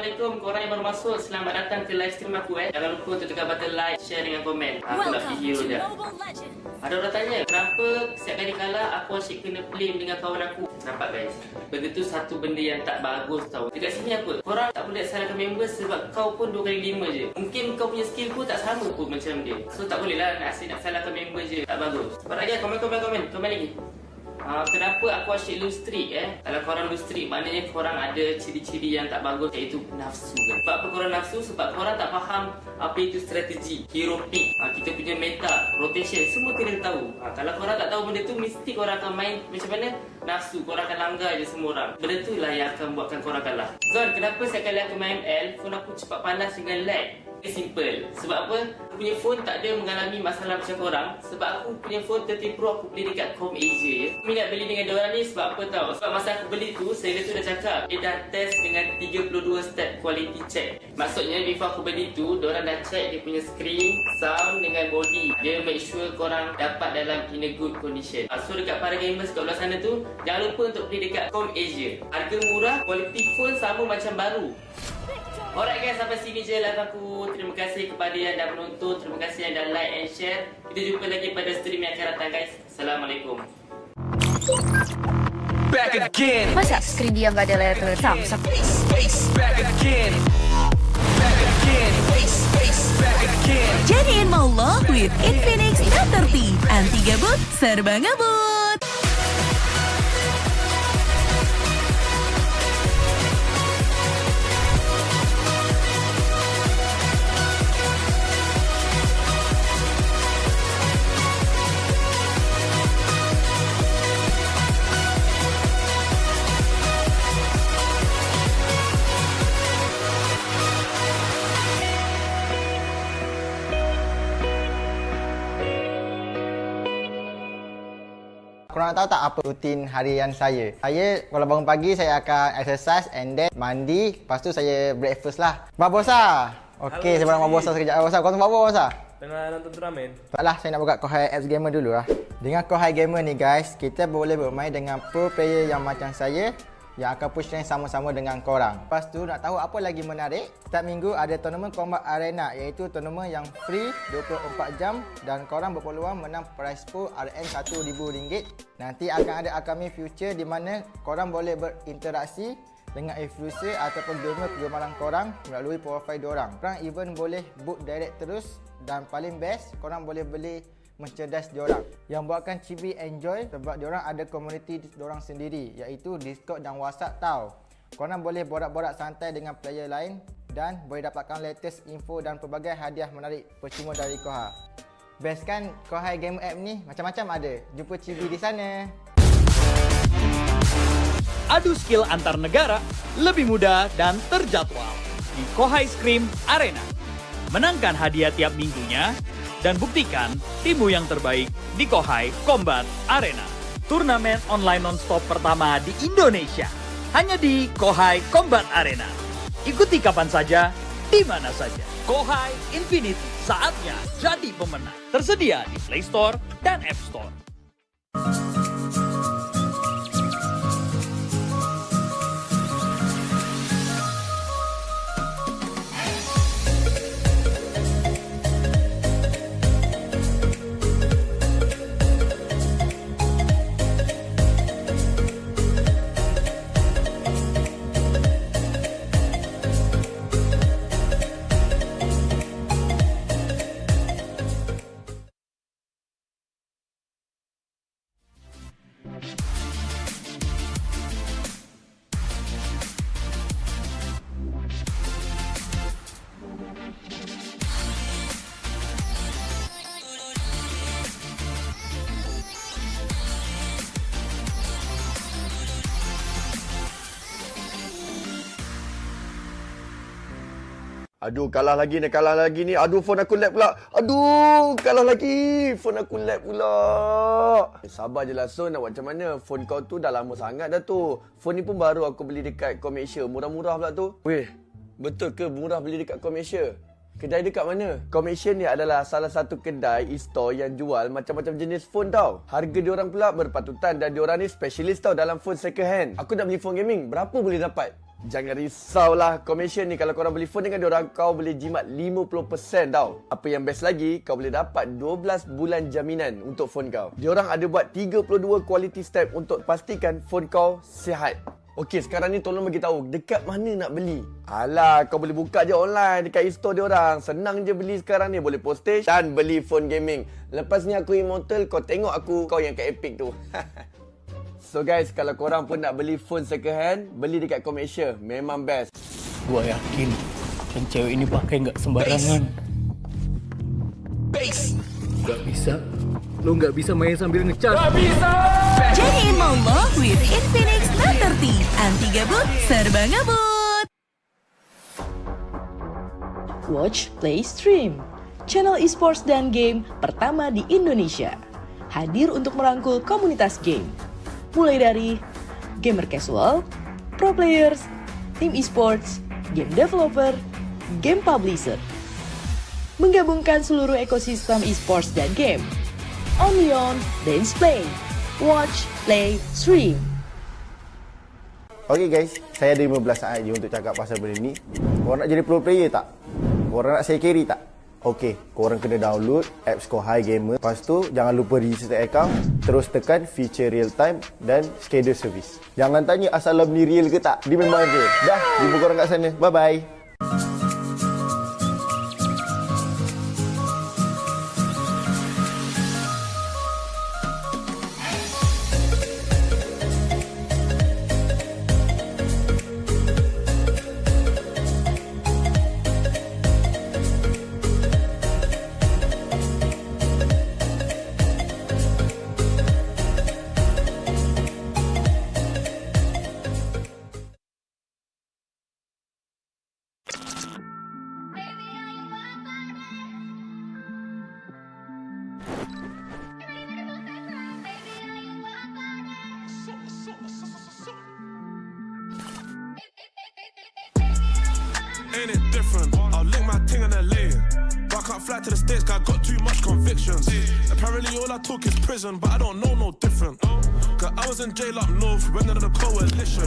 Assalamualaikum korang yang baru masuk. Selamat datang ke live stream aku Jangan lupa untuk tekan button like, share dengan komen. Aku nak pergi hero je. Ada orang tanya, kenapa setiap kali kalah aku asyik kena blame dengan kawan aku? Nampak guys? Benda tu satu benda yang tak bagus tau. Dekat sini apa? Korang tak boleh salahkan member sebab kau pun 2x5 je. Mungkin kau punya skill pun tak sama pun macam dia. So tak boleh lah asyik nak salahkan member je. Tak bagus. Cepat lagi komen lagi. Kenapa aku asyik lose streak Kalau korang lose streak maknanya korang ada ciri-ciri yang tak bagus, iaitu nafsu kan? Sebab apa korang nafsu? Sebab korang tak faham apa itu strategi, hero pick, kita punya meta, rotation, semua kena tahu. Kalau korang tak tahu benda tu, mesti korang akan main macam mana? Nafsu, korang akan langgar je semua orang. Benda tu lah yang akan buatkan korang kalah. Zon, kenapa setiap kali aku main ML, phone aku cepat panas dengan lag? Simple. Sebab apa? Aku punya phone tak ada mengalami masalah macam korang. Sebab aku punya phone 30 Pro aku beli dekat Com Asia ya. Aku minat beli dengan diorang ni sebab apa tau? Sebab masa aku beli tu, seller tu dah cakap dia dah test dengan 32 step quality check. Maksudnya before aku beli tu, diorang dah check dia punya screen, sound dengan body. Dia make sure korang dapat dalam in a good condition. So dekat para gamers kat luar sana tu, jangan lupa untuk beli dekat Com Asia. Harga murah, quality phone sama macam baru. Alright guys, sampai sini je live aku. Terima kasih kepada yang dah menonton. Terima kasih yang dah like and share. Kita jumpa lagi pada stream yang akan datang guys. Assalamualaikum. Back again. Masa skrin dia nggak ada layar terletak? Back again. Back again. Back again. Jadiin maulah with Infinix Note 30. Anti gabut, serba ngebut. Korang nak tahu tak apa rutin harian saya? Saya kalau bangun pagi saya akan exercise and then mandi. Lepas tu saya breakfast lah. Babosa! Okey, saya barang Babosa sekejap. Babosa, kau tengok Babosa? Tengah nonton turnamen. Taklah, saya nak buka Kohai apps gamer dulu lah. Dengan Kohai gamer ni guys, kita boleh bermain dengan pro player yang macam saya yang akan push rank sama-sama dengan korang. Lepas tu nak tahu apa lagi menarik? Setiap minggu ada tournament combat arena, iaitu tournament yang free 24 jam dan korang berpeluang menang prize pool RN RM1,000. Nanti akan ada upcoming future di mana korang boleh berinteraksi dengan influencer ataupun gamer kegemaran korang melalui profil diorang. Korang even boleh book direct terus dan paling best korang boleh beli merchandise diorang yang buatkan Chibi enjoy sebab diorang ada komuniti diorang sendiri, iaitu Discord dan WhatsApp tau. Korang boleh borak-borak santai dengan player lain dan boleh dapatkan latest info dan pelbagai hadiah menarik percuma dari Kohai. Best kan Kohai game app ni? Macam-macam ada. Jumpa Chibi di sana. Adu skill antar negara lebih mudah dan terjadwal di Kohai Scream Arena. Menangkan hadiah tiap minggunya dan buktikan timmu yang terbaik di Kohai Combat Arena. Turnamen online non-stop pertama di Indonesia. Hanya di Kohai Combat Arena. Ikuti kapan saja, di mana saja. Kohai Infinity, saatnya jadi pemenang. Tersedia di Play Store dan App Store. Aduh, kalah lagi ni. Aduh, phone aku lag pula. Aduh, kalah lagi. Phone aku lag pula. Sabar je lah, Son. Nak buat macam mana? Phone kau tu dah lama sangat dah tu. Phone ni pun baru aku beli dekat Komersia. Murah-murah pula tu. Weh, betul ke murah beli dekat Komersia? Kedai dekat mana? Komersia ni adalah salah satu kedai e-store yang jual macam-macam jenis phone tau. Harga diorang pula berpatutan dan diorang ni specialist tau dalam phone second hand. Aku nak beli phone gaming. Berapa boleh dapat? Jangan risaulah, commission ni kalau korang beli phone dengan diorang, kau boleh jimat 50% tau. Apa yang best lagi, kau boleh dapat 12 bulan jaminan untuk phone kau. Diorang ada buat 32 quality step untuk pastikan phone kau sihat. Okey, sekarang ni tolong bagi tahu dekat mana nak beli. Alah, kau boleh buka je online dekat e-store diorang. Senang je beli sekarang ni, boleh postage dan beli phone gaming. Lepas ni aku immortal, kau tengok aku, kau yang kat Epic tu. So guys, kalau korang pun nak beli phone second hand, beli dekat Commercial. Memang best. Gua yakin yang cewek ini pakai nggak sembarangan. Bass. Gak bisa. Lo nggak bisa main sambil ngecas. Jadiin mau lo with Infinix Note 30. Anti gabut, serba ngebut. Watch, Play, Stream. Channel esports dan game pertama di Indonesia. Hadir untuk merangkul komunitas game. Mulai dari gamer casual, pro players, tim esports, game developer, game publisher. Menggabungkan seluruh ekosistem esports dan game. Only on Dance Play. Watch, Play, Stream. Okay guys, saya ada 15 saat je untuk cakap pasal benda ni. Korang nak jadi pro player tak? Korang nak saya carry tak? Okay, korang kena download apps Kohai Gamer. Lepas tu, jangan lupa register account. Terus tekan feature real time dan schedule service. Jangan tanya asal ni real ke tak. Dia memang real. Dah, jumpa korang kat sana. Bye-bye. Ain't it different? I'll link my ting in LA. But I can't fly to the States, cause I got too much convictions. Apparently all I talk is prison, but I don't know no different. Cause I was in jail up north, when under the coalition.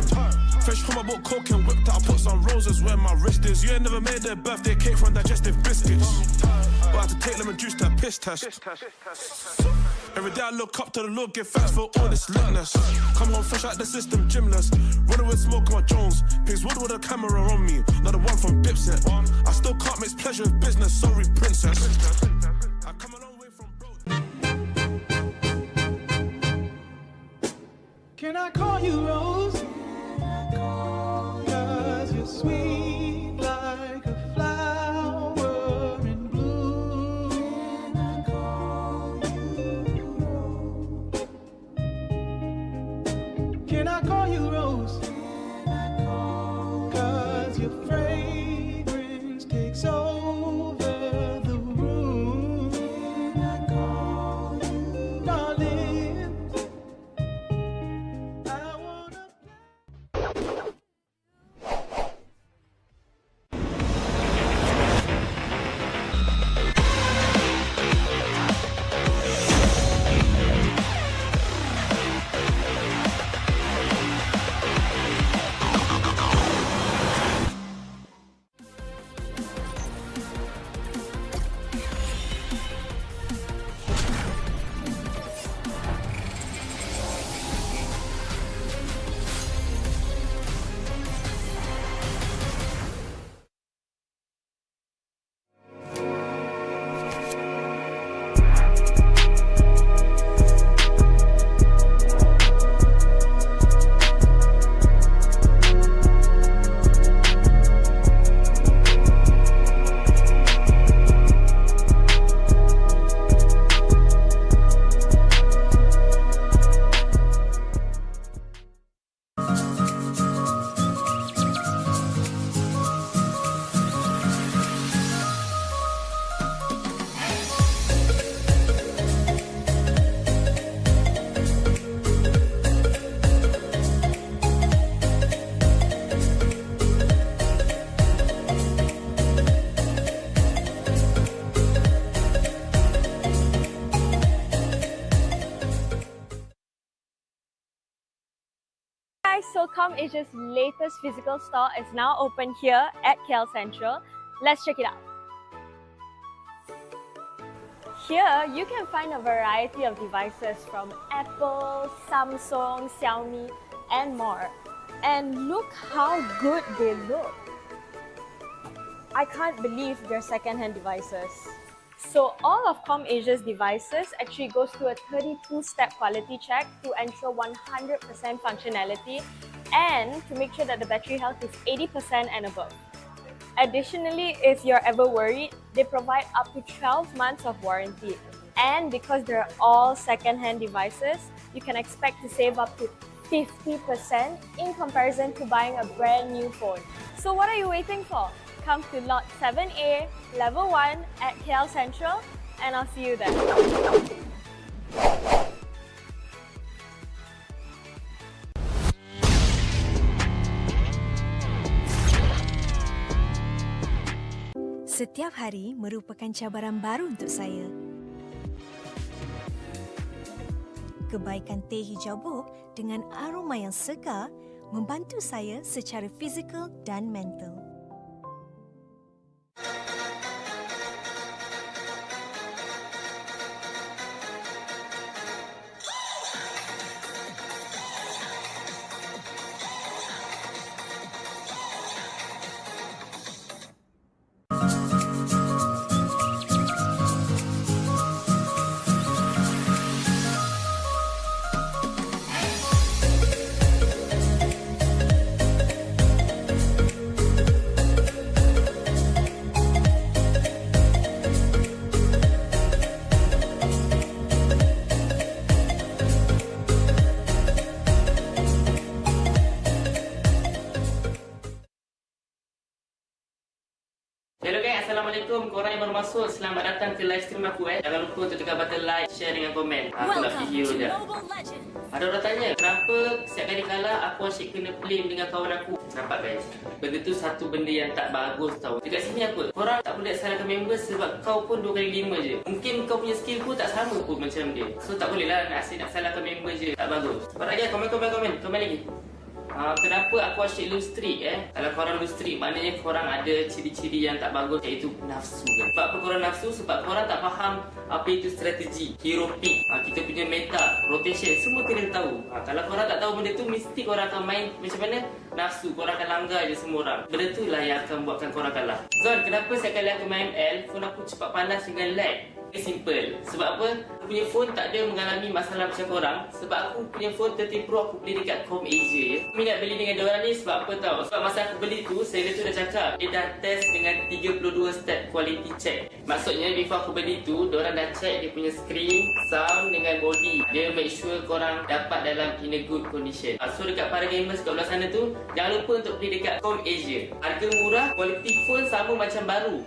Fresh from I bought coke and whipped out, I put some roses where my wrist is. You ain't never made their birthday cake from digestive biscuits. But I had to take lemon juice to a piss test. Every day I look up to the Lord, give thanks for all this litness. Come home fresh out the system, gymless. Running with smoke on my Jones. Pigs wood with a camera on me. Not the one from Dipset. I still can't mix pleasure with business, sorry princess. I come a long way from broke. Can I call you Rose? Cause you're sweet like a flower in bloom. Can I call you Rose? Cause your fragrance takes over the room. Darling, I wanna So ComAsia's latest physical store is now open here at KL Central. Let's check it out. Here, you can find a variety of devices from Apple, Samsung, Xiaomi, and more. And look how good they look. I can't believe they're second-hand devices. So all of ComAsia's devices actually goes through a 32-step quality check to ensure 100% functionality and to make sure that the battery health is 80% and above. Additionally, if you're ever worried, they provide up to 12 months of warranty. And because they're all second-hand devices, you can expect to save up to 50% in comparison to buying a brand new phone. So what are you waiting for? Come to Lot 7A, Level 1 at KL Central, and I'll see you there. Setiap hari merupakan cabaran baru untuk saya. Kebaikan teh hijau buk dengan aroma yang segar membantu saya secara fizikal dan mental. Hello guys, Assalamualaikum. Korang yang baru masuk, selamat datang ke live stream aku. Jangan lupa untuk tekan button like, share dengan komen. Aku nak video je. Ada orang tanya, kenapa setiap kali kalah aku asyik kena blame dengan kawan aku? Nampak guys? Benda tu satu benda yang tak bagus tau. Dekat sini apa? Korang tak boleh salahkan member sebab kau pun 2 kali 5 je. Mungkin kau punya skill pun tak sama pun macam dia. So tak boleh lah nak asyik nak salahkan member je. Tak bagus. Korang lagi komen lagi. Kenapa aku asyik lose streak Kalau korang lose streak, maknanya korang ada ciri-ciri yang tak bagus, iaitu nafsu kan? Sebab apa korang nafsu? Sebab korang tak faham apa itu strategi, hero pick, kita punya meta, rotation, semua kena tahu. Kalau korang tak tahu benda tu, mesti korang akan main macam mana? Nafsu, korang akan langgar je semua orang. Benda tu lah yang akan buatkan korang kalah. Zon, kenapa setiap kali aku main L, phone aku cepat panas dengan lag? Simple. Sebab apa? Aku punya phone tak ada mengalami masalah macam korang. Sebab aku punya phone 13 Pro aku beli dekat ComAsia je. Aku minat beli dengan diorang ni sebab apa tau? Sebab masa aku beli tu, seller tu dah cakap dia dah test dengan 32 step quality check. Maksudnya before aku beli tu, diorang dah check dia punya screen, sound dengan body. Dia make sure korang dapat dalam in a good condition. So dekat para gamers kat belah sana tu, jangan lupa untuk beli dekat ComAsia. Harga murah, quality phone sama macam baru.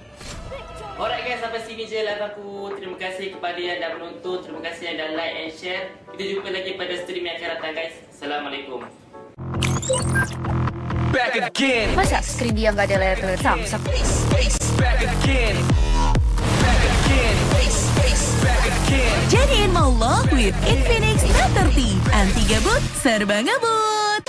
Alright guys, sampai sini je live aku. Terima kasih kepada yang dah menonton. Terima kasih yang dah like and share. Kita jumpa lagi pada stream yang akan datang guys. Assalamualaikum. Back again. Masa skrin dia nggak ada layar Samsung? Back again. Back again. Back again. Jadiin maulah with Infinix Note 30. Anti gabut, serba ngebut.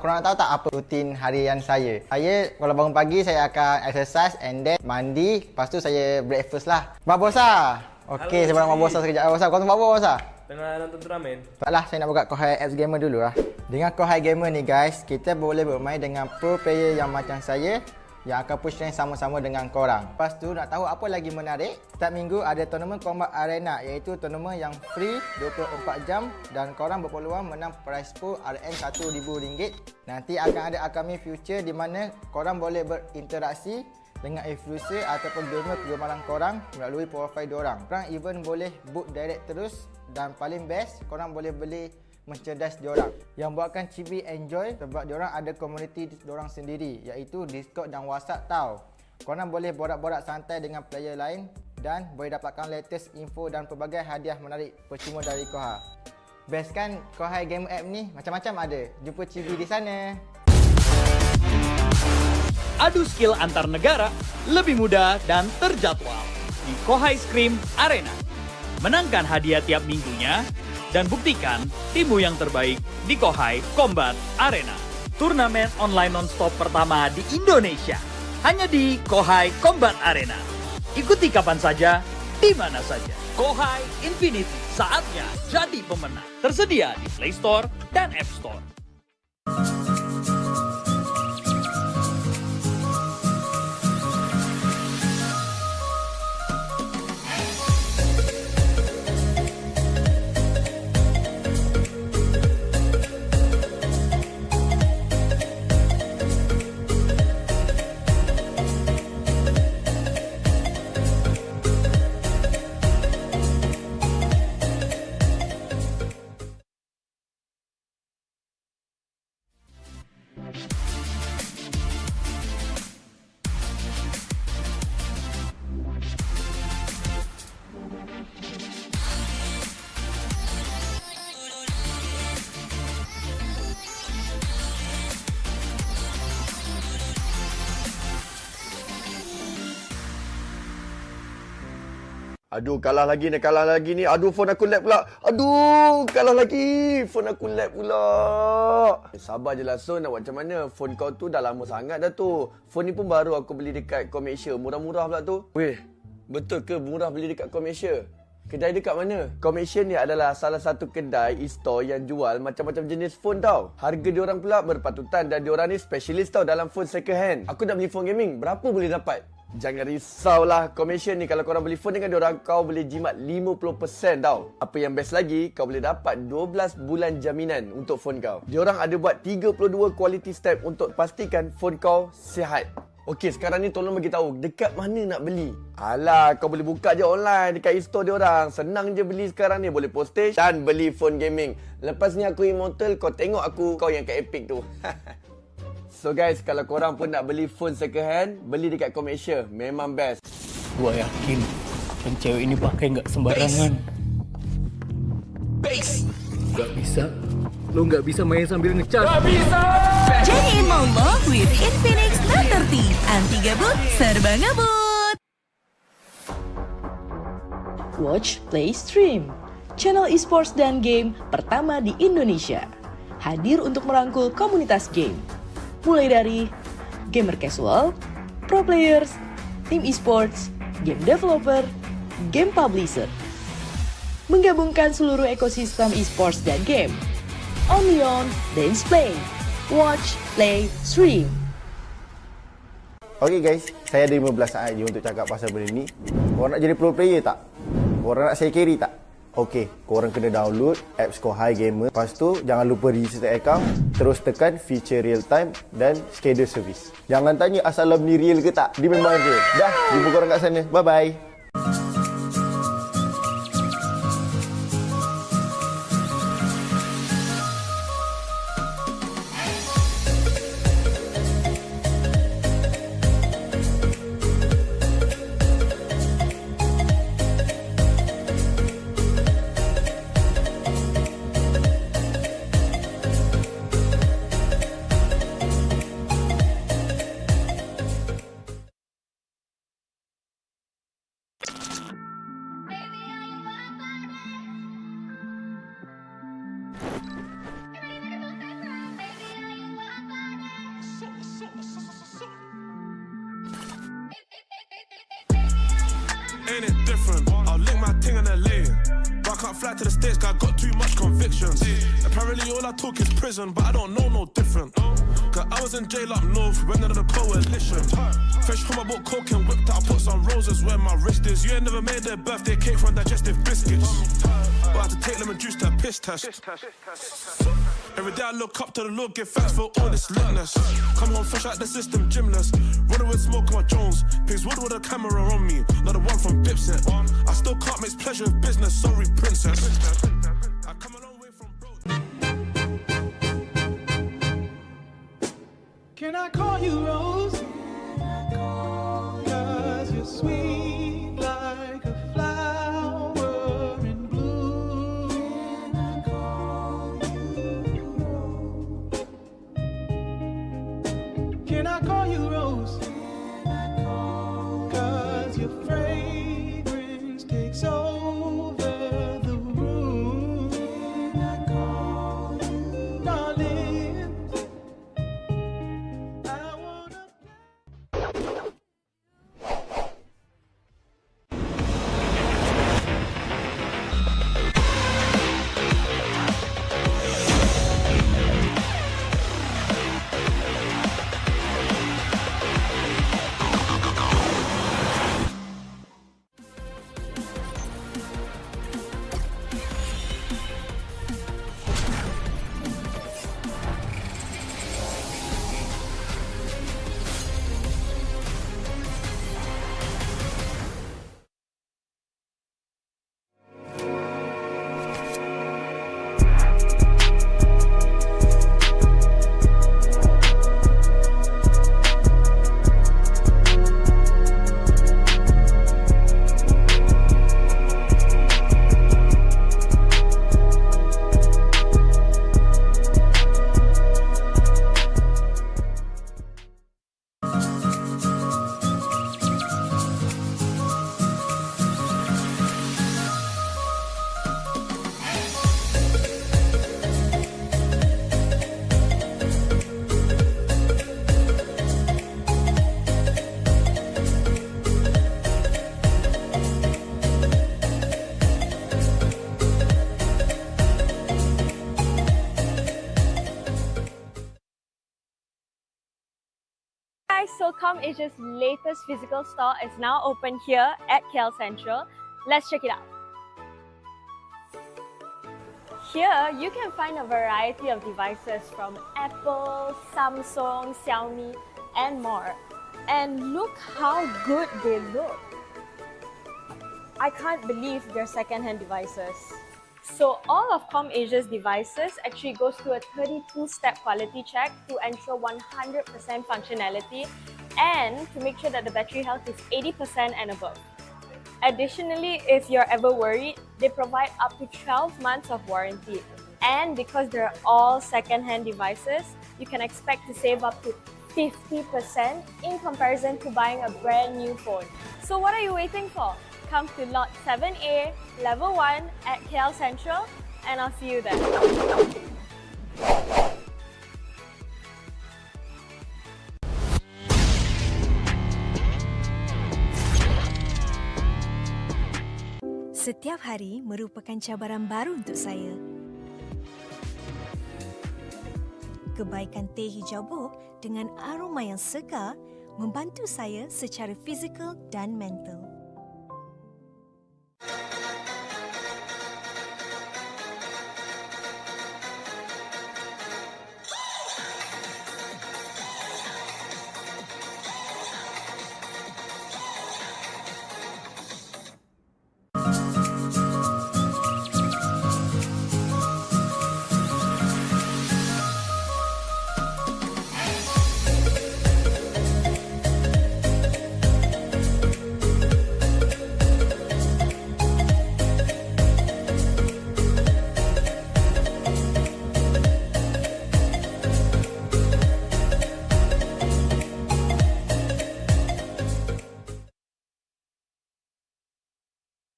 Korang nak tahu tak apa rutin harian saya? Saya kalau bangun pagi saya akan exercise and then mandi. Lepas tu saya breakfast lah. Babosa. Okey, saya nak babosa sekejap. Babosa, kau tengok babosa? Tengah nonton turnamen. Taklah, saya nak buka Kohai apps gamer dulu lah. Dengan Kohai gamer ni guys, kita boleh bermain dengan pro player yang macam saya yang akan push rank sama-sama dengan korang. Lepas tu nak tahu apa lagi menarik? Setiap minggu ada tournament combat arena, iaitu tournament yang free 24 jam dan korang berpeluang menang prize pool RN RM1,000. Nanti akan ada upcoming future di mana korang boleh berinteraksi dengan influencer ataupun gamer kegemaran korang melalui profil diorang. Korang even boleh book direct terus dan paling best korang boleh beli mencerdas diorang. Yang buatkan Chibi enjoy sebab diorang ada komuniti diorang sendiri, iaitu Discord dan WhatsApp tau. Korang boleh borak-borak santai dengan player lain dan boleh dapatkan latest info dan pelbagai hadiah menarik percuma dari Kohai. Best kan Kohai game app ni? Macam-macam ada. Jumpa Chibi di sana. Adu skill antar negara lebih mudah dan terjadwal di Kohai Scream Arena. Menangkan hadiah tiap minggunya dan buktikan timmu yang terbaik di Kohai Combat Arena. Turnamen online non-stop pertama di Indonesia. Hanya di Kohai Combat Arena. Ikuti kapan saja, di mana saja. Kohai Infinity, saatnya jadi pemenang. Tersedia di Play Store dan App Store. Aduh, kalah lagi ni. Aduh, phone aku lag pula. Aduh, kalah lagi. Phone aku lag pula. Sabar je lah, Son. Nak buat macam mana? Phone kau tu dah lama sangat dah tu. Phone ni pun baru aku beli dekat Komersial. Murah-murah pula tu. Weh, betul ke murah beli dekat Komersial? Kedai dekat mana? Komersial ni adalah salah satu kedai e-store yang jual macam-macam jenis phone tau. Harga diorang pula berpatutan dan diorang ni specialist tau dalam phone second hand. Aku nak beli phone gaming. Berapa boleh dapat? Jangan risaulah, Komersial ni kalau korang beli phone dengan diorang, kau boleh jimat 50% tau. Apa yang best lagi, kau boleh dapat 12 bulan jaminan untuk phone kau. Diorang ada buat 32 quality step untuk pastikan phone kau sihat. Okey, sekarang ni tolong bagi tahu dekat mana nak beli. Alah, kau boleh buka je online dekat e-store diorang. Senang je beli sekarang ni, boleh postage dan beli phone gaming. Lepas ni aku immortal, kau tengok aku, kau yang kat Epic tu. So guys, kalau korang pun nak beli phone second hand, beli dekat Komersial. Memang best. Gua yakin yang cewek ini pakai nggak sembarangan. Bass. Nggak bisa. Lo nggak bisa main sambil ngecas. Nggak bisa. Jadiin Molo with Infinix Note 30. Anti gabut, serba ngebut. Watch, Play, Stream. Channel esports dan game pertama di Indonesia. Hadir untuk merangkul komunitas game. Mulai dari gamer casual, pro players, tim esports, game developer, game publisher. Menggabungkan seluruh ekosistem esports dan game. Only on Dance Play. Watch, Play, Stream. Okay guys, saya ada 15 saat je untuk cakap pasal benda ni. Korang nak jadi pro player tak? Korang nak saya carry tak? Okey, korang kena download apps Kohai Gamer. Lepas tu, jangan lupa register account. Terus tekan feature real time dan schedule service. Jangan tanya asal ni real ke tak. Dia memang real. Dah, jumpa korang kat sana. Bye-bye. Ain't it different? I'll link my ting in LA. But I can't fly to the States, cause I got too much convictions. Apparently all I talk is prison, but I don't know no different. Cause I was in jail up north, went under the coalition. Fresh from my book, coke and whipped out, I put some roses where my wrist is. You ain't never made their birthday cake from digestive biscuits. But I had to take lemon juice to a piss test. Every day I look up to the Lord, give thanks for all this litness. Come home fresh out the system, gymless. Running with smoke on my Jones. Pigs wood with a camera on me, not the one from Dipset. I still can't mix pleasure with business, sorry princess. I come a long way from broke. Can I call you Rose? Cause you're sweet like a flower in bloom. Can I call you Rose? Can I call you Rose? Cause your fragrance takes over the room. Can I call you darling? I wanna Guys, SOCOM Asia's latest physical store is now open here at KL Central. Let's check it out. Here, you can find a variety of devices from Apple, Samsung, Xiaomi, and more. And look how good they look. I can't believe they're second-hand devices. So all of ComAsia's devices actually goes through a 32-step quality check to ensure 100% functionality and to make sure that the battery health is 80% and above. Additionally, if you're ever worried, they provide up to 12 months of warranty. And because they're all second-hand devices, you can expect to save up to 50% in comparison to buying a brand new phone. So what are you waiting for? Come to Lot 7A, Level 1 at KL Central, and I'll see you there. Setiap hari merupakan cabaran baru untuk saya. Kebaikan teh hijau buk dengan aroma yang segar membantu saya secara fizikal dan mental.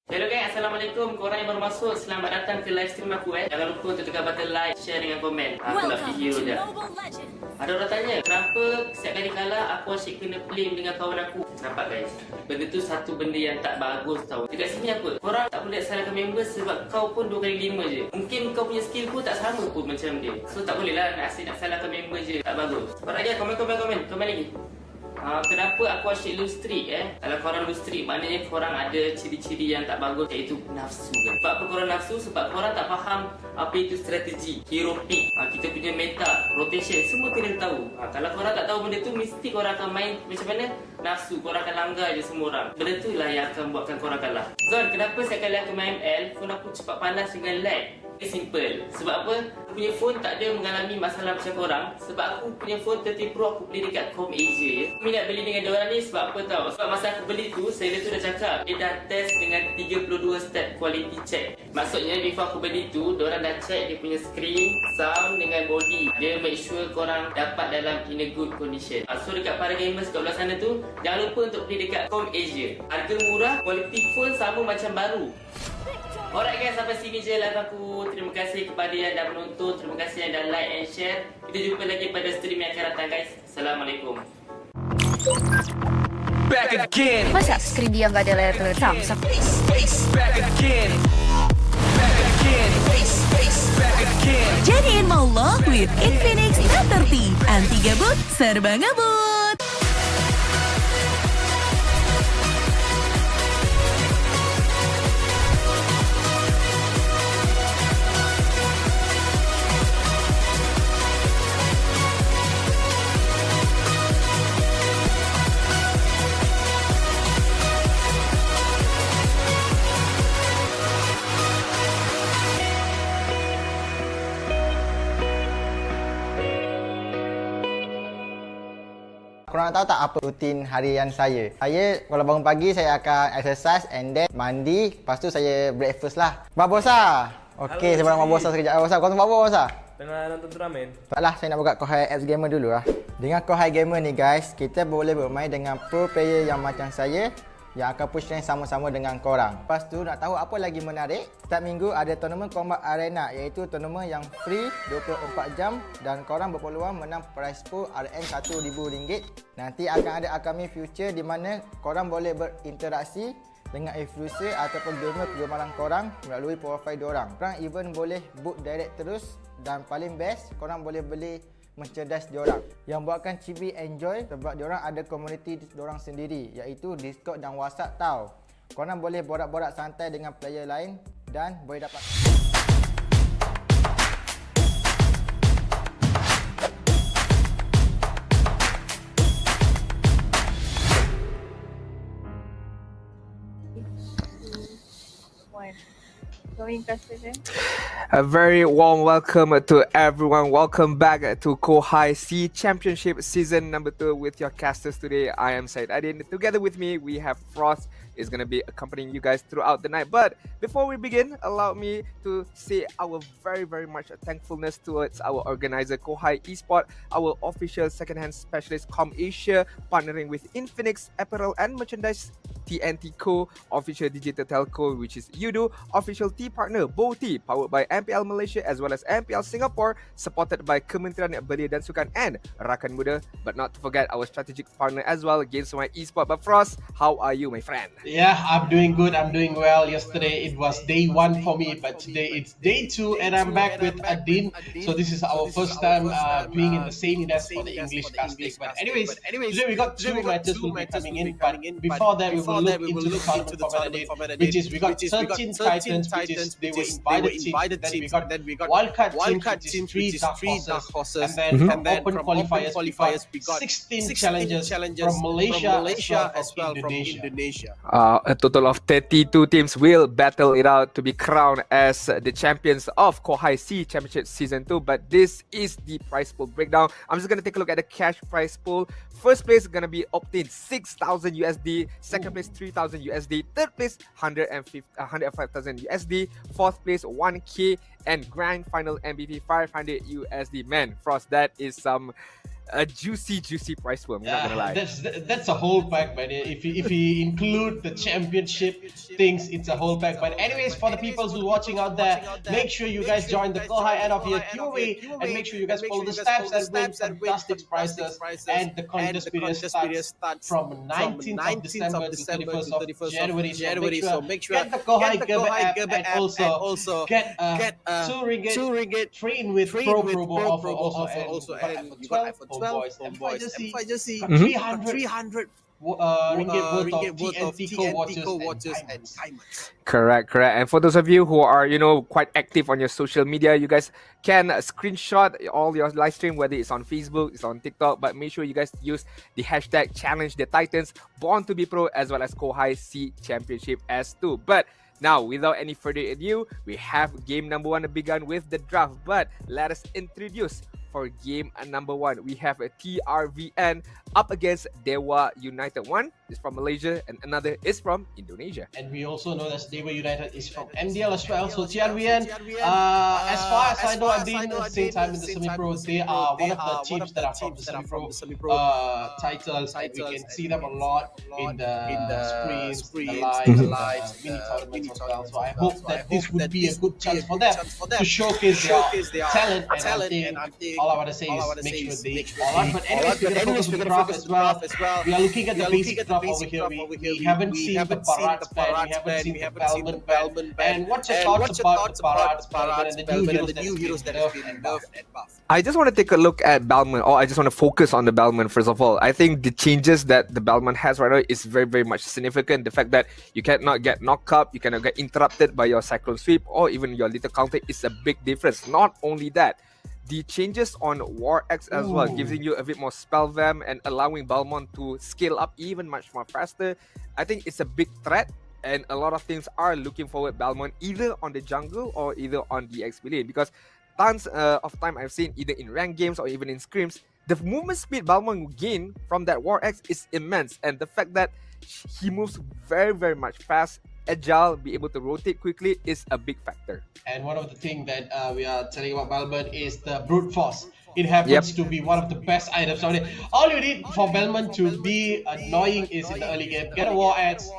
Hello guys, Assalamualaikum. Korang yang baru masuk, selamat datang ke live stream aku. Jangan lupa untuk tekan button like, share dengan komen. Aku nak video je. Ada orang tanya, kenapa setiap kali kalah aku asyik kena blame dengan kawan aku? Nampak guys? Benda tu satu benda yang tak bagus tau. Dekat sini apa? Korang tak boleh salahkan member sebab kau pun 2 kali 5 je. Mungkin kau punya skill pun tak sama pun macam dia. So tak boleh lah nak asyik nak salahkan member je. Tak bagus. Cepat lagi, komen lagi. Kenapa aku asyik lose streak Kalau korang lose streak, maknanya korang ada ciri-ciri yang tak bagus, iaitu nafsu kan? Sebab apa korang nafsu? Sebab korang tak faham apa itu strategi, hero pick, kita punya meta, rotation, semua kena tahu. Kalau korang tak tahu benda tu, mesti korang akan main macam mana? nafsu, korang akan langgar je semua orang. Benda tu lah yang akan buatkan korang kalah. Zon, kenapa setiap kali aku main ML, phone aku cepat panas dengan lag? Simple. Sebab apa? Aku punya phone tak ada mengalami masalah macam korang. Sebab aku punya phone 30 Pro aku beli dekat Com Asia je. Aku minat beli dengan diorang ni sebab apa tau? Sebab masa aku beli tu, seller tu dah cakap dia dah test dengan 32 step quality check. Maksudnya before aku beli tu, diorang dah check dia punya screen, sound dengan body. Dia make sure korang dapat dalam in a good condition. So dekat para gamers kat belah sana tu, jangan lupa untuk beli dekat Com Asia. Harga murah, quality phone sama macam baru. Alright guys, sampai sini je live aku. Terima kasih kepada yang dah menonton. Terima kasih yang dah like and share. Kita jumpa lagi pada stream yang akan datang guys. Assalamualaikum. Back again. Masa skrin dia nggak ada layar Samsung? Back again. Back again. Back again. Jadiin maulah with Infinix Note 30. Anti gabut, serba ngebut. Korang nak tahu tak apa rutin harian saya? Saya kalau bangun pagi saya akan exercise and then mandi. Lepas tu saya breakfast lah. Babosa! Okey, saya barang Babosa sekejap. Babosa, kau tengok apa Babosa? Tengah nonton turnamen. Taklah, saya nak buka Kohai Apps Gamer dulu lah. Dengan Kohai Gamer ni guys, kita boleh bermain dengan pro player yang macam saya yang akan push rank sama-sama dengan korang. Lepas tu nak tahu apa lagi menarik? Setiap minggu ada tournament Combat Arena, iaitu tournament yang free 24 jam dan korang berpeluang menang prize pool RN RM1,000. Nanti akan ada upcoming future di mana korang boleh berinteraksi dengan influencer ataupun gamer kegemaran korang melalui profile diorang. Korang even boleh book direct terus dan paling best korang boleh beli merchandise diorang yang buatkan Cibi enjoy sebab diorang ada komuniti diorang sendiri iaitu Discord dan WhatsApp tau. Korang boleh borak-borak santai dengan player lain dan boleh dapat A very warm welcome to everyone. Welcome back to Kohai C Championship Season number 2 with your casters today. I am Said Adin. Together with me, we have Frost is going to be accompanying you guys throughout the night. But before we begin, allow me to say our very much thankfulness towards our organizer Kohai Esports, our official second-hand specialist Com Asia, partnering with Infinix Apparel and Merchandise, TNT Co, official digital telco, which is Udo, official tea partner Boti, powered by MPL Malaysia as well as MPL Singapore, supported by Kementerian Belia dan Sukan and Rakan Muda, but not to forget our strategic partner as well, Games My Esports. But Frost, how are you, my friend? Yeah, I'm doing good. I'm doing well. Yesterday it was day 1 for me, but today it's day 2 and I'm back with Adin. So this is our first time being in the same desk for the English casting. But anyways, today we got 2 matches will be coming in. But before that, we will look into the tournament format, which is we got 13 Titans, which is they were invited teams. Then we got wildcard teams, which is 3 dark horses. And then from open qualifiers, we got 16 challengers from Malaysia as well from Indonesia. A total of 32 teams will battle it out to be crowned as the champions of Kohai C Championship Season 2. But this is the prize pool breakdown. I'm just going to take a look at the cash prize pool. First place is going to be obtained 6,000 USD. Second place 3,000 USD. Third place 105,000 USD. Fourth place 1K. And grand final MVP 500 USD. Man, Frost, that is some a juicy price pool. I'm not gonna lie. That's a whole pack, man. If you include the championship things, it's a whole pack. But anyways, for the people who are watching out there, make sure you guys join the Kohai end of year giveaway and make sure you guys follow the steps and win fantastic prizes. And the contest period starts from 19th of December to 31st of January. So make sure get the Kohai app and also get a 2 ringgit trade-in with Pro offer also. And you got iPhone 12 boys. And if I just see 300 ringgit worth of TNT co-watchers and timers. Correct. And for those of you who are, quite active on your social media, you guys can screenshot all your live stream, whether it's on Facebook, it's on TikTok, but make sure you guys use the hashtag Challenge the Titans, Born to be Pro, as well as Kohai C Championship S2. But now, without any further ado, we have game number 1 begun with the draft. But let us introduce for game number 1. We have a TRVN up against DEWA United. One is from Malaysia and another is from Indonesia. And we also know that DEWA United is from MDL as well. So TRVN, as far as I know, I've been the same time in the semi-pro. They are one of the teams that are from the semi-pro titles. And we can see them a lot in the sprints, the lives, mini tournaments as well. So I hope that this would be a good chance for them to showcase their talent. And I think all I want to say is make sure they all out. But anyways, we're going to focus on the draft as well. We are looking at the basic draft over here. We haven't seen the Barat plan, we haven't seen the Balman plan. And what's your thoughts about the Barat plan and the new heroes that have been nerfed and buffed? I just want to take a look at Balman, or I just want to focus on the Balman first of all. I think the changes that the Balman has right now is very, very much significant. The fact that you cannot get knocked up, you cannot get interrupted by your cyclone sweep or even your little counter is a big difference. Not only that, the changes on War X as well, giving you a bit more spell vamp and allowing Balmon to scale up even much more faster. I think it's a big threat, and a lot of teams are looking forward Balmon either on the jungle or either on the XP lane, because tons of time I've seen either in ranked games or even in scrims, the movement speed Balmon gain from that War X is immense, and the fact that he moves very, very much fast, agile, be able to rotate quickly is a big factor. And one of the things that we are telling about Balman is the brute force. It happens to be one of the best items on it. All you need for Balman to be annoying is in the early game, get a War Axe,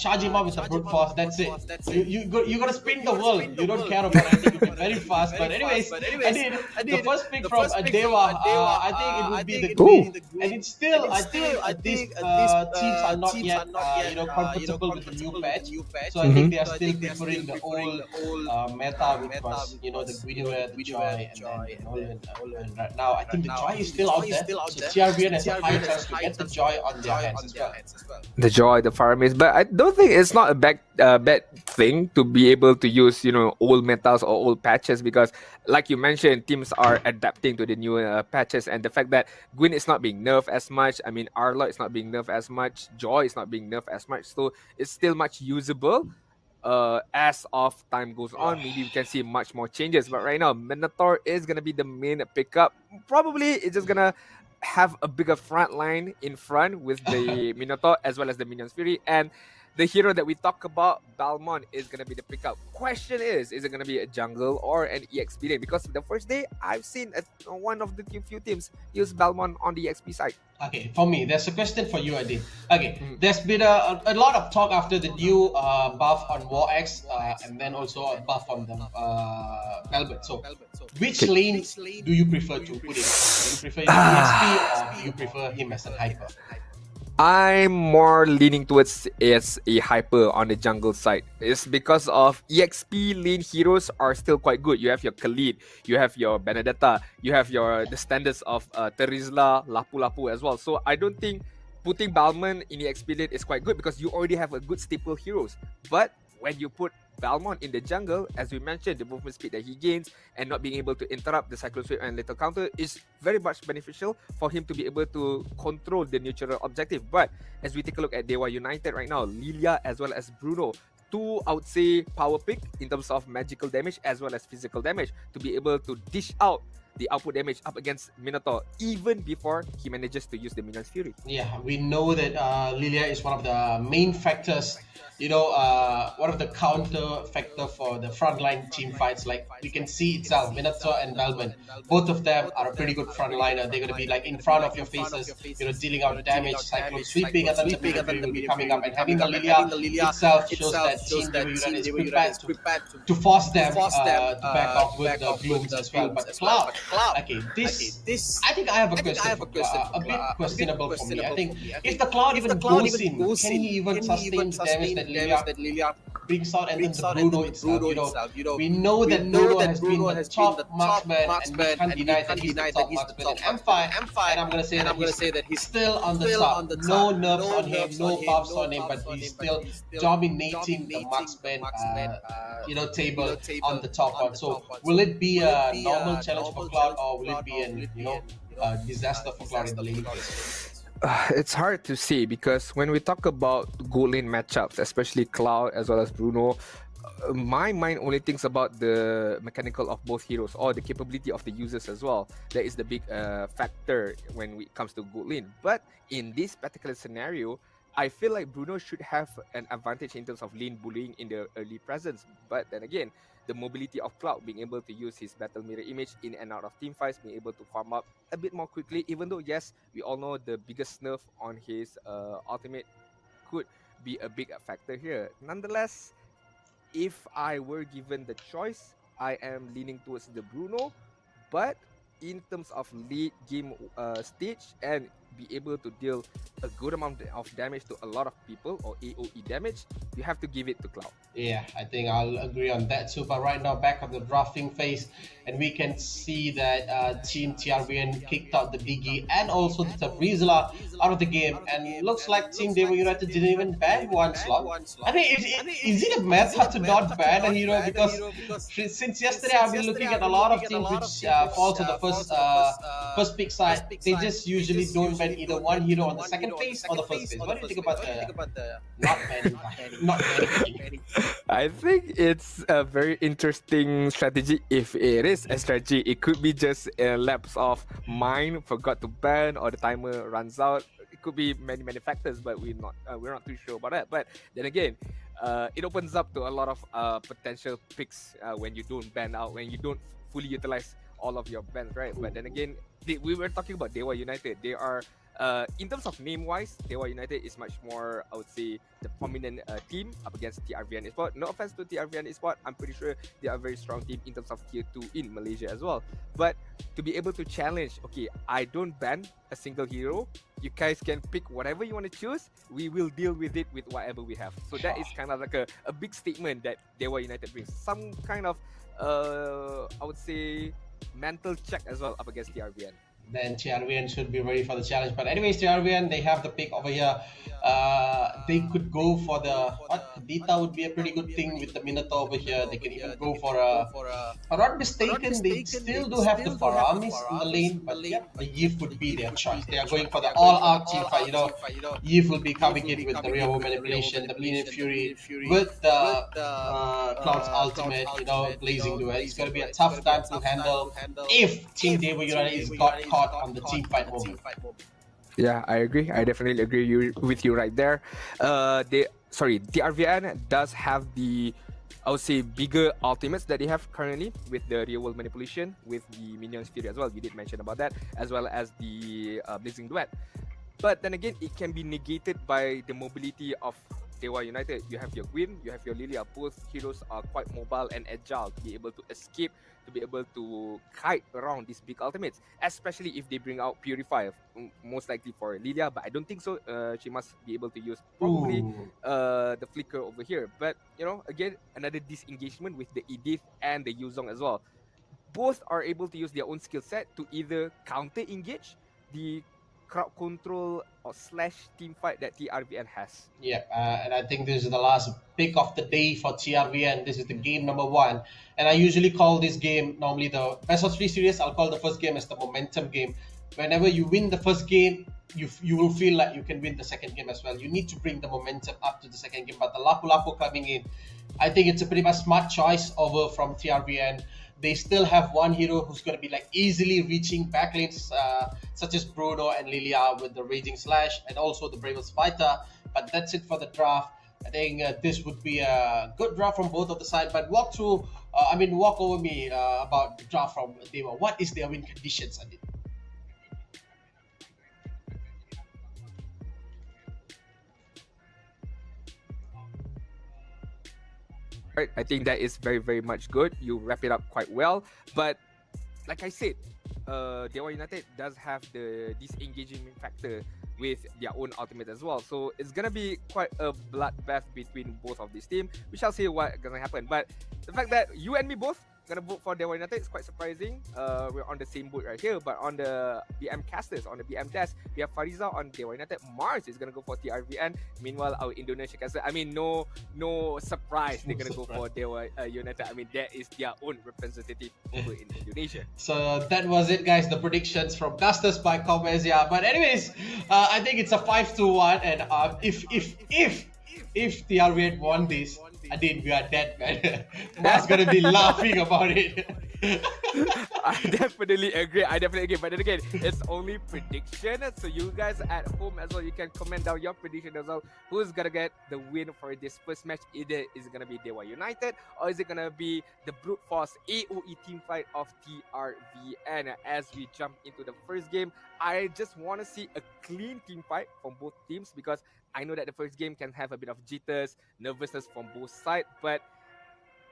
charge him up with the brute force, that's it. You gotta spin the world, you don't care about anything, you'll be very fast. But anyways, I did the first pick from DEWA, I think it would be the Green. And it's still, I think these teams are not yet comfortable with the new patch. So I think they are still preferring the old meta, which was, the Guinea, the Joy, and then Nolan. And right now, I think the Joy is still out there. So TRVN has a high chance to get the Joy on their hands as well. The Joy, the Fire Maze, but I don't think it's not a bad thing to be able to use old metals or old patches, because like you mentioned, teams are adapting to the new patches, and the fact that Gwyn is not being nerfed as much, I mean Arlot is not being nerfed as much, Joy is not being nerfed as much, so it's still much usable. As of time goes on, maybe we can see much more changes, but right now Minotaur is gonna be the main pickup. Probably it's just gonna have a bigger front line in front with the Minotaur as well as the Minion's Fury, and the hero that we talk about, Balmon, is going to be the pickup. Question is it going to be a jungle or an EXP lane? Because the first day, I've seen one of the few teams use Balmon on the EXP side. Okay, for me, there's a question for you, Adin. Okay, there's been a lot of talk after the new buff on War X and then also a buff on the Melbourne. So, which lane do you prefer to put in? Do you prefer him EXP or do you prefer him as a hyper? I'm more leaning towards as a hyper on the jungle side. It's because of EXP lane heroes are still quite good. You have your Khalid, you have your Benedetta, you have the standards of Terizla, Lapu-Lapu as well. So I don't think putting Balmon in the EXP lane is quite good because you already have a good staple heroes. But when you put Balmon in the jungle, as we mentioned, the movement speed that he gains and not being able to interrupt the Cyclone Sweep and Little Counter is very much beneficial for him to be able to control the neutral objective. But as we take a look at DEWA United right now, Lilia as well as Bruno, two, I would say, power pick in terms of magical damage as well as physical damage to be able to dish out the output damage up against Minotaur even before he manages to use the Minion's Fury. Yeah, we know that Lilia is one of the main factors, one of the counter factor for the frontline team fights. Like we can see itself, Minotaur and Balmon, both of them are a pretty good frontliner. They're going to be like in front of your faces, dealing out damage, cyclone sweeping, and then the will be coming up. And having the Lilia itself shows that Team DEWA is prepared to force them to back off with the blooms as well. But Cloud, okay, this I think I have a question, a bit questionable for me. I think if the Cloud even goes in, can he even sustain the damage that Lilia? brings out, and then the Bruno itself. We know that Bruno has been the top marksman, and we can't deny that he's the top marksman in M5. And I'm gonna say that he's still on the top. No nerfs on him, no buffs on him, but he's still dominating the marksman, table on the top one. So will it be a normal challenge for Cloud, or will it be an disaster for Cloud in the laning phase? It's hard to say, because when we talk about gold lane matchups, especially Cloud as well as Bruno, my mind only thinks about the mechanical of both heroes, or the capability of the users as well. That is the big factor when it comes to gold lane. But in this particular scenario, I feel like Bruno should have an advantage in terms of lane bullying in the early presence. But then again, the mobility of Cloud, being able to use his battle mirror image in and out of team fights, being able to farm up a bit more quickly, even though, yes, we all know the biggest nerf on his ultimate could be a big factor here. Nonetheless, if I were given the choice, I am leaning towards the Bruno. But in terms of late game stage and be able to deal a good amount of damage to a lot of people, or AoE damage, you have to give it to Cloud. Yeah, I think I'll agree on that too. But right now, back on the drafting phase, and we can see that Team TRVN kicked out the Digi and also the Tabrizla out of the game, and looks like Team DEWA United didn't even ban one slot. I mean, is it a meta to not ban a hero? Because since yesterday, I've been looking at a lot of teams which fall to the first pick side. They just usually don't ban either one hero on the second phase or the first phase. What do you think about the not banning? I think it's a very interesting strategy. If it is a strategy, it could be just a lapse of mind, forgot to ban, or the timer runs out. It could be many factors, but we're not too sure about that. But then again, it opens up to a lot of potential picks when you don't ban out, when you don't fully utilize all of your bans, right? But then again, we were talking about DEWA United. They are, in terms of name-wise, DEWA United is much more, I would say, the prominent team up against TRVN Esport. No offense to TRVN Esport, I'm pretty sure they are a very strong team in terms of tier 2 in Malaysia as well. But to be able to challenge, okay, I don't ban a single hero, you guys can pick whatever you want to choose, we will deal with it with whatever we have. So that is kind of like a big statement that DEWA United brings. Some kind of, I would say, mental check as well up against TRVN. Then TRVN should be ready for the challenge. But anyways, TRVN, they have the pick over here. They could go for the Dita would be a pretty good thing with the Minotaur over here. They can even go for if I'm not mistaken, they still do have the Faramis in the lane, but yeah, the Yif would be their choice. They are going for the all-out team fight. Yif will be coming in with the real manipulation, the Bleeding Fury, with the Cloud's ultimate, blazing duel. It's going to be a tough time to handle if Team DEWA United is got caught on the team fight moment. Yeah, I agree. I definitely agree with you right there. TRVN does have the, I would say, bigger ultimates that they have currently with the real world manipulation, with the Minions Fury as well. We did mention about that, as well as the Blazing Duet. But then again, it can be negated by the mobility of DEWA United. You have your Gwyn, you have your Lilia. Both heroes are quite mobile and agile to be able to escape, to be able to kite around these big ultimates, especially if they bring out Purify, most likely for Lilia, but I don't think so. She must be able to use probably the Flicker over here. But, again, another disengagement with the Edith and the Yuzong as well. Both are able to use their own skill set to either counter-engage the crowd control or / team fight that TRVN has. Yeah, and I think this is the last pick of the day for TRVN. This is the game number 1, and I usually call this game normally the best of 3 series. I'll call the first game as the momentum game. Whenever you win the first game, you will feel like you can win the second game as well. You need to bring the momentum up to the second game. But the Lapu-Lapu coming in, I think it's a pretty much smart choice over from TRVN. They still have one hero who's going to be easily reaching backlanes, such as Bruno and Lilia with the Raging Slash and also the Bravest Fighter. But that's it for the draft. I think this would be a good draft from both of the sides. But walk over me about the draft from DEWA. What is their win conditions, Adit? I think that is very much good. You wrap it up quite well. But like I said, DEWA United does have the disengaging factor with their own ultimate as well. So it's gonna be quite a bloodbath between both of these teams. We shall see what gonna happen. But the fact that you and me both gonna vote for DEWA United is quite surprising. We're on the same boat right here, but on the BM casters, on the BM desk, we have Fariza on DEWA United. Mars is gonna go for TRVN. Meanwhile, our Indonesia caster, I mean, no surprise, they're gonna go for DEWA United. I mean, that is their own representative over in Indonesia. So that was it, guys. The predictions from casters by Kohai. But anyways, I think it's a 5-1, and if TRVN won this, I think we are dead, man. Mark's gonna be laughing about it. I definitely agree. But then again, it's only prediction. So you guys at home as well, you can comment down your prediction as well. Who's gonna get the win for this first match? Either is it gonna be DEWA United or is it gonna be the brute force AOE team fight of TRVN? As we jump into the first game, I just want to see a clean team fight from both teams, because I know that the first game can have a bit of jitters, nervousness from both sides. But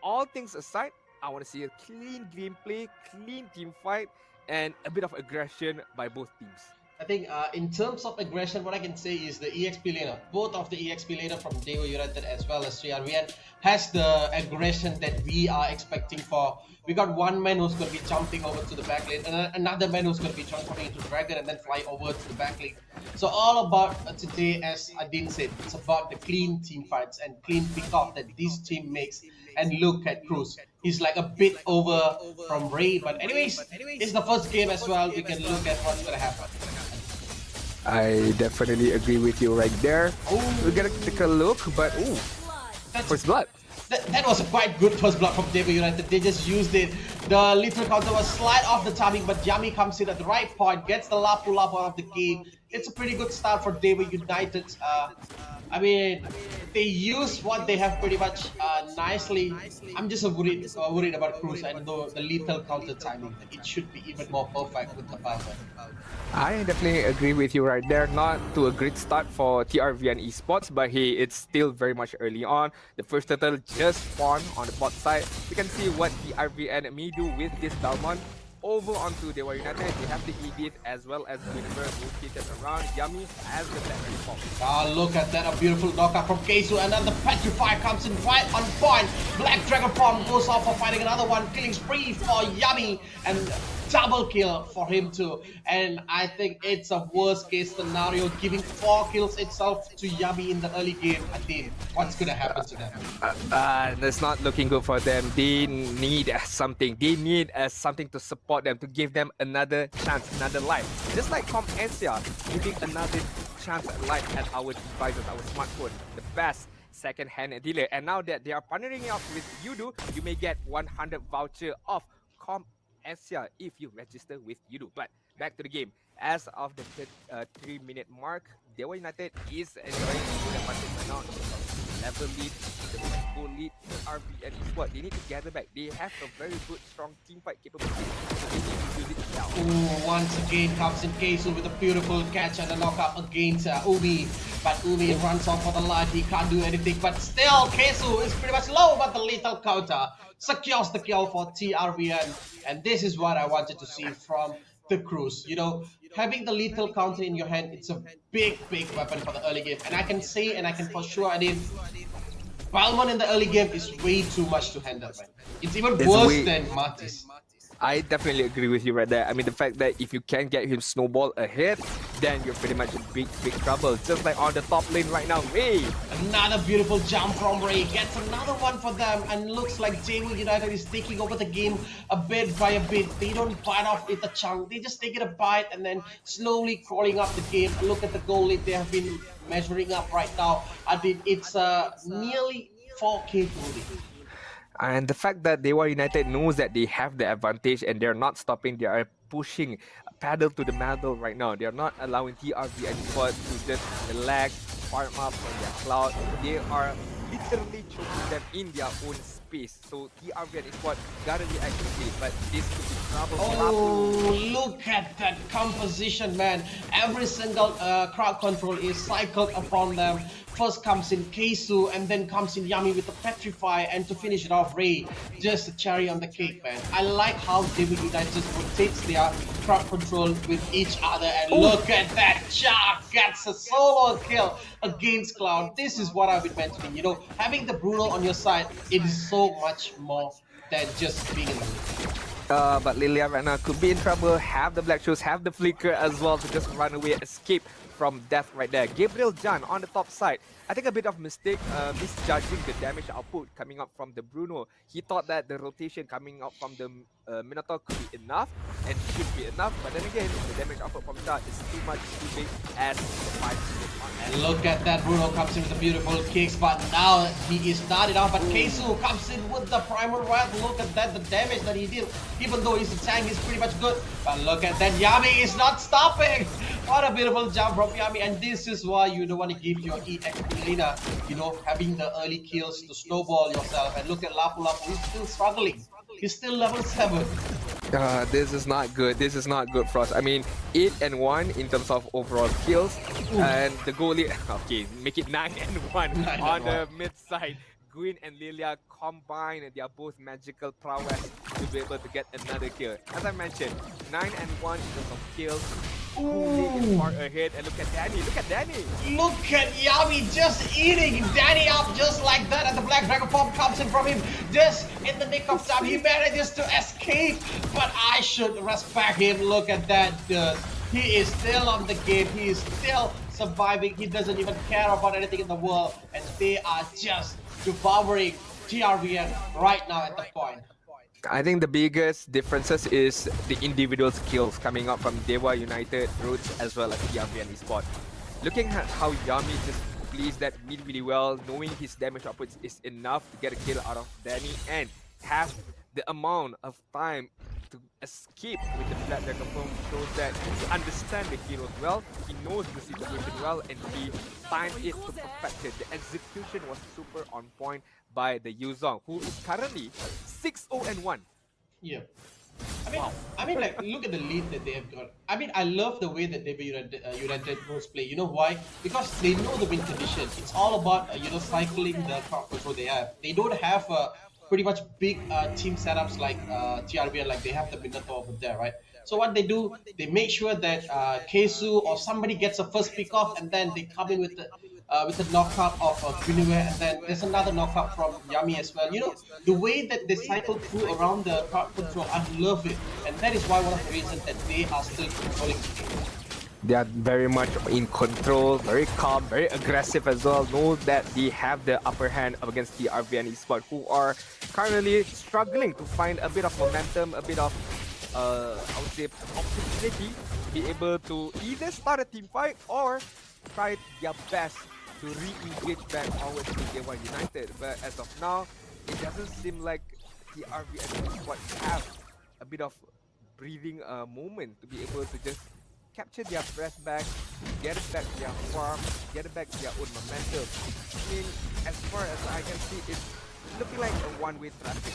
all things aside, I want to see a clean gameplay, clean team fight, and a bit of aggression by both teams. I think in terms of aggression, what I can say is the EXP laner, both of the EXP laner from DEWA United as well as TRVN, has the aggression that we are expecting for. We got one man who's going to be jumping over to the back lane, and another man who's going to be transforming into Dragon and then fly over to the back lane. So all about today, as Adin said, it's about the clean team fights and clean pick-off that this team makes. And look at Cruz. He's like a bit over from Ray. But anyways, it's the first game as well. We can look at what's going to happen. I definitely agree with you right there. We're gonna take a look, but first blood. That was a quite good first blood from DEWA United. They just used it. The little counter was slight off the timing, but Yami comes in at the right point, gets the Lapu Lapu out of the game. It's a pretty good start for DEWA United. I mean, they use what they have pretty much nicely. I'm just worried about Cruz and the lethal counter timing. It should be even more perfect with the power. I definitely agree with you right there. Not to a great start for TRVN Esports, but hey, it's still very much early on. The first turtle just spawned on the bot side. We can see what TRVN may do with this Dalmon. Over onto DEWA United, they have the Edith as well as Universe rotated around. Yami has the Blackberry Pop. Look at that, a beautiful knockout from Keisu, and then the Petrify comes in right on point. Black Dragon Form goes off for fighting another one, killing spree for Yami, and double kill for him too. And I think it's a worst case scenario, giving 4 kills itself to Yami in the early game. I think what's gonna happen to them? That's not looking good for them. They need something. They need something to support them, to give them another chance, another life. Just like from Asia, giving another chance at life at our devices, our smartphone, the best second-hand dealer. And now that they are partnering up with Yudu, you may get 100 voucher off Asia if you register with Yudu. But back to the game. As of the 3-minute mark, DEWA United is enjoying the advantage right now. Level lead, the goal lead, TRVN Esports. They need to gather back. They have a very good, strong team fight capability. So they need to use it now. Once again comes in Keisu with a beautiful catch and a knockout against Umi. But Umi runs off for the life. He can't do anything. But still, Keisu is pretty much low, but the lethal counter secures the kill for TRVN. And this is what I wanted to see from the Cruz. You know, having the lethal counter in your hand, it's a big weapon for the early game. And I can say, and I can for sure, I mean, Balmon in the early game is way too much to handle, man. It's even worse than Martis. I definitely agree with you right there. I mean, the fact that if you can get him snowball ahead, then you're pretty much in big trouble. Just like on the top lane right now, Ray. Another beautiful jump from Ray. Gets another one for them, and looks like DEWA United is taking over the game a bit by a bit. They don't bite off with a chunk. They just take it a bite and then slowly crawling up the game. Look at the goal lead they have been measuring up right now. I think it's nearly 4K goal lead. And the fact that DEWA United knows that they have the advantage and they're not stopping, they are pushing pedal to the metal right now. They're not allowing TRVN Esports to just relax, farm up on their cloud. They are literally choking them in their own space. So TRVN is what gotta react quickly, but this could be trouble. Oh, look at that composition, man. Every single crowd control is cycled upon them. First comes in Keisu, and then comes in Yami with the Petrify, and to finish it off, Ray. Just a cherry on the cake, man. I like how David United just rotates their crowd control with each other, and look at that. Char gets a solo kill against Cloud. This is what I've been mentioning. You know, having the Bruno on your side, it is so much more than just being in the lead. But Lilia right now could be in trouble, have the black shoes, have the flicker as well to just run away, escape from death right there. Gabriel Jan on the top side. I think a bit of mistake, misjudging the damage output coming up from the Bruno. He thought that the rotation coming out from the Minotaur could be enough and should be enough, but then again, the damage output from Char is too much, too big as the fight goes on. And look at that, Bruno comes in with the beautiful kicks, but now he is started off, but Keisu comes in with the primal wrath. Look at that, the damage that he did, even though his tank is pretty much good. But look at that, Yami is not stopping. What a beautiful jump from Yami, and this is why you don't want to give your EX Lina, you know, having the early kills to snowball yourself. And look at Lapu Lapu, he's still struggling. He's still level 7. This is not good. This is not good, Frost. I mean, 8 and 1 in terms of overall kills, and the goalie, okay, make it 9 and 1 on the mid side. Gwyn and Lilia combine, and they are both magical prowess to be able to get another kill. As I mentioned, 9 and 1 in terms of kills. Kohai is far ahead, and look at Danny. Look at Danny. Look at Yami just eating Danny up just like that, and the Black Dragon Form comes in from him just in the nick of time. He manages to escape, but I should respect him. Look at that, dude. He is still on the game. He is still surviving. He doesn't even care about anything in the world, and they are just devouring TRVN right now at the point. I think the biggest differences is the individual skills coming up from DEWA United, Roots, as well as TRVN Esports. Looking at how Yami just plays that mid really well, knowing his damage output is enough to get a kill out of Danny, and have the amount of time to escape with the Black Dragon Form shows that he understands the heroes well, he knows the situation well, and he timed it to perfection. The execution was super on point by the Yuzong, who is currently 6-0-1. Yeah. I mean, like, look at the lead that they have got. I mean, I love the way that United Rose play. You know why? Because they know the win condition. It's all about, you know, cycling the crowd control they have. They don't have pretty much big team setups like TRVN, like they have the Minotaur over there, right? So what they do, they make sure that Keisu or somebody gets a first pick off, and then they come in with the knockout of Greenway, and then there's another knockout from Yami as well. You know, the way that they cycle through around the crowd control, I love it. And that is why one of the reasons that they are still controlling the game. They are very much in control, very calm, very aggressive as well. Know that they have the upper hand against the TRVN Esports, who are currently struggling to find a bit of momentum, a bit of, I would say, opportunity to be able to either start a team fight or try their best to re-engage back onwards to DEWA United. But as of now, it doesn't seem like the TRVN Esports have a bit of breathing moment to be able to just capture their breath back, get it back to their farm, get it back to their own momentum. I mean, as far as I can see, it's looking like a one-way traffic.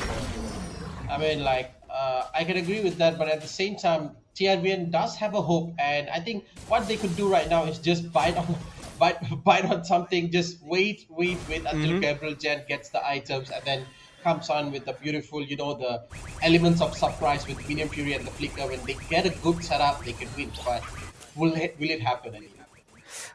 I mean, like, I can agree with that, but at the same time, TRVN does have a hope, and I think what they could do right now is just bite on something, just wait until Gabriel Jen gets the items, and then comes on with the beautiful, you know, the elements of surprise with Minion Fury and the Flicker. When they get a good setup, they can win. But will it happen anyway?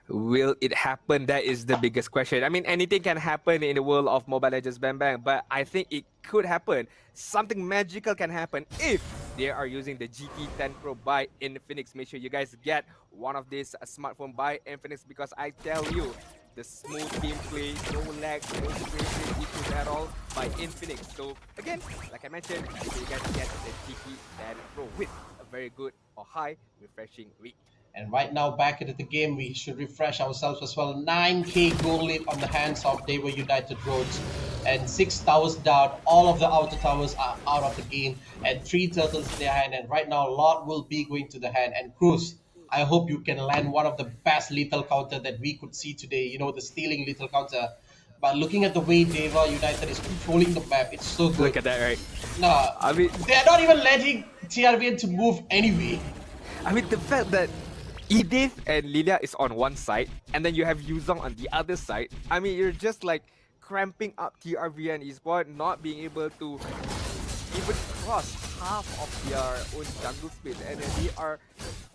Will it happen? That is the biggest question. I mean, anything can happen in the world of Mobile Legends Bang Bang, but I think it could happen. Something magical can happen if they are using the GT10 Pro by Infinix. Make sure you guys get one of these smartphone by Infinix, because I tell you, the smooth gameplay, no lag, no frame issues at all by Infinix. So again, like I mentioned, you guys get the GT10 Pro with a very good or high refreshing rate. And right now, back into the game, we should refresh ourselves as well. 9k goal lead on the hands of DEWA United Roads, and 6 towers down. All of the outer towers are out of the game, and 3 turtles in their hand. And right now, Lord will be going to the hand. And Cruz, I hope you can land one of the best lethal counter that we could see today. You know, the stealing lethal counter. But looking at the way DEWA United is controlling the map, it's so good. Look at that, right? No, I mean, they're not even letting TRVN to move anyway. I mean, the fact that Edith and Lilia is on one side, and then you have Yuzong on the other side. I mean, you're just like cramping up TRVN eSport, not being able to even cross half of their own jungle space, and then they are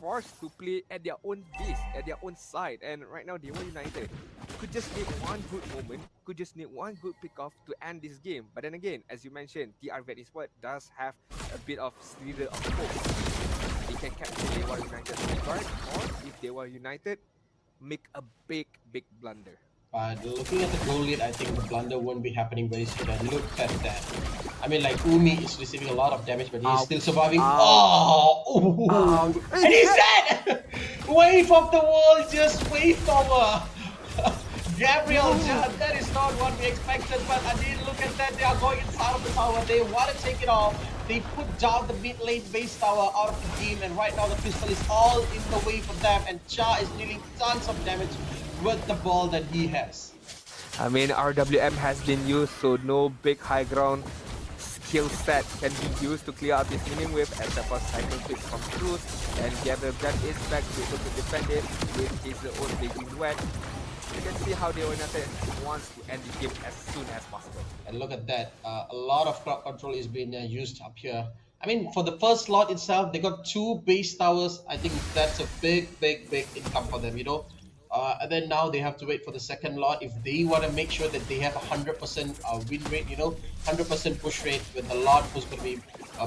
forced to play at their own base, at their own side. And right now, DEWA United could just need one good moment, could just need one good pick-off to end this game. But then again, as you mentioned, TRVN eSport does have a bit of slither of hope. They can capture DEWA United guard, or if DEWA United make a big blunder. But looking at the goal lead, I think the blunder won't be happening very soon. And look at that. I mean, like, Umi is receiving a lot of damage, but he's still surviving. Oh! And he's dead! Wave of the world just waved over. Gabriel, that is not what we expected, but I did look at that. They are going inside of the tower. They want to take it off. They put down the mid lane base tower out of the game, and right now the pistol is all in the way for them, and Cha is dealing tons of damage with the ball that he has. I mean, RWM has been used, so no big high ground skill set can be used to clear out this minion wave, except for cycle pick from Cruz, and Gather Gun is back to be able to defend it with his own blazing wet. You can see how DEWA United wants to end the game as soon as possible. And look at that, a lot of crowd control is being used up here. I mean, for the first slot itself, they got 2 base towers. I think that's a big income for them, you know. And then now they have to wait for the second lot if they want to make sure that they have a 100% win rate, you know, 100% push rate with the lot who's going to be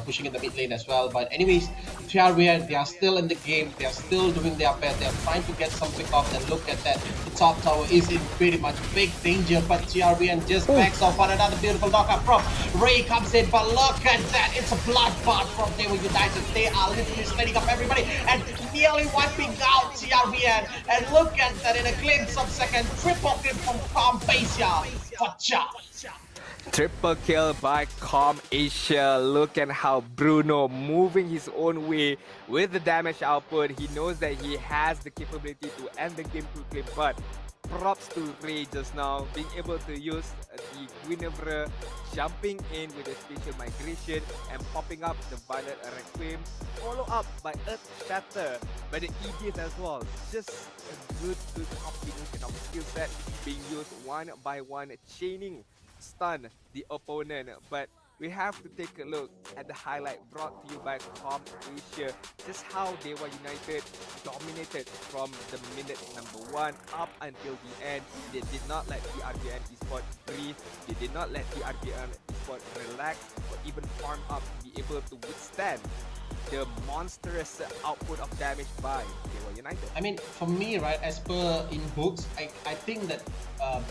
pushing in the mid lane as well. But anyways, TRVN, they are still in the game, they are still doing their best, they are trying to get some pick off. And look at that, the top tower is in pretty much big danger, but TRVN just backs off on another beautiful knockout from Ray comes in. But look at that, it's a bloodbath from DEWA United. They are literally sliding up everybody and nearly wiping out TRVN. And look at that, in a glimpse of second, triple kill from Combasia for Cha. Triple kill by Com Asia. Look at how Bruno moving his own way with the damage output. He knows that he has the capability to end the game quickly, but props to Ray just now, being able to use the Guinevere jumping in with the spatial migration and popping up the Violet Requiem, follow up by Earth Shatter by the Edith as well. Just a good combination of skill set being used one by one, chaining stun the opponent. But we have to take a look at the highlight brought to you by Com Asia. Just how DEWA United dominated from the minute number 1 up until the end. They did not let the TRVN eSport breathe. They did not let the TRVN eSport relax or even farm up to be able to withstand the monstrous output of damage by DEWA United. I mean, for me, right, as per in books, I think that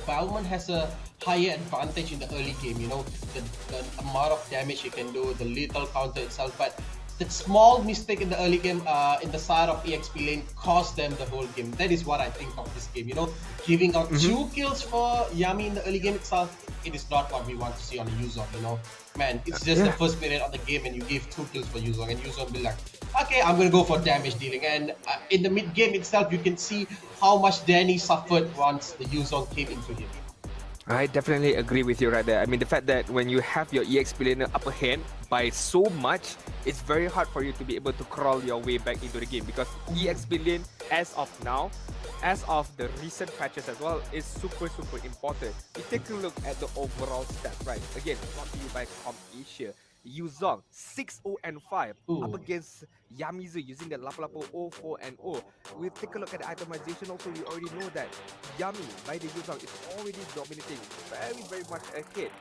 Balmond has a higher advantage in the early game, you know, the amount of damage he can do, the lethal counter itself, but that small mistake in the early game in the side of EXP lane cost them the whole game. That is what I think of this game, you know, giving out 2 kills for Yami in the early game itself, it is not what we want to see on a Yuzong, you know. Man, it's just the first minute of the game and you give 2 kills for Yuzong, and Yuzong will be like, okay, I'm going to go for damage dealing. And in the mid game itself, you can see how much Danny suffered once the Yuzong came into him. I definitely agree with you right there. I mean, the fact that when you have your EXP laner upper hand by so much, it's very hard for you to be able to crawl your way back into the game, because EXP lane, as of now, as of the recent patches as well, is super important. We take a look at the overall stats, right? Again, brought to you by Com Asia. Yuzong 6-0-5 up against Yamizu using the Lapu-Lapu 0-4-0. We take a look at the itemization also. We already know that Yami by the Yuzong is already dominating very much ahead.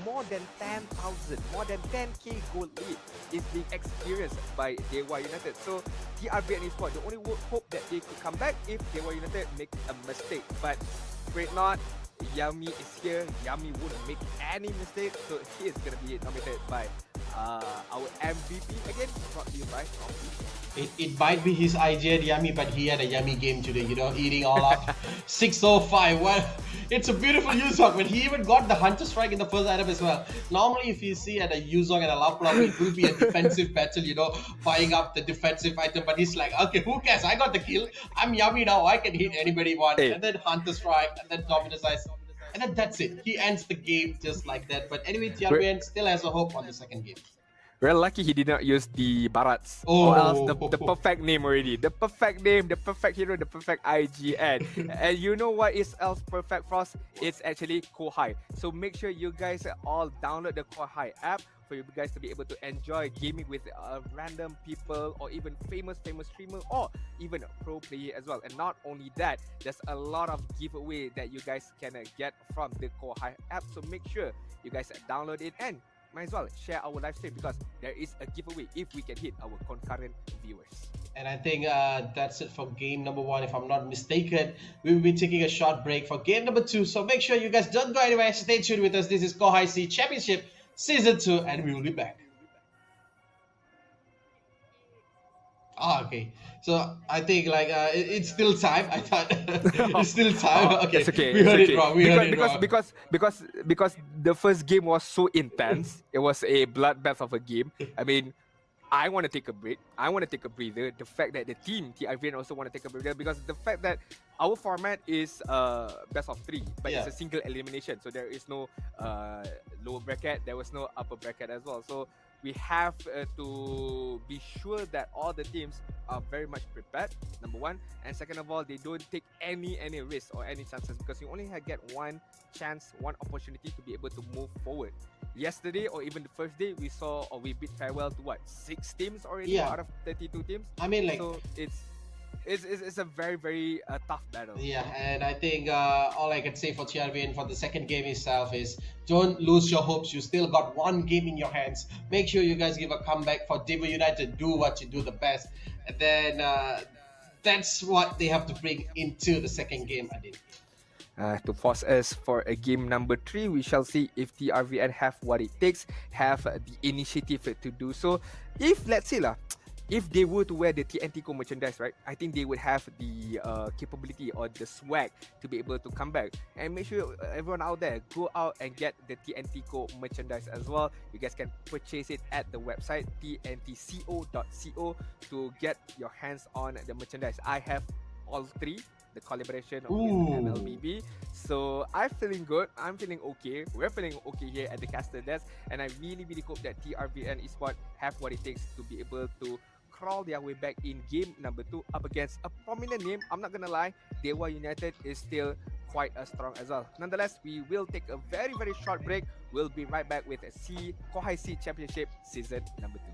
More than 10,000, more than 10k gold lead is being experienced by DEWA United. So TRVN eSport, the only hope that they could come back if DEWA United make a mistake, but afraid not. Yami is here. Yami won't make any mistake, so he is gonna be nominated by our MVP again, brought to you by It might be his IGN Yami, but he had a yummy game today, you know, eating all up. 605. Well, it's a beautiful Yuzong, but he even got the Hunter Strike in the first item as well. Normally, if you see at a Yuzong and a Lapu-Lapu, it will be a defensive battle, you know, buying up the defensive item. But he's like, okay, who cares? I got the kill. I'm Yami now. I can hit anybody one. And then Hunter Strike, and then Dominus Ice. And then that's it. He ends the game just like that. But anyway, TRVN still has a hope on the second game. We're lucky he did not use the Barats. Oh. Or else the perfect name already. The perfect name, the perfect hero, the perfect IGN. And you know what is else perfect, Frost? It's actually Kohai. So make sure you guys all download the Kohai app for you guys to be able to enjoy gaming with random people or even famous streamer or even a pro player as well. And not only that, there's a lot of giveaway that you guys can get from the Kohai app. So make sure you guys download it and might as well share our live stream because there is a giveaway if we can hit our concurrent viewers. And I think that's it for game number 1, if I'm not mistaken. We will be taking a short break for game number 2. So make sure you guys don't go anywhere. Stay tuned with us. This is Kohai C Championship Season 2 and we will be back. Okay. So I think like it's still time. I thought it's still time. Okay. It's okay. We heard it wrong. Because the first game was so intense. It was a bloodbath of a game. I mean, I want to take a break. I want to take a breather. The fact that the team TRVN also want to take a breather because the fact that our format is best of 3, but it's a single elimination. So there is no lower bracket. There was no upper bracket as well. So we have to be sure that all the teams are very much prepared, number 1. And second of all, they don't take any risks or any chances because you only get one chance, one opportunity to be able to move forward. Yesterday or even the first day, we saw or we bid farewell to 6 teams already out of 32 teams. I mean, like, so it's a very tough battle. Yeah, and I think all I can say for TRVN for the second game itself is don't lose your hopes. You still got one game in your hands. Make sure you guys give a comeback for DEWA United. Do what you do the best, and then that's what they have to bring into the second game, Adin. To force us for a game number 3, we shall see if TRVN have what it takes, have the initiative to do so. If let's say if they were to wear the TNT Co merchandise, right, I think they would have the capability or the swag to be able to come back. And make sure everyone out there go out and get the TNT Co merchandise as well. You guys can purchase it at the website tntco.co to get your hands on the merchandise. I have all 3. The collaboration with MLBB. So I'm feeling good. I'm feeling okay. We're feeling okay here at the caster desk. And I really hope that TRVN Esports have what it takes to be able to crawl their way back in game number 2 up against a prominent name. I'm not gonna lie, DEWA United is still quite strong as well. Nonetheless, we will take a very short break. We'll be right back with Kohai C Championship Season number 2.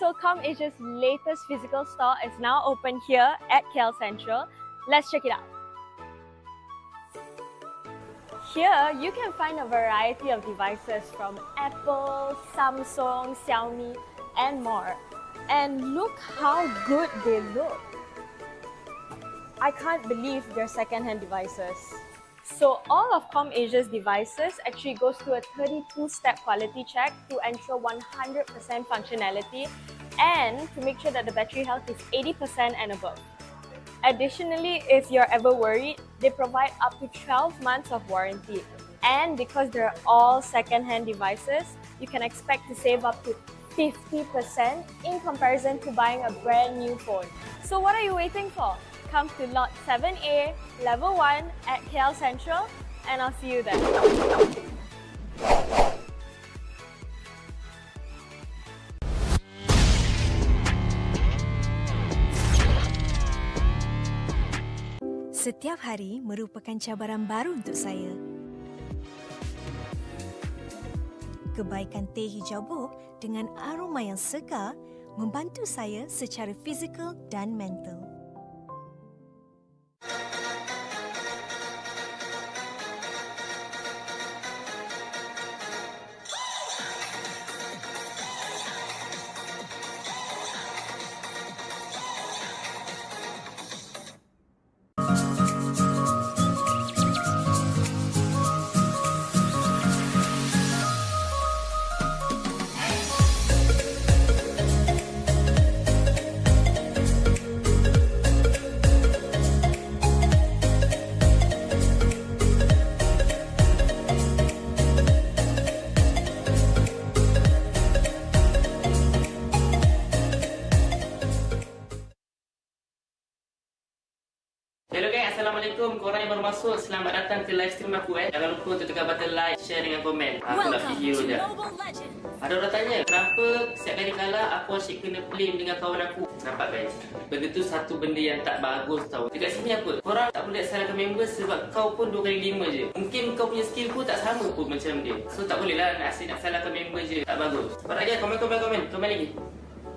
SOCOM Asia's latest physical store is now open here at KL Central. Let's check it out. Here, you can find a variety of devices from Apple, Samsung, Xiaomi, and more. And look how good they look. I can't believe they're second-hand devices. So all of ComAsia's devices actually goes through a 32-step quality check to ensure 100% functionality and to make sure that the battery health is 80% and above. Additionally, if you're ever worried, they provide up to 12 months of warranty. And because they're all second-hand devices, you can expect to save up to 50% in comparison to buying a brand new phone. So what are you waiting for? Come to Lot 7A, Level 1 at KL Central, and I'll see you there. Setiap hari merupakan cabaran baru untuk saya. Kebaikan teh hijau buk dengan aroma yang segar membantu saya secara fizikal dan mental. Hello guys, Assalamualaikum. Korang yang baru masuk, selamat datang ke live stream aku. Jangan lupa untuk tekan button like, share dengan komen. Aku nak video je. Ada orang tanya, kenapa setiap kali kalah aku asyik kena blame dengan kawan aku? Nampak guys? Benda tu satu benda yang tak bagus tau. Dekat sini apa? Korang tak boleh salahkan member sebab kau pun 2 kali 5 je. Mungkin kau punya skill pun tak sama pun macam dia. So tak boleh lah nak asyik nak salahkan member je. Tak bagus. Cepat lagi, komen lagi.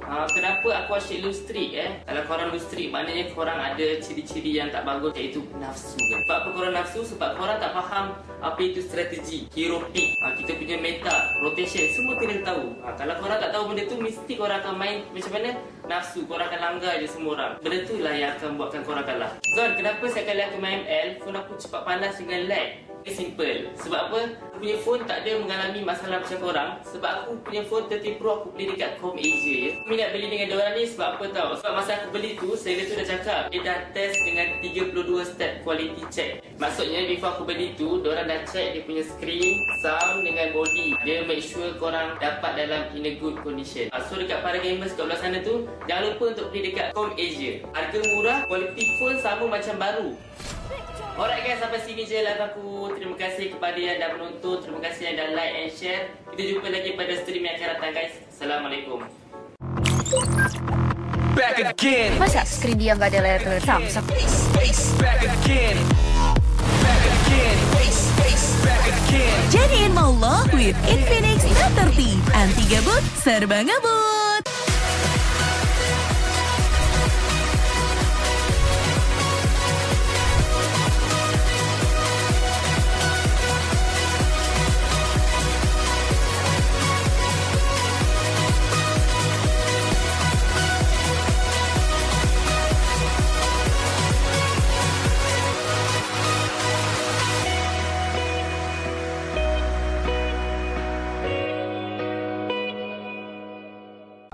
Kenapa aku asyik lose streak Kalau korang lose streak, maknanya korang ada ciri-ciri yang tak bagus, iaitu nafsu kan? Sebab apa korang nafsu? Sebab korang tak faham apa itu strategi, hero pick, kita punya meta, rotation, semua kena tahu. Kalau korang tak tahu benda tu, mesti korang akan main macam mana? Nafsu, korang akan langgar je semua orang. Benda tu lah yang akan buatkan korang kalah. Zon, kenapa setiap kali aku main ML, phone aku cepat panas dengan lag? Simple. Sebab apa? Aku punya phone tak ada mengalami masalah macam korang. Sebab aku punya phone 30 Pro aku beli dekat Com Asia je. Aku minat beli dengan diorang ni sebab apa tau? Sebab masa aku beli tu, seller tu dah cakap dia dah test dengan 32 step quality check. Maksudnya before aku beli tu, diorang dah check dia punya screen, sound dengan body. Dia make sure korang dapat dalam in a good condition. So dekat para gamers kat belah sana tu, jangan lupa untuk beli dekat Com Asia. Harga murah, quality phone sama macam baru. Alright guys, sampai sini je live aku. Terima kasih kepada yang dah menonton. Terima kasih yang dah like and share. Kita jumpa lagi pada stream yang akan datang guys. Assalamualaikum. Back again. Masa skrin dia nggak ada layar Samsung? Back again. Back again. Back again. Jadiin maulah with Infinix Note 30. Anti gabut, serba ngebut.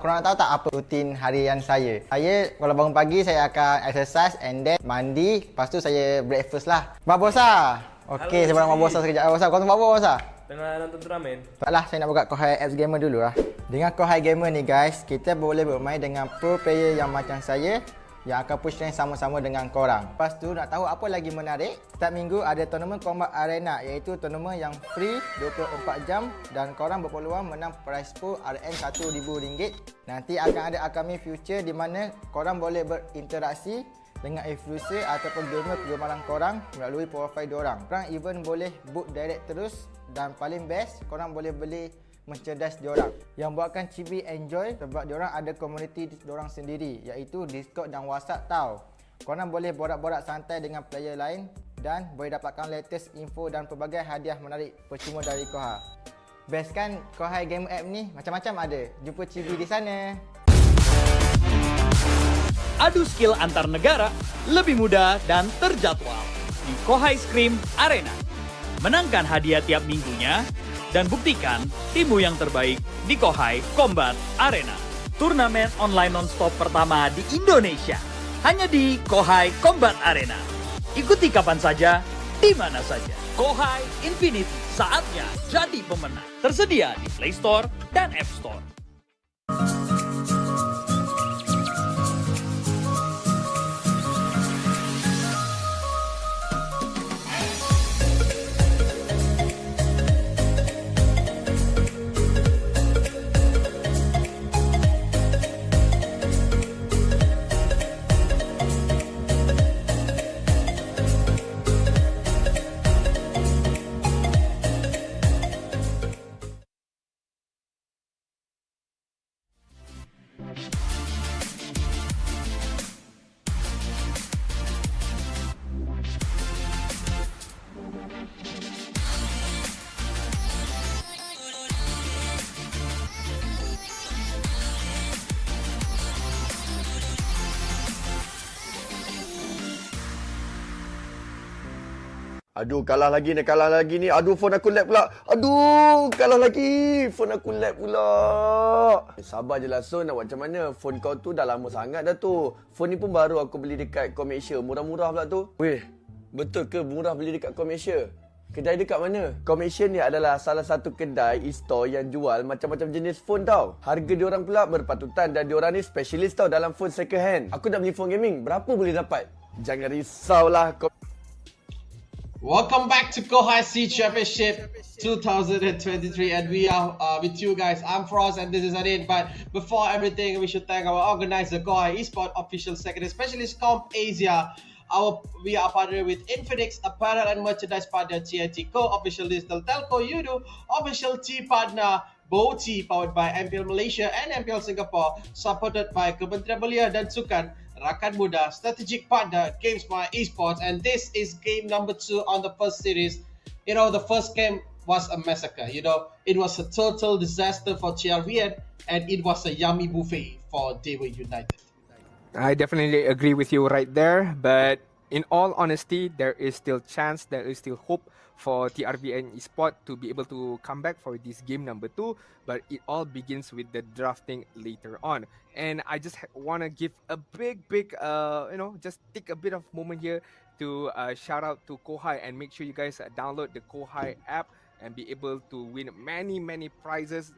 Korang nak tahu tak apa rutin harian saya? Saya kalau bangun pagi saya akan exercise and then mandi. Lepas tu saya breakfast lah. Babosa! Okey, saya nak Babosa sekejap. Babosa, kau tengok apa Babosa? Tengah nonton turnamen. Taklah, saya nak buka Kohai apps gamer dulu lah. Dengan Kohai gamer ni guys, kita boleh bermain dengan pro player yang macam saya yang akan push rank sama-sama dengan korang. Lepas tu nak tahu apa lagi menarik? Setiap minggu ada tournament combat arena, iaitu tournament yang free 24 jam dan korang berpeluang menang prize pool RN RM1,000. Nanti akan ada upcoming future di mana korang boleh berinteraksi dengan influencer ataupun gamer kegemaran korang melalui profile diorang. Korang even boleh book direct terus dan paling best, korang boleh beli merchandise diorang. Yang buatkan Chibi enjoy sebab diorang ada komuniti diorang sendiri, iaitu Discord dan WhatsApp tau. Korang boleh borak-borak santai dengan player lain dan boleh dapatkan latest info dan pelbagai hadiah menarik percuma dari Kohai. Best kan Kohai game app ni? Macam-macam ada. Jumpa Chibi di sana. Adu skill antar negara lebih mudah dan terjadwal di Kohai Scream Arena. Menangkan hadiah tiap minggunya dan buktikan timmu yang terbaik di Kohai Combat Arena. Turnamen online non-stop pertama di Indonesia. hanya di Kohai Combat Arena. Ikuti kapan saja, di mana saja. Kohai Infinity, saatnya jadi pemenang. Tersedia di Play Store dan App Store. Aduh, kalah lagi ni. Aduh, phone aku lag pula. Aduh, kalah lagi. Phone aku lag pula. Sabar je lah, Son. Nak buat macam mana? Phone kau tu dah lama sangat dah tu. Phone ni pun baru aku beli dekat Komersia. Murah-murah pula tu. Weh, betul ke murah beli dekat Komersia? Kedai dekat mana? Komersia ni adalah salah satu kedai e-store yang jual macam-macam jenis phone tau. Harga diorang pula berpatutan dan diorang ni specialist tau dalam phone second hand. Aku nak beli phone gaming. Berapa boleh dapat? Jangan risaulah. Welcome back to Kohai Sea Championship 2023, and we are with you guys. I'm Frost and this is Adin. But before everything, we should thank our organizer, Kohai Esports Official Second Specialist Comp Asia. We are partnered with Infinix, apparel and merchandise partner TNT Co, official digital telco Udo, official tea partner Boti, powered by MPL Malaysia and MPL Singapore, supported by Kementerian Belia dan Sukan, Rakan Muda, strategic partner GameSmart Esports, and this is game number 2 on the first series. You know, the first game was a massacre. You know, it was a total disaster for TRVN, and it was a yummy buffet for DEWA United. I definitely agree with you right there, but in all honesty, there is still chance, there is still hope for TRVN Esports to be able to come back for this game number 2, but it all begins with the drafting later on. And I just want to give a big, just take a bit of moment here to shout out to Kohai and make sure you guys download the Kohai app and be able to win many prizes.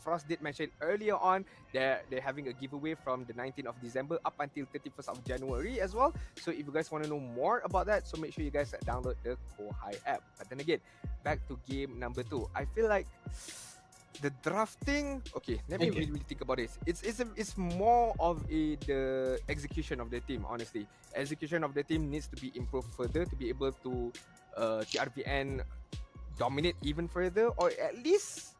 Frost did mention earlier on that they're having a giveaway from the 19th of December up until 31st of January as well. So if you guys want to know more about that, so make sure you guys download the Kohai app. But then again, back to game number 2. I feel like the drafting, okay, let me really think about this. It's more of the execution of the team, honestly. Execution of the team needs to be improved further to be able to TRVN dominate even further, or at least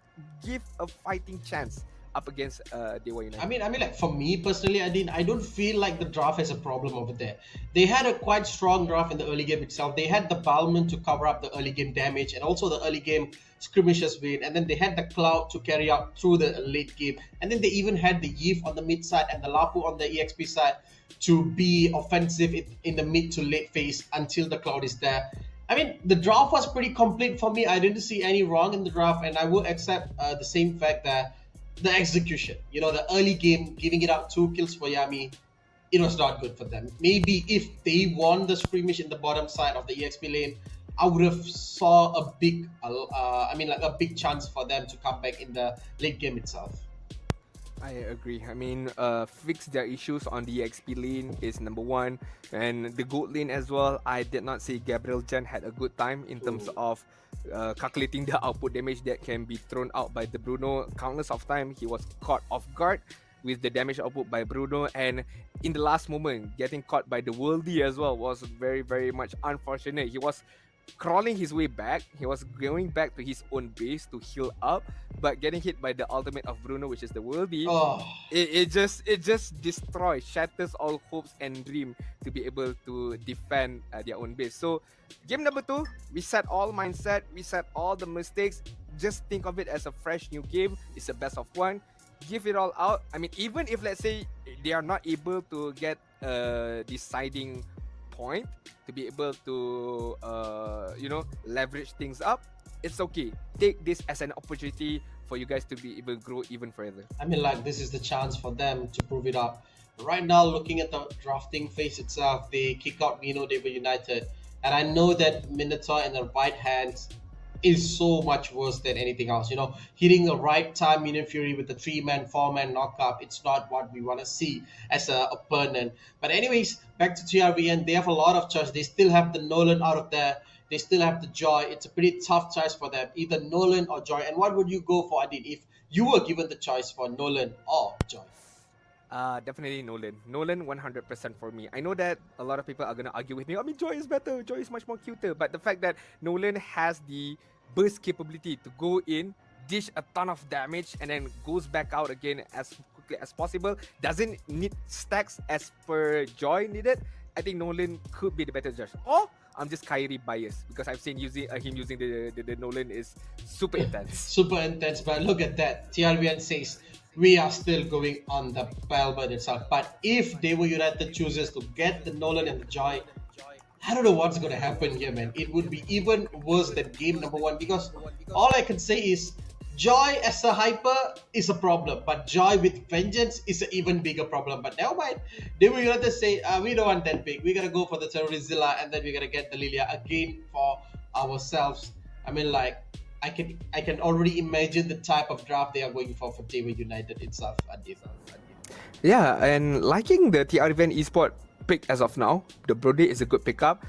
give a fighting chance up against DEWA United. I mean, like for me personally, I don't feel like the draft has a problem over there. They had a quite strong draft in the early game itself. They had the Balman to cover up the early game damage and also the early game skirmishes win, and then they had the Cloud to carry out through the late game, and then they even had the Yif on the mid side and the Lapu on the EXP side to be offensive in the mid to late phase until the Cloud is there. I mean, the draft was pretty complete for me. I didn't see any wrong in the draft, and I will accept the same fact that the execution, you know, the early game, giving it out 2 kills for Yami, it was not good for them. Maybe if they won the skirmish in the bottom side of the EXP lane, I would have saw a big, a big chance for them to come back in the late game itself. I agree. I mean, fix their issues on the XP lane is number 1, and the gold lane as well. I did not see Gabriel Jan had a good time in terms of calculating the output damage that can be thrown out by the Bruno. Countless of time he was caught off guard with the damage output by Bruno, and in the last moment getting caught by the Worldie as well was very much unfortunate. He was crawling his way back, he was going back to his own base to heal up, but getting hit by the ultimate of Bruno, which is the Worldie, it just destroys, shatters all hopes and dream to be able to defend their own base. So game number 2, we set all mindset, we set all the mistakes. Just think of it as a fresh new game. It's a best of 1. Give it all out. I mean, even if let's say they are not able to get a deciding point to be able to leverage things up, it's okay. Take this as an opportunity for you guys to be able to grow even further. I mean, like, this is the chance for them to prove it up. right now, looking at the drafting phase itself, they kick out Mino, DEWA United. And I know that Minotaur in the right hands is so much worse than anything else. You know, hitting the right time Mino Fury with the 3-man, 4-man knockup, it's not what we want to see as an opponent. But anyways, back to TRVN, they have a lot of choice. They still have the Nolan out of there. They still have the Joy. It's a pretty tough choice for them, either Nolan or Joy. And what would you go for, Adin, if you were given the choice for Nolan or Joy? Definitely Nolan. Nolan 100% for me. I know that a lot of people are going to argue with me. I mean, Joy is better. Joy is much more cuter. But the fact that Nolan has the burst capability to go in, dish a ton of damage, and then goes back out again as quickly as possible, doesn't need stacks as per Joy needed, I think Nolan could be the better judge. Or I'm just Kyrie biased because I've seen him using the Nolan is super intense. Super intense, but look at that. TRVN says we are still going on the Balbert itself. But if DEWA United chooses to get the Nolan and the Joy, I don't know what's going to happen here, man. It would be even worse than game number 1 because all I can say is Joy as a hyper is a problem, but Joy with vengeance is an even bigger problem. But never mind. DEWA United say, we don't want that big. We're going to go for the Terrorizilla and then we're going to get the Lilia again for ourselves. I mean, like, I can already imagine the type of draft they are going for DEWA United itself. Yeah, and liking the TRVN eSport pick as of now, the Brody is a good pickup.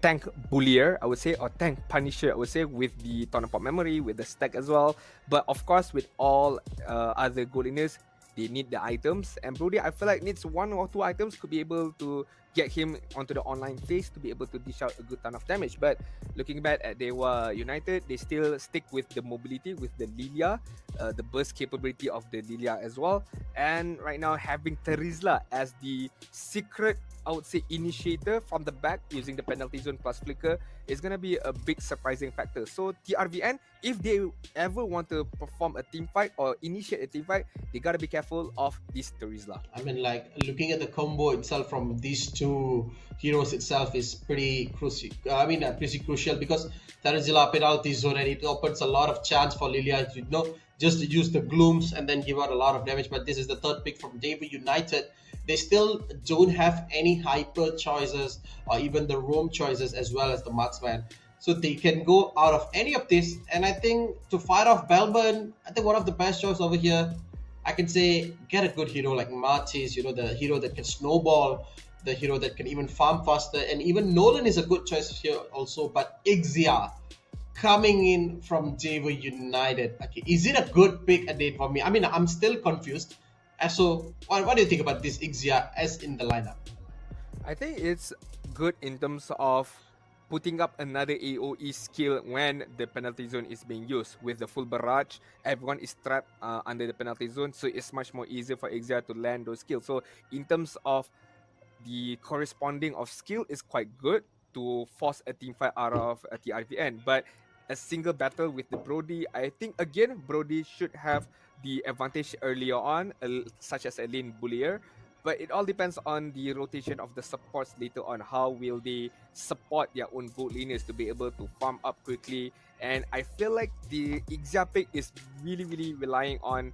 Tank Bullier, I would say, or Tank Punisher, I would say, with the ton of pop memory, with the stack as well. But of course, with all other gold inners, they need the items. And Brody, I feel like needs 1 or 2 items could be able to get him onto the online phase to be able to dish out a good ton of damage. But looking back at DEWA United, they still stick with the mobility, with the Lilia, the burst capability of the Lilia as well. And right now, having Terizla as the secret, I would say, initiator from the back using the penalty zone plus flicker is going to be a big surprising factor. So TRVN, if they ever want to perform a team fight or initiate a team fight, they got to be careful of this Terizla. I mean, like, looking at the combo itself from these 2 heroes itself is pretty crucial. Pretty crucial because Terizla penalty zone and it opens a lot of chance for Lilia to, just to use the glooms and then give out a lot of damage. But this is the 3rd pick from DEWA United. They still don't have any hyper choices or even the roam choices as well as the marksman. So they can go out of any of this. And I think to fight off Belburn, I think one of the best choices over here, I can say get a good hero like Martis, the hero that can snowball, the hero that can even farm faster. And even Nolan is a good choice here also. But XIERA coming in from DEWA United. Okay, is it a good pick a date for me? I mean, I'm still confused. So, what do you think about this XIERA as in the lineup? I think it's good in terms of putting up another AoE skill when the penalty zone is being used. With the full barrage, everyone is trapped under the penalty zone, so it's much more easier for XIERA to land those skills. So, in terms of the corresponding of skill, is quite good to force a team fight out of a TRVN. But a single battle with the Brody, I think again Brody should have the advantage earlier on, such as a lane bullier. But it all depends on the rotation of the supports later on. How will they support their own gold laners to be able to farm up quickly? And I feel like the XIERA pick is really relying on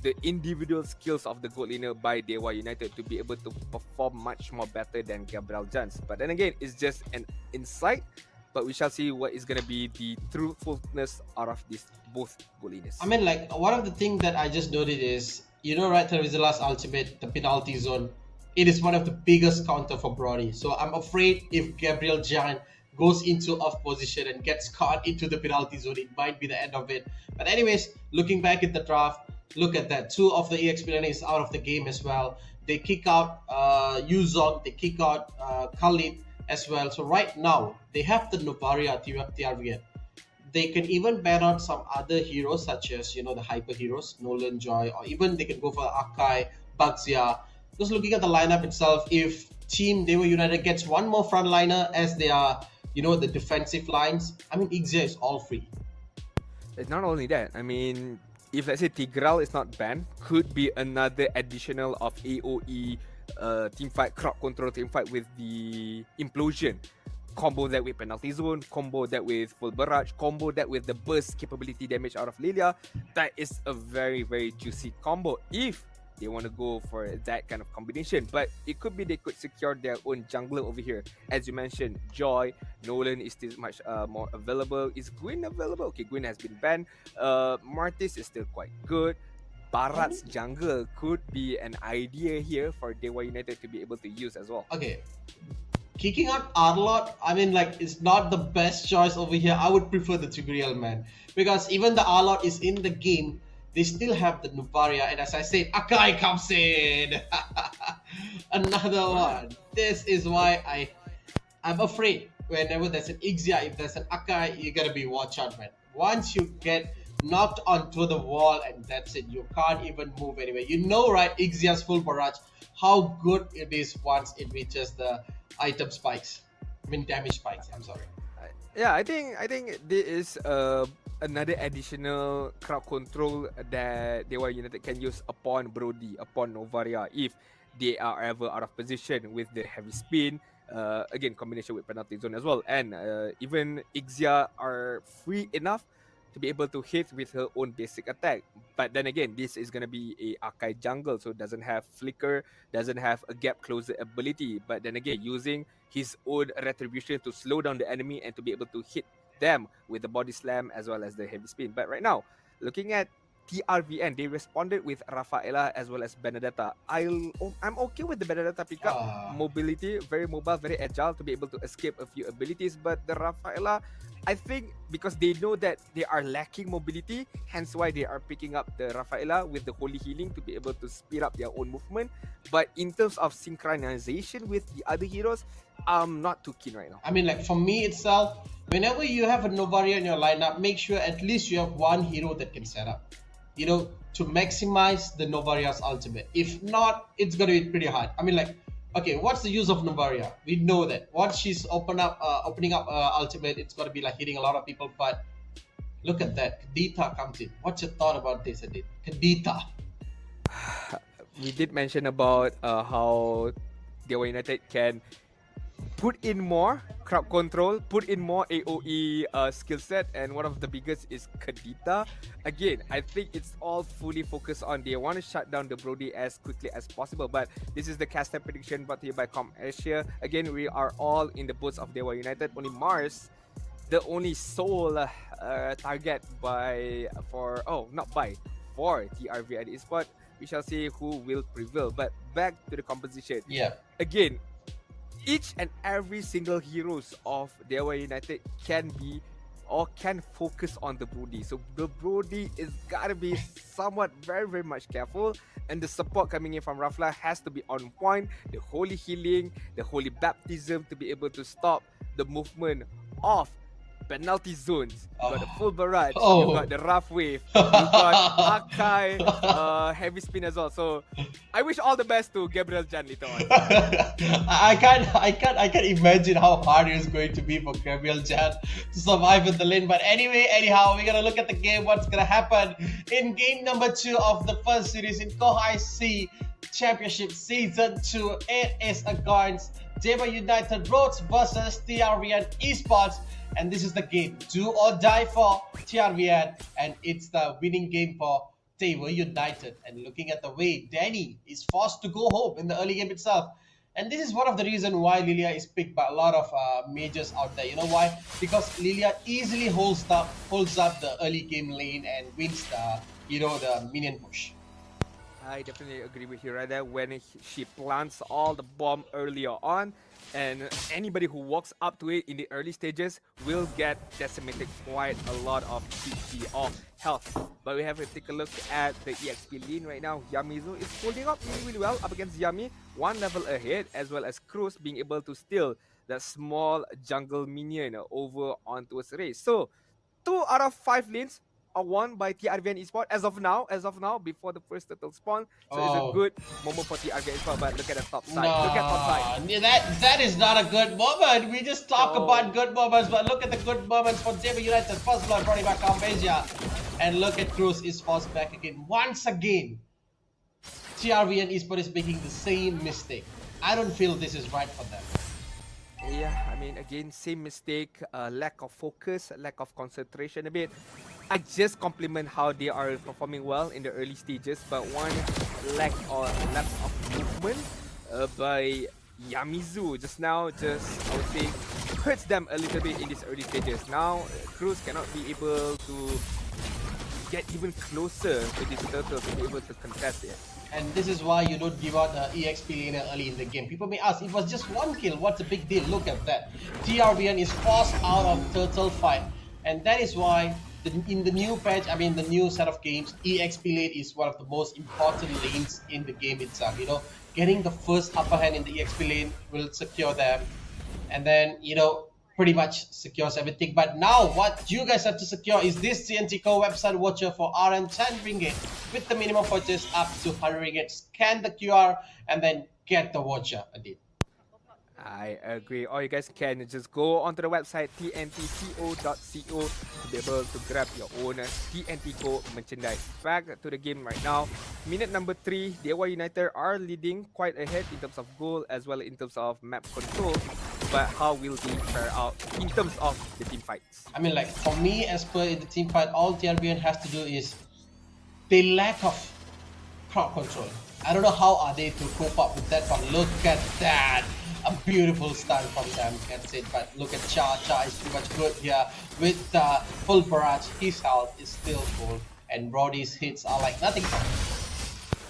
the individual skills of the gold laner by DEWA United to be able to perform much more better than Gabriel Jans. But then again, it's just an insight. But we shall see what is going to be the truthfulness out of these both goal laners. I mean, like, one of the things that I just noted is, right, Terizilla's ultimate, the penalty zone, it is one of the biggest counter for Brody. So I'm afraid if Gabriel Jan goes into off position and gets caught into the penalty zone, it might be the end of it. But anyways, looking back at the draft, look at that. 2 of the EX is out of the game as well. They kick out Yuzong, they kick out Khalid as well. So right now, they have the Novaria TRVN. They can even ban out some other heroes such as, the hyper heroes, Nolan, Joy, or even they can go for Akai, Baxia. Just looking at the lineup itself, if Team DEWA United gets one more frontliner as they are, the defensive lines, I mean, XIERA is all free. It's not only that, I mean, if let's say Tigral is not banned, could be another additional of AoE team fight, crowd control team fight with the Implosion. Combo that with penalty zone, combo that with full barrage, combo that with the burst capability damage out of Lilia. That is a very juicy combo if they want to go for that kind of combination. But it could be they could secure their own jungler over here. As you mentioned, Joy, Nolan is still much more available. Is Gwyn available? Okay, Gwyn has been banned. Martis is still quite good. Barat's jungle could be an idea here for DEWA United to be able to use as well. Okay. Kicking out Arlot, I mean, like, it's not the best choice over here. I would prefer the Tigreal, man. Because even the Arlot is in the game, they still have the Nuvaria. And as I said, Akai comes in. Another one. This is why I'm afraid whenever there's an XIERA, if there's an Akai, you gotta be watch out, man. Once you get knocked onto the wall and that's it, you can't even move anywhere. You know, right, XIERA's full barrage, how good it is once it reaches the item spikes. I mean damage spikes, I'm sorry. Yeah, I think there is another additional crowd control that DEWA United can use upon Brody, upon Novaria, if they are ever out of position with the heavy spin. Again, combination with penalty zone as well. And even XIERA are free enough to be able to hit with her own basic attack. But then again, this is going to be a Akai jungle, so it doesn't have flicker, doesn't have a gap closer ability. But then again, using his own retribution to slow down the enemy and to be able to hit them with the body slam as well as the heavy spin. But right now, looking at TRVN, they responded with Rafaela as well as Benedetta. I'm okay with the Benedetta pickup. Mobility, very mobile, very agile to be able to escape a few abilities. But the Rafaela, I think because they know that they are lacking mobility, hence why they are picking up the Rafaela with the Holy Healing to be able to speed up their own movement. But in terms of synchronization with the other heroes, I'm not too keen right now. I mean, like, for me itself, whenever you have a Novaria in your lineup, make sure at least you have one hero that can set up, you know, to maximize the Novaria's ultimate. If not, it's gonna be pretty hard. I mean, like, okay, what's the use of Novaria? We know that once she's opening up ultimate, it's gonna be like hitting a lot of people. But look at that, Kadita comes in. What's your thought about this, Adit? Kadita. We did mention about how DEWA United can put in more crowd control, put in more AoE skill set, and one of the biggest is Kadita. Again, I think it's all fully focused on they want to shut down the Brody as quickly as possible. But this is the caster prediction brought to you by ComAsia. Again, we are all in the boots of DEWA United. Only Mars, the only sole target for TRVN eSport. We shall see who will prevail. But back to the composition. Yeah. Again, each and every single heroes of DEWA United can focus on the Brody. So the Brody is gotta be somewhat very much careful, and the support coming in from Rafla has to be on point. The Holy Healing, the Holy Baptism to be able to stop the movement of penalty zones. You got the full barrage, you got the rough wave, you got Akai, heavy spin as well. So I wish all the best to Gabriel Jan later on. I can't imagine how hard it is going to be for Gabriel Jan to survive in the lane. But anyhow, we're gonna look at the game. What's gonna happen in game number 2 of the first series in Kohai C Championship Season 2. It is against DEWA United Roads versus TRVN Esports. And this is the game, do or die for TRVN, and it's the winning game for DEWA United. And looking at the way Danny is forced to go home in the early game itself, and this is one of the reasons why Lilia is picked by a lot of majors out there. You know why? Because Lilia easily holds up the early game lane and wins the minion push. I definitely agree with you right there. When she plants all the bomb earlier on, and anybody who walks up to it in the early stages will get decimated quite a lot of HP of health. But we have to take a look at the EXP lane right now. Yamizu is holding up really well up against Yami, one level ahead, as well as Cruz being able to steal that small jungle minion over onto a race. So 2 out of 5 lanes are won by TRVN Esports as of now, before the first turtle spawn. So it's a good moment for TRVN Esports. But look at the top side. Look at top side. That is not a good moment. We just talk about good moments, but look at the good moments for DEWA United. First blood brought by ComAsia. And look at Cruz is forced back again. Once again, TRVN Esports is making the same mistake. I don't feel this is right for them. Yeah, I mean, again, same mistake, lack of focus, lack of concentration a bit. I just compliment how they are performing well in the early stages, but lack or lapse of movement by Yamizu just now, just I would say hurts them a little bit in these early stages. Now Cruz cannot be able to get even closer to this turtle to be able to contest it. And this is why you don't give out the EXP laner early in the game. People may ask, it was just one kill, what's the big deal? Look at that. TRVN is forced out of turtle fight. And that is why in the new patch, I mean the new set of games, EXP lane is one of the most important lanes in the game itself. You know, getting the first upper hand in the EXP lane will secure them. And then, you know, pretty much secures everything. But now what you guys have to secure is this CNT Co website voucher for RM 10 ringgit with the minimum purchase up to 100 ringgit. Scan the QR and then get the voucher. Adit. I agree. Or you guys can just go onto the website tntco.co to be able to grab your own TNT Co merchandise. Back to the game right now. Minute number 3, DEWA United are leading quite ahead in terms of goal as well in terms of map control. But how will they fare out in terms of the team fights? I mean, like, for me, as per the team fight, all TRVN has to do is they lack of crowd control. I don't know how are they to cope up with that one. Look at that. A beautiful stun from them, that's it. But look at Cha. Cha is pretty much good here with full barrage. His health is still full and Brody's hits are like nothing.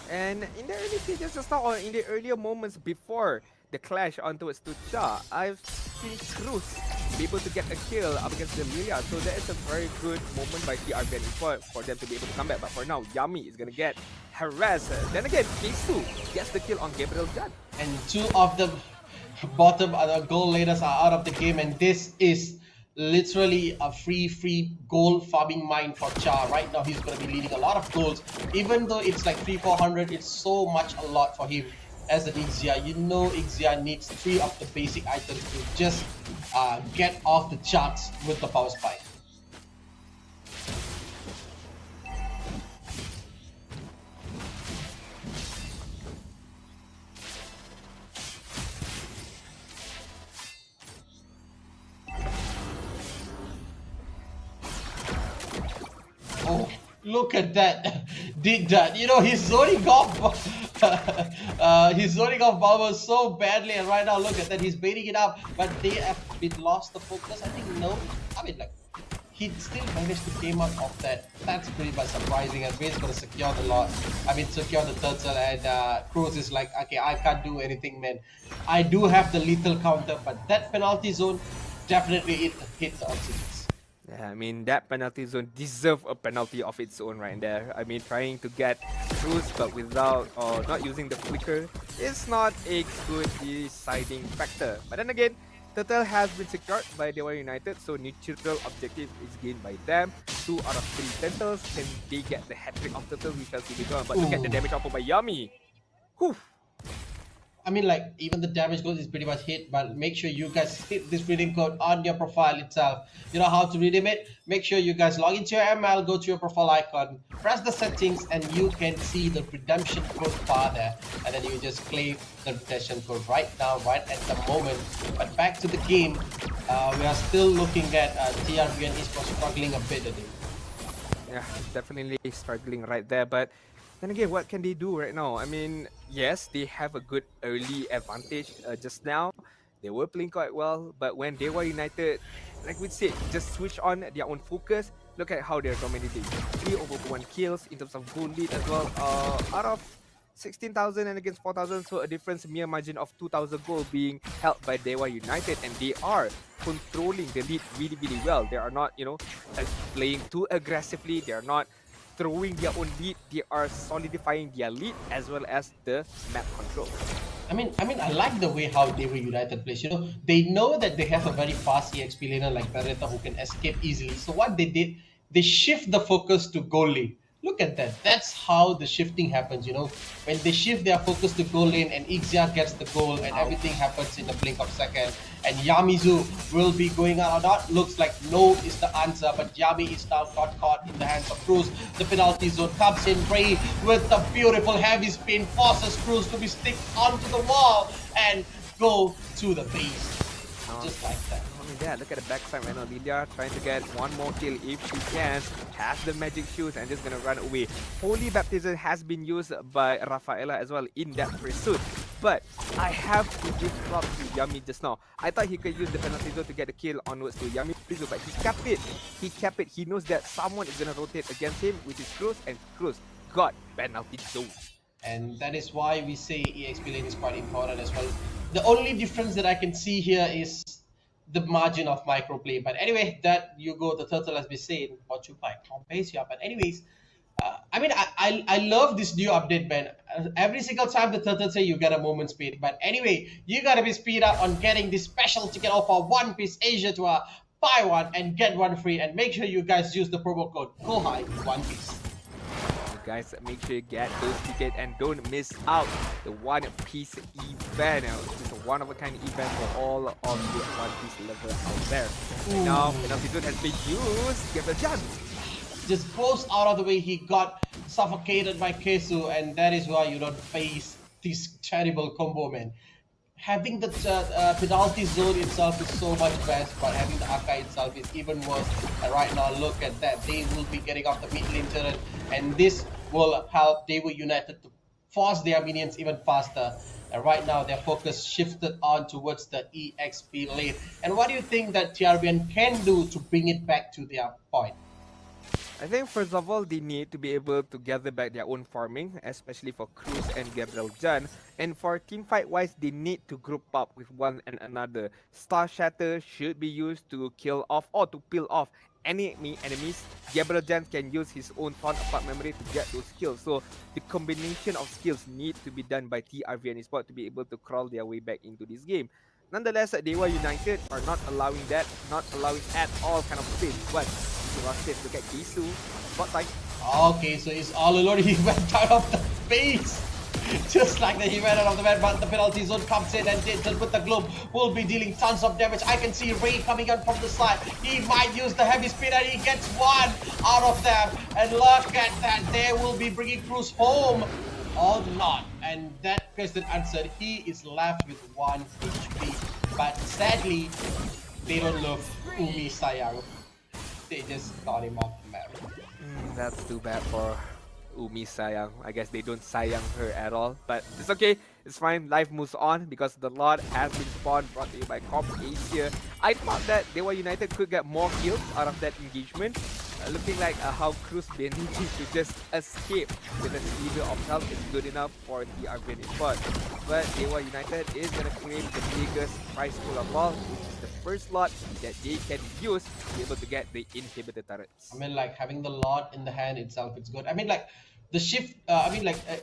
And in the early stages just now, or in the earlier moments before the clash onto its to Cha, I've seen Cruz be able to get a kill up against the Lilia. So that is a very good moment by TRVN for them to be able to come back. But for now, Yami is going to get harassed. Then again, Kesu gets the kill on Gabriel Jan. And two of the bottom goal laners are out of the game, and this is literally a free goal farming mine for Cha. Right now he's going to be leading a lot of goals, even though it's like 300-400. It's so much a lot for him as an XIERA. You know, XIERA needs 3 of the basic items to just get off the charts with the power spike. Oh, look at that. Did that. You know, he's zoning off Bauer so badly, and right now look at that, he's baiting it up, but they have been lost the focus. I think no. I mean, like, he still managed to came out of that. That's pretty much surprising, and Bay's gonna secure the lot. I mean, secure the turtle, and Cruz is like, okay, I can't do anything, man. I do have the lethal counter, but that penalty zone definitely it hits the oxygen. Yeah, I mean, that penalty zone deserves a penalty of its own right there. I mean, trying to get Cruz but without or not using the flicker is not a good deciding factor. But then again, Turtle has been secured by DEWA United, so neutral objective is gained by them. 2 out of 3 Turtles, can they get the hat-trick of Turtle? We shall see later on. But look at the damage output by Yami. Whew. I mean, like, even the damage goes is pretty much hit, but make sure you guys hit this redeem code on your profile itself. You know how to redeem it? Make sure you guys log into your ML, go to your profile icon, press the settings, and you can see the redemption code bar there. And then you just claim the redemption code right now, right at the moment. But back to the game, we are still looking at TRVN ESPORTS struggling a bit today. Yeah, definitely struggling right there, but then again, what can they do right now? I mean, yes, they have a good early advantage just now. They were playing quite well, but when DEWA United, like we said, just switch on their own focus, look at how they're dominating. 3/1 kills in terms of goal lead as well. Out of 16,000 and against 4,000, so a difference mere margin of 2,000 goal being held by DEWA United, and they are controlling the lead really, really well. They are not, you know, playing too aggressively. They are not throwing their own lead, they are solidifying their lead as well as the map control. I mean, I like the way how DEWA United plays. You know, they know that they have a very fast EXP laner like Beretta who can escape easily. So what they did, they shift the focus to goal lane. Look at that. That's how the shifting happens, you know. When they shift their focus to goal lane and XIERA gets the goal and everything happens in the blink of a second. And Yamizu will be going out or not. Looks like no is the answer, but Yami is now got caught in the hands of Cruz. The penalty zone comes in. Ray with the beautiful heavy spin forces Cruz to be stick onto the wall and go to the base. just like that. Not only that, look at the backside right now. Lilia trying to get one more kill if she can. Has the magic shoes and just gonna run away. Holy Baptism has been used by Rafaela as well in that pursuit. But I have to give props to Yami just now. I thought he could use the penalty zone to get the kill onwards to Yami, but he kept it. He kept it. He knows that someone is gonna rotate against him, which is Cruz, and Cruz got penalty zone. And that is why we say EXP lane is quite important as well. The only difference that I can see here is the margin of microplay. But anyway, that you go, the turtle has been saying, what you buy, pace you up. But anyways, I mean, I love this new update, man. Every single time the turtle say you get a moment speed. But anyway, you gotta be speed up on getting this special ticket offer, One Piece Asia Tour. Buy one and get one free. And make sure you guys use the promo code Kohai One Piece. Guys, make sure you get those tickets and don't miss out the One Piece event. It's a one-of-a-kind event for all of the One Piece lovers out there. Right now, penalty zone has been used. Give it a chance. Just goes out of the way. He got suffocated by Kesu, and that is why you don't face this terrible combo, man. Having the penalty zone itself is so much best, but having the Akai itself is even worse. And right now, look at that. They will be getting off the mid lane turret, and this will help DEWA United to force their minions even faster. And right now, their focus shifted on towards the EXP lane. And what do you think that TRVN can do to bring it back to their point? I think first of all, they need to be able to gather back their own farming, especially for Cruz and Gabriel Jan. And for team fight wise, they need to group up with one and another. Star Shatter should be used to kill off or to peel off enemies. Gabriel Jan can use his own torn apart memory to get those kills. So the combination of skills need to be done by TRVN Esports to be able to crawl their way back into this game. Nonetheless, DEWA United are not allowing that, not allowing at all kind of space. But look at Gisu, spotlight. Okay, so he's all alone. He went out of the base. Just like that, he went out of the bed, but the penalty zone comes in and Denton with the globe will be dealing tons of damage. I can see Ray coming out from the side. He might use the heavy speed and he gets one out of them. And look at that, they will be bringing Cruz home or not. And that question answered, he is left with 1 HP. But sadly, they don't love Umi Sayang. They just got him off the map. That's too bad for Umi Sayang. I guess they don't sayang her at all. But it's okay. It's fine. Life moves on because the Lord has been spawned, brought to you by Comp Asia. I thought that DEWA United could get more kills out of that engagement. Looking like how Cruz managing to just escape with a sliver of health is good enough for TRVN Esports. But DEWA United is going to claim the biggest prize pool of all, which is the first lot that they can use to be able to get the inhibitor turrets. I mean, like, having the lot in the hand itself, it's good. I mean, like, the shift,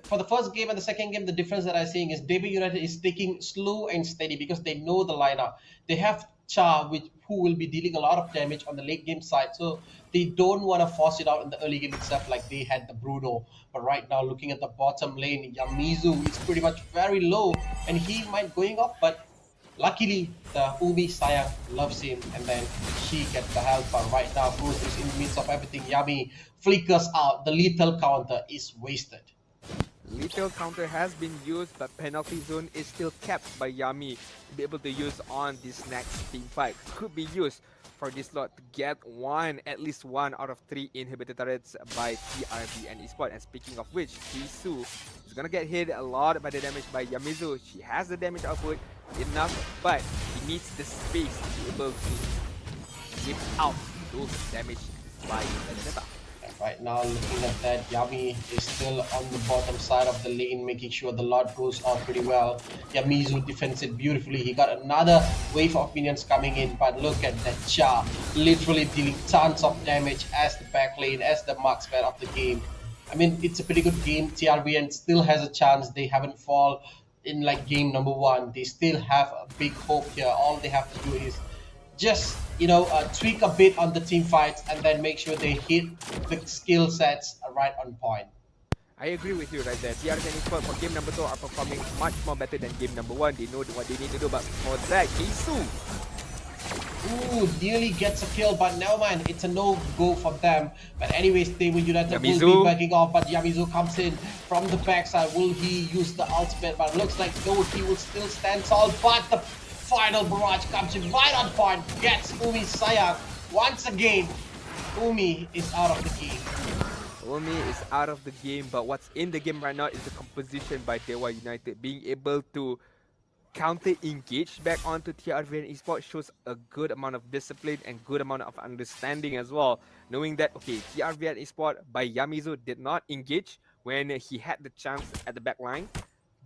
for the first game and the second game, the difference that I'm seeing is DEWA United is taking slow and steady because they know the lineup. They have Cha, who will be dealing a lot of damage on the late game side. So they don't want to force it out in the early game itself like they had the Bruno. But right now, looking at the bottom lane, Yamizu is pretty much very low and he might going off. But luckily, the Umi Sayang loves him and then she gets the help. But right now, Cruz is in the midst of everything. Yami flickers out. The lethal counter is wasted. Lethal counter has been used, but penalty zone is still kept by Yami to be able to use on this next team fight. Could be used for this slot to get at least one out of 3 inhibitor turrets by TRVN Esports. And speaking of which, Hisu is gonna get hit a lot by the damage by Yamizu. She has the damage output enough, but he needs the space to be able to give out those damage by Vendetta. Right now, looking at that, Yami is still on the bottom side of the lane, making sure the Lord goes off pretty well. Yamizu defends it beautifully. He got another wave of minions coming in, but look at that Cha, literally dealing tons of damage as the back lane, as the marksman of the game. I mean, it's a pretty good game. TRVN still has a chance. They haven't fallen in like game number 1. They still have a big hope here. All they have to do is just, tweak a bit on the team fights and then make sure they hit the skill sets right on point. I agree with you right there. TRVN Esports for game number 2 are performing much more better than game number 1. They know what they need to do, but for that, Isu. Ooh, nearly gets a kill, but never mind. It's a no-go for them. But anyways, DEWA United will be backing off, but Yamizu comes in from the backside. Will he use the ultimate? But it looks like no, he will still stand tall, but the final barrage comes in right on point, gets Umi sayang. Once again, Umi is out of the game. Umi is out of the game, but what's in the game right now is the composition by DEWA United. Being able to counter-engage back onto TRVN Esports shows a good amount of discipline and good amount of understanding as well. Knowing that, okay, TRVN Esports by Yamizu did not engage when he had the chance at the back line.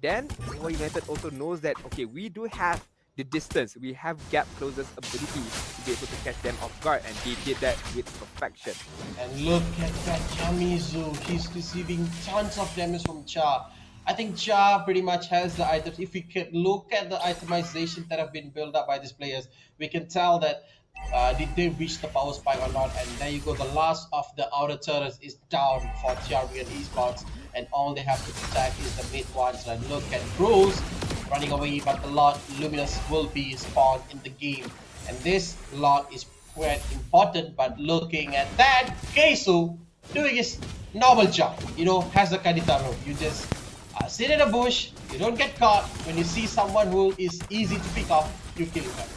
Then DEWA United also knows that, okay, we do have the distance, we have gap closers ability to be able to catch them off guard, and they did that with perfection. And look at that Yamizu, he's receiving tons of damage from Cha. I think Cha pretty much has the items. If we can look at the itemization that have been built up by these players, we can tell that did they reach the power spike or not. And there you go, the last of the outer turrets is down for TRVN Esports, and all they have to attack is the mid ones. And look at Bruce running away, but the Lord Luminous will be spawned in the game, and this Lord is quite important. But looking at that, Keisu doing his normal job, you know, has the Kaditaro. You just sit in a bush, you don't get caught. When you see someone who is easy to pick off, you kill them.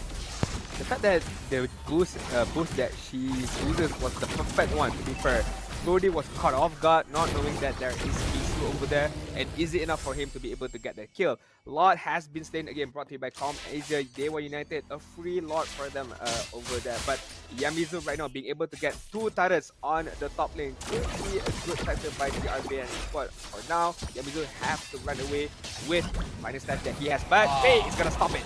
The fact that the boost that she uses was the perfect one, to be fair. Brody was caught off guard, not knowing that there is Kisu over there, and easy enough for him to be able to get the kill. Lord has been slain again, brought to you by Com Asia. DEWA United, a free Lord for them over there. But Yamizu right now being able to get 2 turrets on the top lane could be a good factor by TRVN. But for now, Yamizu have to run away with minus stat that he has. But hey, it's gonna stop it.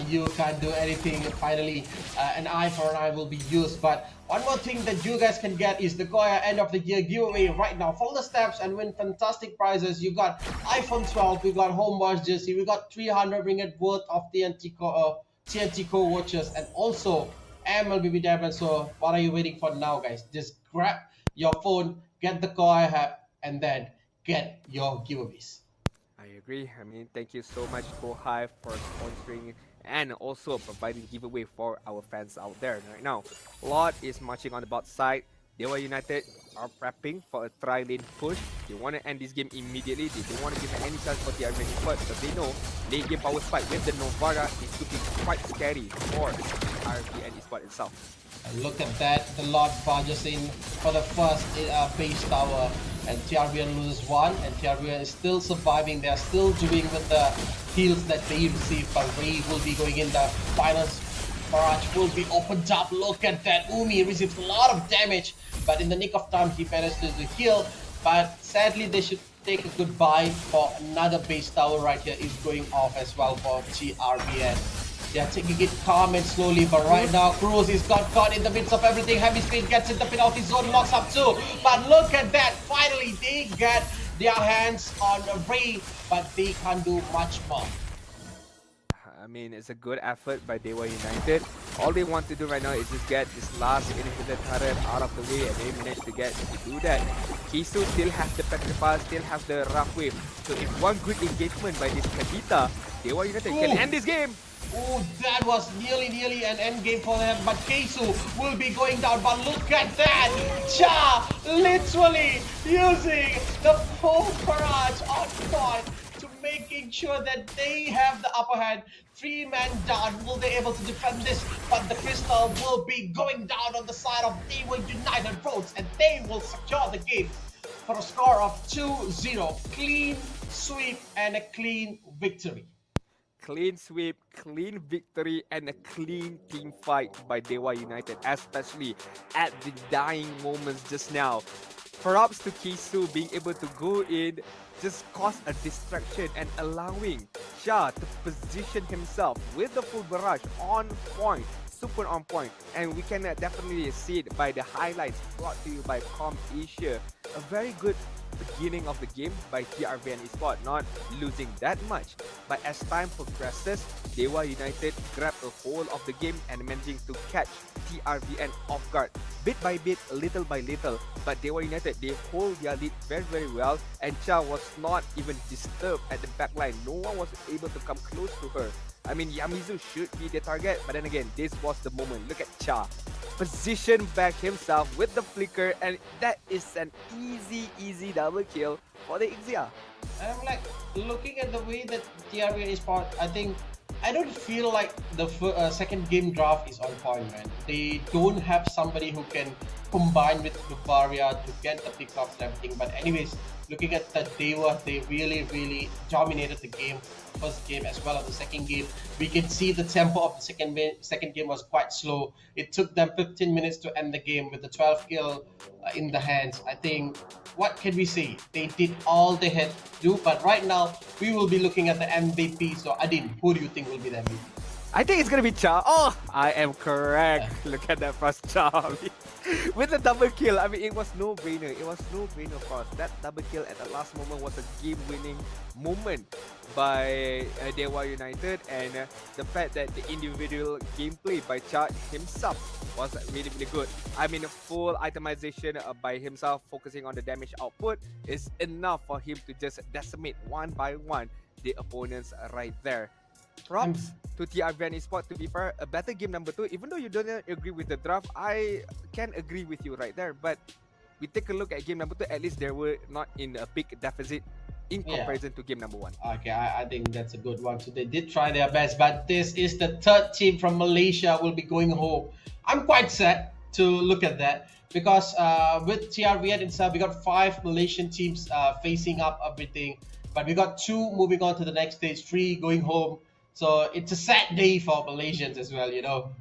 You can't do anything. Finally, an eye for an eye will be used. But one more thing that you guys can get is the Kohai end of the year giveaway right now. Follow the steps and win fantastic prizes. You got iPhone 12, we got Homeboy's jersey, we got 300 ringgit worth of TNT Co watches, and also MLBB Diamond. So what are you waiting for now, guys? Just grab your phone, get the Kohai app, and then get your giveaways. I agree. I mean, thank you so much, Kohai, for sponsoring and also providing giveaway for our fans out there right now. Lord is marching on the bot side. DEWA United are prepping for a tri-lane push. They want to end this game immediately. They don't want to give any chance for the TRVN Esports, because they know late game power spike with the Novara is looking quite scary for TRVN Esports itself. And look at that, the Lord barges in for the first base tower, and TRVN loses 1, and TRVN is still surviving. They are still doing with the heals that they receive, but Ray will be going in. The final barrage will be opened up. Look at that, Umi receives a lot of damage, but in the nick of time he managed to heal. But sadly they should take a goodbye, for another base tower right here is going off as well for TRVN. They are taking it calm and slowly, but right now Cruz is got caught in the midst of everything. Heavy Speed gets in the penalty zone, locks up too. But look at that, finally they get their hands on Ray, but they can't do much more. I mean, it's a good effort by DEWA United. All they want to do right now is just get this last inhibitor turret out of the way, and they managed to do that. Kisu still has the Petrify, still has the rough wave. So if one good engagement by this Kadita, DEWA United can end this game. Oh, that was nearly an end game for them, but Keisu will be going down. But look at that! Cha literally using the full barrage on point to making sure that they have the upper hand. 3-man down. Will they able to defend this? But the crystal will be going down on the side of DEWA United Roads, and they will secure the game for a score of 2-0. Clean sweep and a clean victory. Clean sweep, clean victory, and a clean team fight by DEWA United, especially at the dying moments just now. Props to Kisu being able to go in, just cause a distraction and allowing Shah to position himself with the full barrage on point, super on point. And we can definitely see it by the highlights brought to you by Com Asia. A very good beginning of the game by TRVN Esports, not losing that much. But as time progresses, DEWA United grabbed a hold of the game and managing to catch TRVN off guard, bit by bit, little by little. But DEWA United, they hold their lead very well, and Cha was not even disturbed at the back line. No one was able to come close to her. I mean, Yamizu should be the target, but then again, this was the moment. Look at Cha position back himself with the flicker, and that is an easy double kill for the XIERA. And I'm like, looking at the way that TRVN Esports, I think I don't feel like the second game draft is on point, man. They don't have somebody who can combine with Bavaria to get the pickups and everything. But anyways, looking at the DEWA, they really dominated the game. First game as well as the second game. We can see the tempo of the second game was quite slow. It took them 15 minutes to end the game with the 12 kill in the hands. I think, what can we say? They did all they had to do, but right now we will be looking at the MVP. So Adin, who do you think will be the MVP? I think it's gonna be Cha. Oh, I am correct. Look at that first Cha. With the double kill, I mean, it was no-brainer. It was no-brainer for us. That double kill at the last moment was a game-winning moment by DEWA United, and the fact that the individual gameplay by Cha himself was really good. I mean, full itemization by himself, focusing on the damage output, is enough for him to just decimate one by one the opponents right there. Props to TRVN Esports. To be fair, a better game number 2. Even though you don't agree with the draft, I can agree with you right there. But we take a look at game number 2. At least they were not in a big deficit in comparison to game number 1. Okay, I think that's a good one. So they did try their best, but this is the third team from Malaysia will be going home. I'm quite sad to look at that because with TRVN itself, we got 5 Malaysian teams facing up everything, but we got 2 moving on to the next stage, 3 going home. So it's a sad day for Malaysians as well, you know.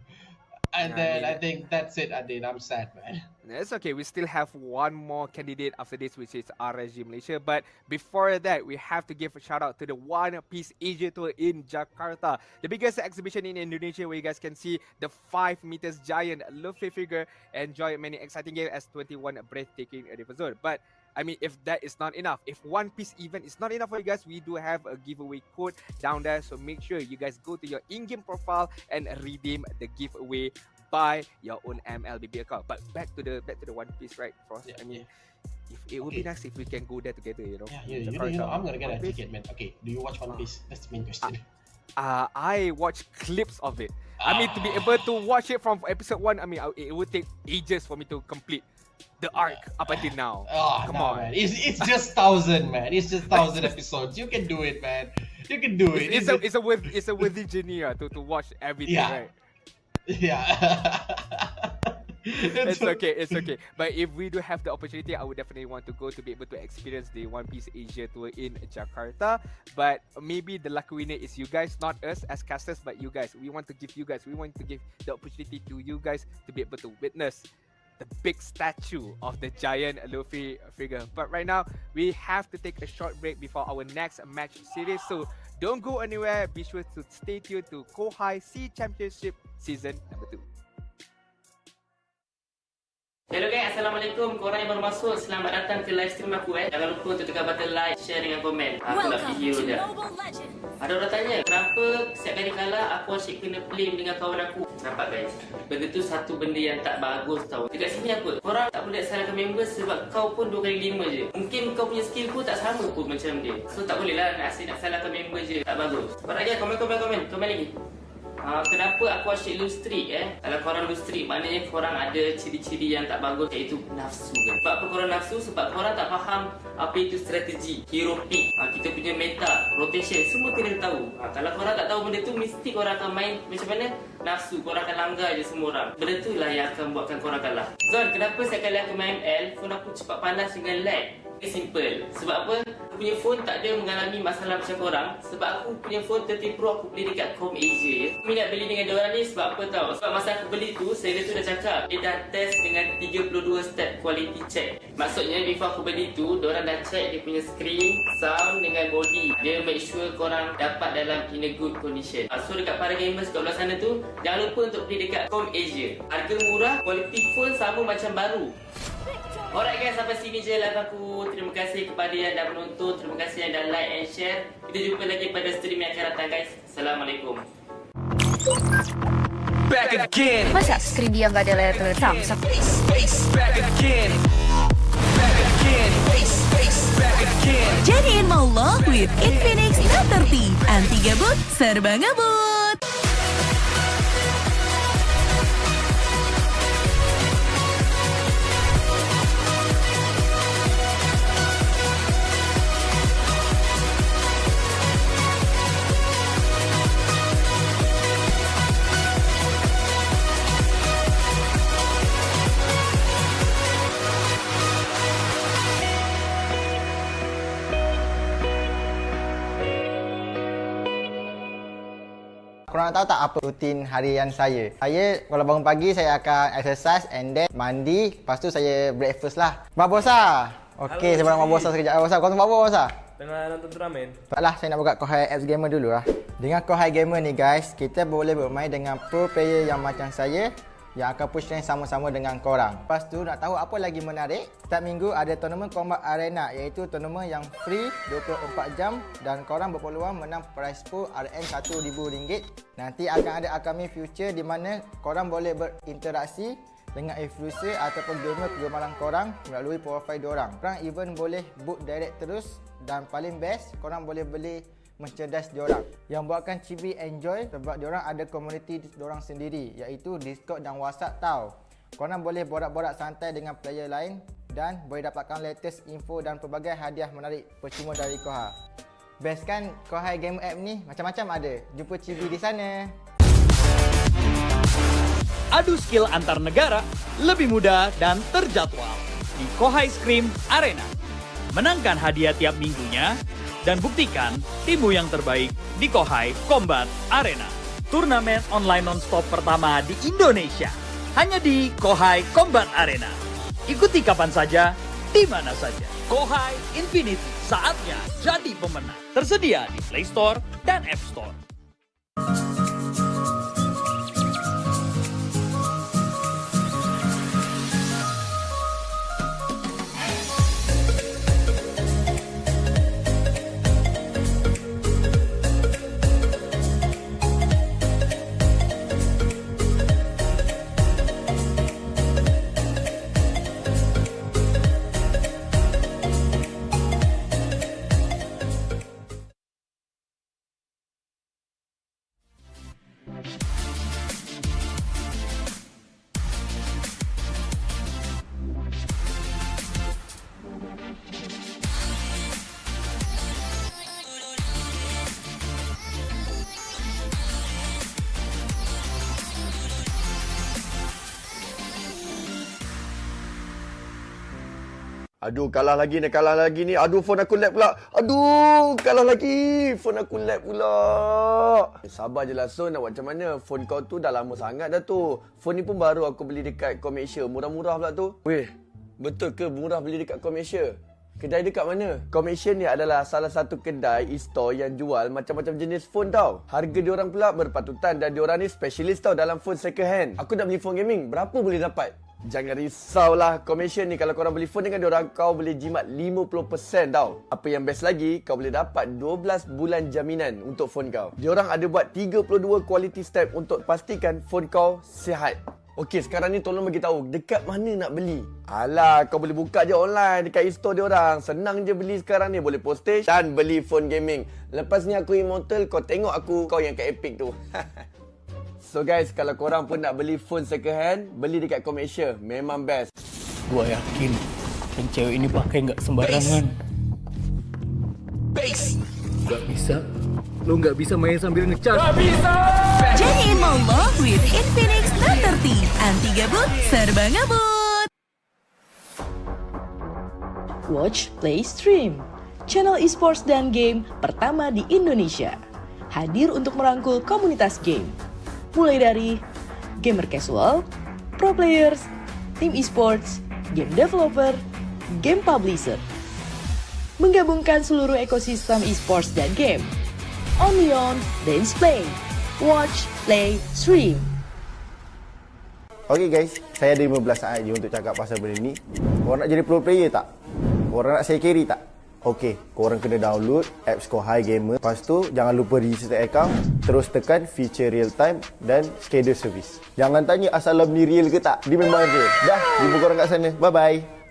And then I think that's it, Adin. I'm sad, man. It's okay. We still have one more candidate after this, which is RSG Malaysia. But before that, we have to give a shout out to the One Piece Asia Tour in Jakarta, the biggest exhibition in Indonesia, where you guys can see the 5 meters giant Luffy figure, enjoy many exciting games as 21 breathtaking episodes. But I mean, if that is not enough, if One Piece event is not enough for you guys, we do have a giveaway code down there. So make sure you guys go to your in-game profile and redeem the giveaway by your own MLBB account. But back to the One Piece, right, Frost? Yeah, I mean, it would be nice if we can go there together, you know. Yeah, you know, I'm gonna get a ticket, man. Okay, do you watch One Piece? That's the main question. I watch clips of it. I mean, to be able to watch it from episode 1, I mean, it would take ages for me to complete the arc up until now. Oh, come on, man. It's just 1,000, man. It's just 1,000 episodes. You can do it, man. You can do it. It's a worthy journey to watch everything, right? Yeah. It's okay. But if we do have the opportunity, I would definitely want to go to be able to experience the One Piece Asia Tour in Jakarta. But maybe the lucky winner is you guys, not us as casters, but you guys. We want to give the opportunity to you guys to be able to witness the big statue of the giant Luffy figure. But right now, we have to take a short break before our next match series. So don't go anywhere. Be sure to stay tuned to Kohai Sea Championship Season number 2. Hello guys, Assalamualaikum. Korang yang baru masuk, selamat datang ke live stream aku. Jangan lupa untuk tekan button like, share dengan komen. Aku nak video je. Ada orang tanya, kenapa setiap kali kalah aku asyik kena flame dengan kawan aku? Nampak guys? Begitu satu benda yang tak bagus tau. Dekat sini apa? Korang tak boleh salahkan member sebab kau pun 2 kali 5 je. Mungkin kau punya skill pun tak sama pun macam dia. So tak boleh lah nak salahkan member je. Tak bagus. Korang lagi komen lagi. Kenapa aku asyik lose streak Kalau korang lose streak, maknanya korang ada ciri-ciri yang tak bagus, iaitu nafsu kan? Sebab apa korang nafsu? Sebab korang tak faham apa itu strategi, hero pick, kita punya meta, rotation, semua kena tahu. Kalau korang tak tahu benda tu, mesti korang akan main macam mana? Nafsu, korang akan langgar je semua orang. Benda tu lah yang akan buatkan korang kalah. Zon, kenapa setiap kali aku main ML, phone aku cepat panas dengan lag? Simple. Sebab apa? Aku punya phone tak ada mengalami masalah macam korang. Sebab aku punya phone 13 Pro aku beli dekat Com Asia ya. Aku minat beli dengan diorang ni sebab apa tau? Sebab masa aku beli tu, seller tu dah cakap dia dah test dengan 32 step quality check. Maksudnya before aku beli tu, diorang dah check dia punya screen, sound dengan body. Dia make sure korang dapat dalam in a good condition. So dekat para gamers kat luar sana tu, jangan lupa untuk beli dekat Com Asia. Harga murah, quality phone sama macam baru. Alright guys, sampai sini je live aku. Terima kasih kepada yang dah menonton. Terima kasih yang dah like and share. Kita jumpa lagi pada stream yang akan datang guys. Assalamualaikum. Back again. Masa screen dia nggak ada layar tersamsak? Back again. Back again. Back again. Jadiin maulah with Infinix Note 30. Anti gabut, serba ngebut. Korang tahu tak apa rutin harian saya? Saya kalau bangun pagi saya akan exercise and then mandi. Lepas tu saya breakfast lah. Babosa. Okey, saya nak babosa sekejap. Babosa, kau tengok babosa? Tengah nonton turnamen. Taklah, saya nak buka Kohai Apps Gamer dulu lah. Dengan Kohai Gamer ni guys, kita boleh bermain dengan pro player yang macam saya yang akan push rank sama-sama dengan korang. Lepas tu nak tahu apa lagi menarik? Setiap minggu ada tournament Combat Arena, iaitu tournament yang free 24 jam dan korang berpeluang menang prize pool RM RM1,000. Nanti akan ada upcoming future di mana korang boleh berinteraksi dengan influencer ataupun gamer kegemaran korang melalui profil diorang. Korang even boleh book direct terus dan paling best, korang boleh beli merchandise diorang. Yang buatkan Chibi enjoy sebab diorang ada komuniti diorang sendiri, iaitu Discord dan WhatsApp tau. Korang boleh borak-borak santai dengan player lain dan boleh dapatkan latest info dan pelbagai hadiah menarik percuma dari Kohai. Best kan Kohai Game App ni? Macam-macam ada. Jumpa Chibi di sana. Adu skill antar negara lebih mudah dan terjadwal di Kohai Scream Arena. Menangkan hadiah tiap minggunya dan buktikan timmu yang terbaik di Kohai Combat Arena. Turnamen online non-stop pertama di Indonesia. Hanya di Kohai Combat Arena. Ikuti kapan saja, di mana saja. Kohai Infinity, saatnya jadi pemenang. Tersedia di Play Store dan App Store. Aduh, kalah lagi ni. Aduh, phone aku lag pula. Aduh, kalah lagi. Phone aku lag pula. Sabar je lah, Son. Nak buat macam mana? Phone kau tu dah lama sangat dah tu. Phone ni pun baru aku beli dekat Komersia. Murah-murah pula tu. Weh, betul ke murah beli dekat Komersia? Kedai dekat mana? Komersia ni adalah salah satu kedai e-store yang jual macam-macam jenis phone tau. Harga diorang pula berpatutan dan diorang ni specialist tau dalam phone second hand. Aku nak beli phone gaming. Berapa boleh dapat? Jangan risaulah, Komersia ni kalau korang beli phone dengan diorang, kau boleh jimat 50% tau. Apa yang best lagi, kau boleh dapat 12 bulan jaminan untuk phone kau. Diorang ada buat 32 quality step untuk pastikan phone kau sihat. Okey, sekarang ni tolong bagi tahu dekat mana nak beli. Alah, kau boleh buka je online dekat e-store diorang. Senang je beli sekarang ni, boleh postage dan beli phone gaming. Lepas ni aku immortal, kau tengok aku, kau yang kat Epic tu. So guys, kalau korang pun nak beli phone second hand, beli dekat Komersia. Memang best. Gua yakin yang cewek ini pakai nggak sembarangan. Gak bisa. Lo nggak bisa main sambil ngecas. Gak bisa. Jadiin maulah with Infinix Note 30. Anti gabut, serba ngabut. Watch, Play, Stream. Channel esports dan game pertama di Indonesia. Hadir untuk merangkul komunitas game. Mulai dari gamer casual, pro players, tim esports, game developer, game publisher. Menggabungkan seluruh ekosistem esports dan game. Only on Dance Play. Watch, Play, Stream. Okay guys, saya ada 15 saat je untuk cakap pasal benda ni. Korang nak jadi pro player tak? Korang nak saya carry tak? Okey, korang kena download apps Kohai Gamer. Lepas tu, jangan lupa register account. Terus tekan feature real time dan schedule service. Jangan tanya asal ni real ke tak. Dia memang real. Dah, jumpa korang kat sana. Bye-bye.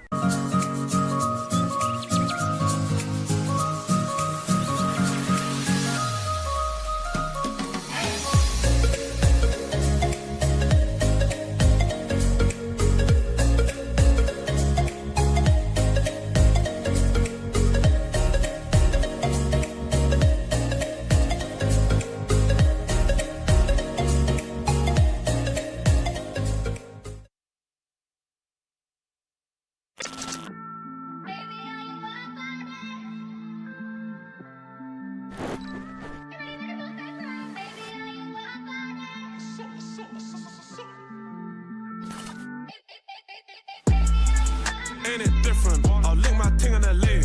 ain't it different? I'll link my ting in LA.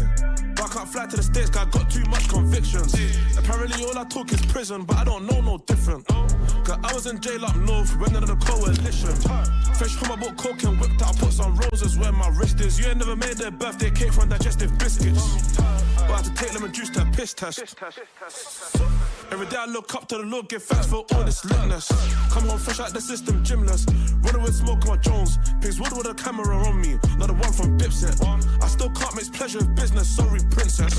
But I can't fly to the States, cause I got too much convictions. Apparently all I talk is prison, but I don't know no different. Cause I was in jail up north, when under the coalition. Fresh from my book, coke and whipped out, put some roses where my wrist is. You ain't never made their birthday cake from digestive biscuits. But I had to take lemon juice to a piss test. Every day I look up to the Lord, give thanks for all this litness. Come home fresh out the system, gymless. Running with smoke on my Jones. Pigs wood with a camera on me, not the one from Dipset. I still can't mix pleasure with business, sorry princess.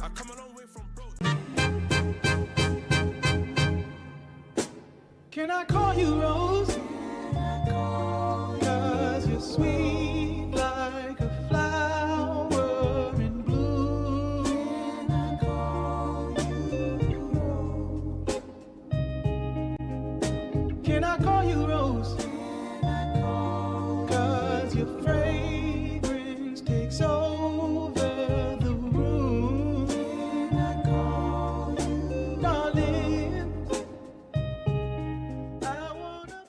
I come a long way from broke. Can I call you Rose? Cause you're sweet like a flower in bloom. Can I call you Rose? Cause your fragrance takes over the room. Darling, I wanna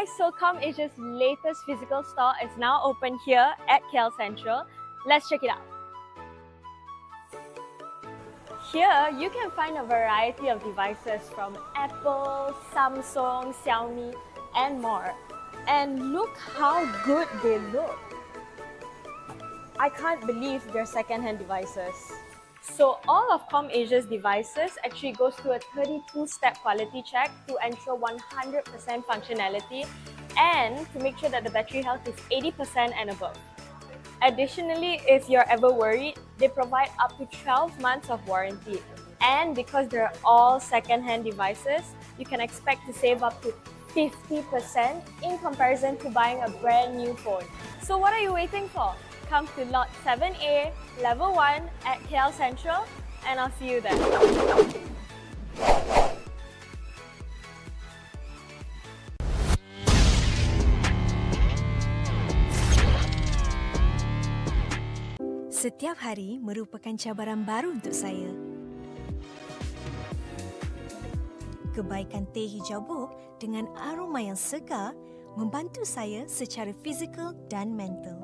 Guys, so ComAsia's latest physical store is now open here at KL Central. Let's check it out. Here, you can find a variety of devices from Apple, Samsung, Xiaomi, and more. And look how good they look. I can't believe they're second-hand devices. So all of ComAsia's devices actually goes through a 32-step quality check to ensure 100% functionality and to make sure that the battery health is 80% and above. Additionally, if you're ever worried, they provide up to 12 months of warranty. And because they're all second-hand devices, you can expect to save up to 50% in comparison to buying a brand new phone. So what are you waiting for? Come to Lot 7A, Level 1 at KL Central, and I'll see you there. Setiap hari merupakan cabaran baru untuk saya. Kebaikan teh hijau buk dengan aroma yang segar membantu saya secara fizikal dan mental.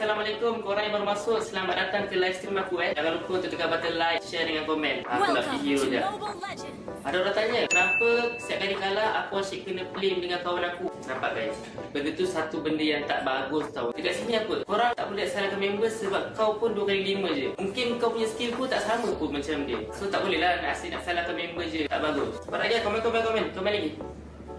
Assalamualaikum, korang yang baru masuk, selamat datang ke live stream aku. Jangan lupa untuk tekan button like, share dengan komen. Aku nak video je. Ada orang tanya, kenapa setiap kali kalah aku asyik kena blame dengan kawan aku? Nampak guys? Benda tu satu benda yang tak bagus tau. Dekat sini apa? Korang tak boleh salahkan member sebab kau pun 2x5 je. Mungkin kau punya skill pun tak sama pun macam dia. So tak boleh lah nak asyik nak salahkan member je. Tak bagus. Cepat lagi, komen lagi.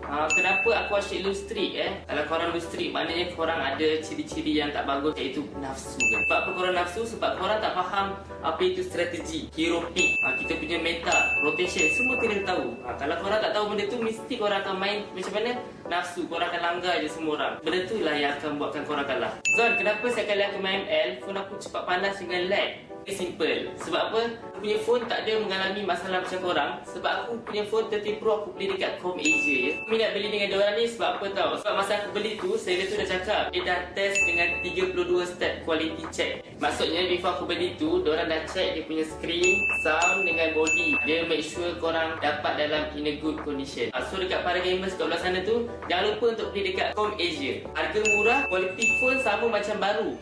Kenapa aku asyik lose streak Kalau korang lose streak, maknanya korang ada ciri-ciri yang tak bagus, iaitu nafsu kan? Sebab apa korang nafsu? Sebab korang tak faham apa itu strategi, hero pick, kita punya meta, rotation, semua kena tahu. Kalau korang tak tahu benda tu, mesti korang akan main macam mana? Nafsu, korang akan langgar je semua orang. Benda tu lah yang akan buatkan korang kalah. Zon, kenapa setiap kali aku main ML, phone aku cepat panas dengan lag? Simple. Sebab apa? Aku punya phone tak ada mengalami masalah macam korang. Sebab aku punya phone 30 Pro aku beli dekat Com Asia ya. Aku nak beli dengan diorang ni sebab apa tau? Sebab masa aku beli tu, seller tu dah cakap dia dah test dengan 32 step quality check. Maksudnya before aku beli tu, diorang dah check dia punya screen, sound dengan body. Dia make sure korang dapat dalam in a good condition. So dekat para gamers kat luar sana tu, jangan lupa untuk beli dekat Com Asia. Harga murah, quality phone sama macam baru.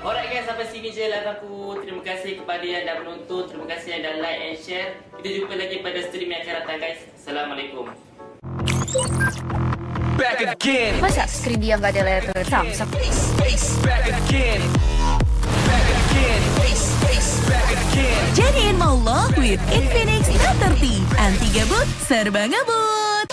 Alright guys, sampai sini je live aku. Terima kasih kepada yang dah menonton. Terima kasih yang dah like and share. Kita jumpa lagi pada stream yang akan datang guys. Assalamualaikum. Back again. Masa skrin dia nggak ada layar samsak? Back again. Back again. Back again. Jadiin mau lo with Infinix Note 30. Anti gabut, serba ngebut.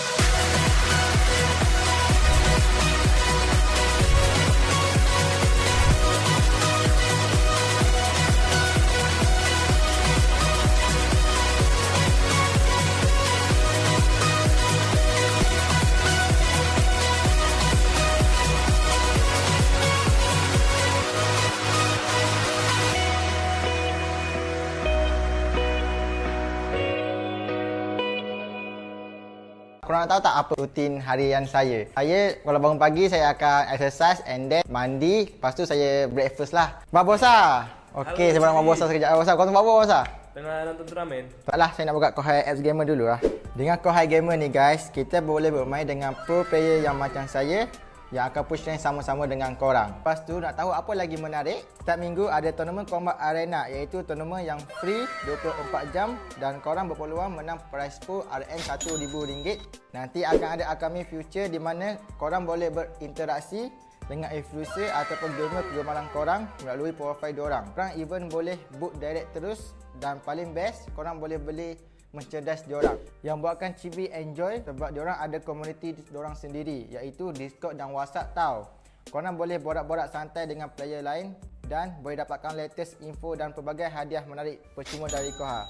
Korang nak tahu tak apa rutin harian saya? Saya kalau bangun pagi saya akan exercise and then mandi. Lepas tu saya breakfast lah. Babosa! Okey, saya nak babosa sekejap. Babosa, kau tengok apa Babosa? Tengah nonton turnamen. Taklah, saya nak buka Kohai Apps Gamer dulu lah. Dengan Kohai Gamer ni guys, kita boleh bermain dengan pro player yang macam saya yang akan push rank sama-sama dengan korang. Lepas tu nak tahu apa lagi menarik? Setiap minggu ada tournament Combat Arena, iaitu tournament yang free 24 jam dan korang berpeluang menang prize pool RN RM1,000. Nanti akan ada upcoming future di mana korang boleh berinteraksi dengan influencer ataupun gamer kegemaran korang melalui profil diorang. Korang even boleh book direct terus dan paling best, korang boleh beli merchandise diorang yang buatkan Chibi enjoy sebab diorang ada komuniti diorang sendiri, iaitu Discord dan WhatsApp tau. Korang boleh borak-borak santai dengan player lain dan boleh dapatkan latest info dan pelbagai hadiah menarik percuma dari Kohai.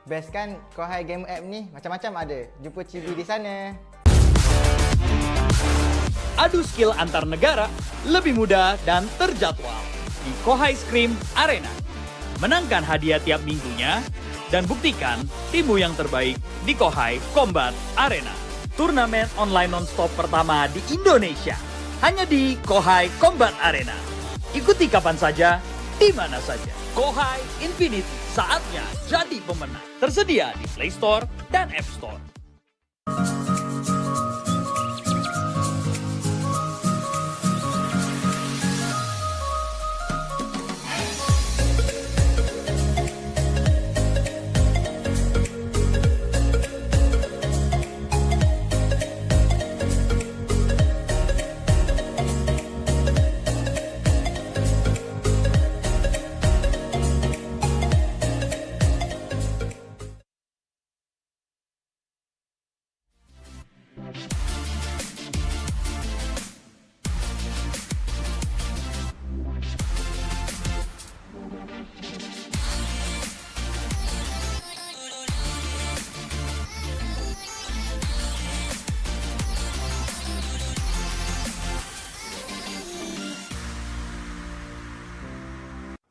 Best kan Kohai Game App ni? Macam-macam ada. Jumpa Chibi di sana. Adu skill antar negara lebih mudah dan terjadwal di Kohai Scream Arena. Menangkan hadiah tiap minggunya dan buktikan timmu yang terbaik di Kohai Combat Arena. Turnamen online non-stop pertama di Indonesia. Hanya di Kohai Combat Arena. Ikuti kapan saja, di mana saja. Kohai Infinity, saatnya jadi pemenang. Tersedia di Play Store dan App Store.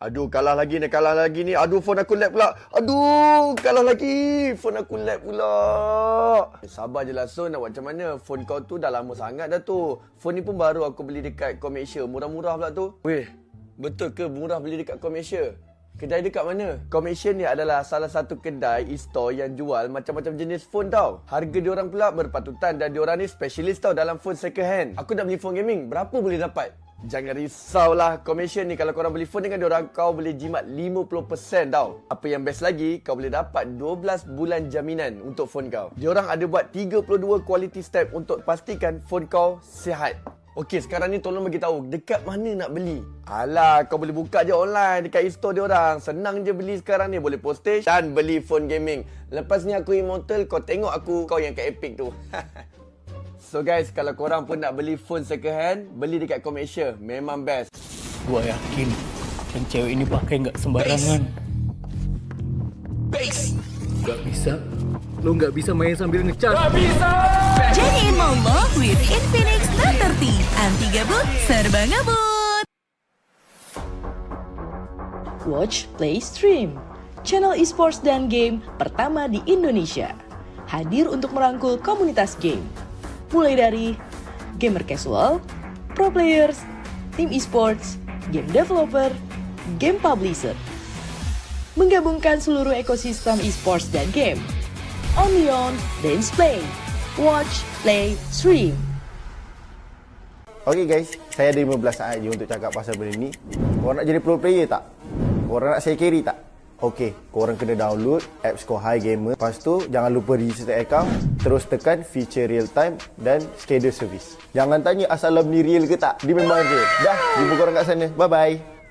Aduh, kalah lagi ni. Aduh, phone aku lag pula. Aduh, kalah lagi. Phone aku lag pula. Sabar je lah, Son. Nak buat macam mana? Phone kau tu dah lama sangat dah tu. Phone ni pun baru aku beli dekat Komersia. Murah-murah pula tu. Weh, betul ke murah beli dekat Komersia? Kedai dekat mana? Komersia ni adalah salah satu kedai e-store yang jual macam-macam jenis phone tau. Harga diorang pula berpatutan dan diorang ni specialist tau dalam phone second hand. Aku nak beli phone gaming. Berapa boleh dapat? Jangan risaulah, commission ni kalau korang beli phone dengan diorang, kau boleh jimat 50% tau. Apa yang best lagi, kau boleh dapat 12 bulan jaminan untuk phone kau. Diorang ada buat 32 quality step untuk pastikan phone kau sihat. Okey, sekarang ni tolong bagi tahu dekat mana nak beli. Alah, kau boleh buka je online dekat e-store diorang. Senang je beli sekarang ni, boleh postage dan beli phone gaming. Lepas ni aku immortal, kau tengok aku, kau yang kat Epic tu. So guys, kalau korang pun nak beli phone second hand, beli dekat Komersial. Memang best. Gua yakin yang cewek ini pakai nggak sembarangan. Nggak bisa. Lo nggak bisa main sambil ngecas. Nggak bisa! Jadi Molo with Infinix Note 30. Anti gabut, serba ngebut. Watch, Play, Stream. Channel esports dan game pertama di Indonesia. Hadir untuk merangkul komunitas game. Mulai dari gamer casual, pro players, tim esports, game developer, game publisher. Menggabungkan seluruh ekosistem esports dan game. Only on Dance Play. Watch, Play, Stream. Okay guys, saya ada 15 saat je untuk cakap pasal benda ni. Korang nak jadi pro player tak? Korang nak saya carry tak? Okay, korang kena download apps Kohai Gamer. Lepas tu, jangan lupa register account. Terus tekan feature real time dan schedule service. Jangan tanya asal ni real ke tak. Dia memang real. Dah, jumpa korang kat sana. Bye-bye.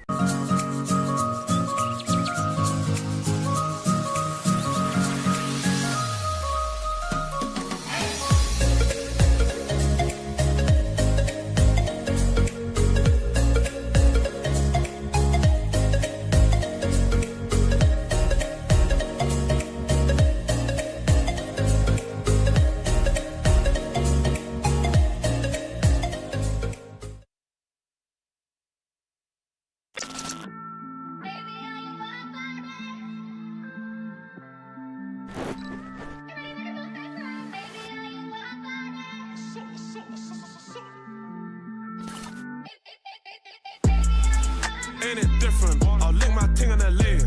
Ain't it different? I'll link my ting in LA.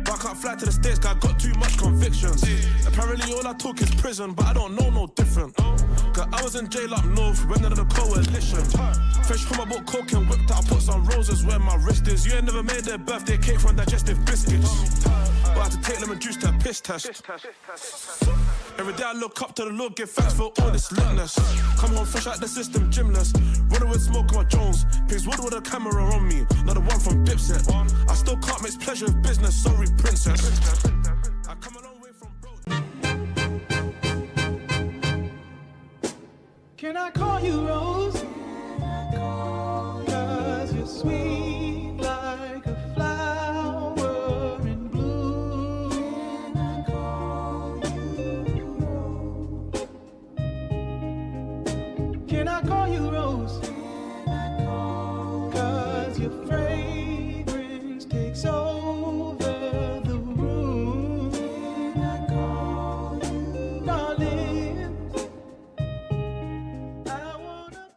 But I can't fly to the States, cause I got too much convictions. Apparently all I talk is prison, but I don't know no different. Cause I was in jail up north, went under the coalition. Fresh from my book, coke and whipped out, I put some roses where my wrist is. You ain't never made their birthday cake from digestive biscuits. But I had to take lemon juice to a piss test. Every day I look up to the Lord, give thanks for all this litness. Come home fresh out the system, gymless. Running with smoke on my Jones. Pigs wood with a camera on me, not the one from Dipset. I still can't mix pleasure with business, sorry princess. I come a long way from bro. Can I call you Rose? 'Cause you're sweet like a flower in bloom. Can I call you Rose? 'Cause your fragrance takes over the room. Darling, I wanna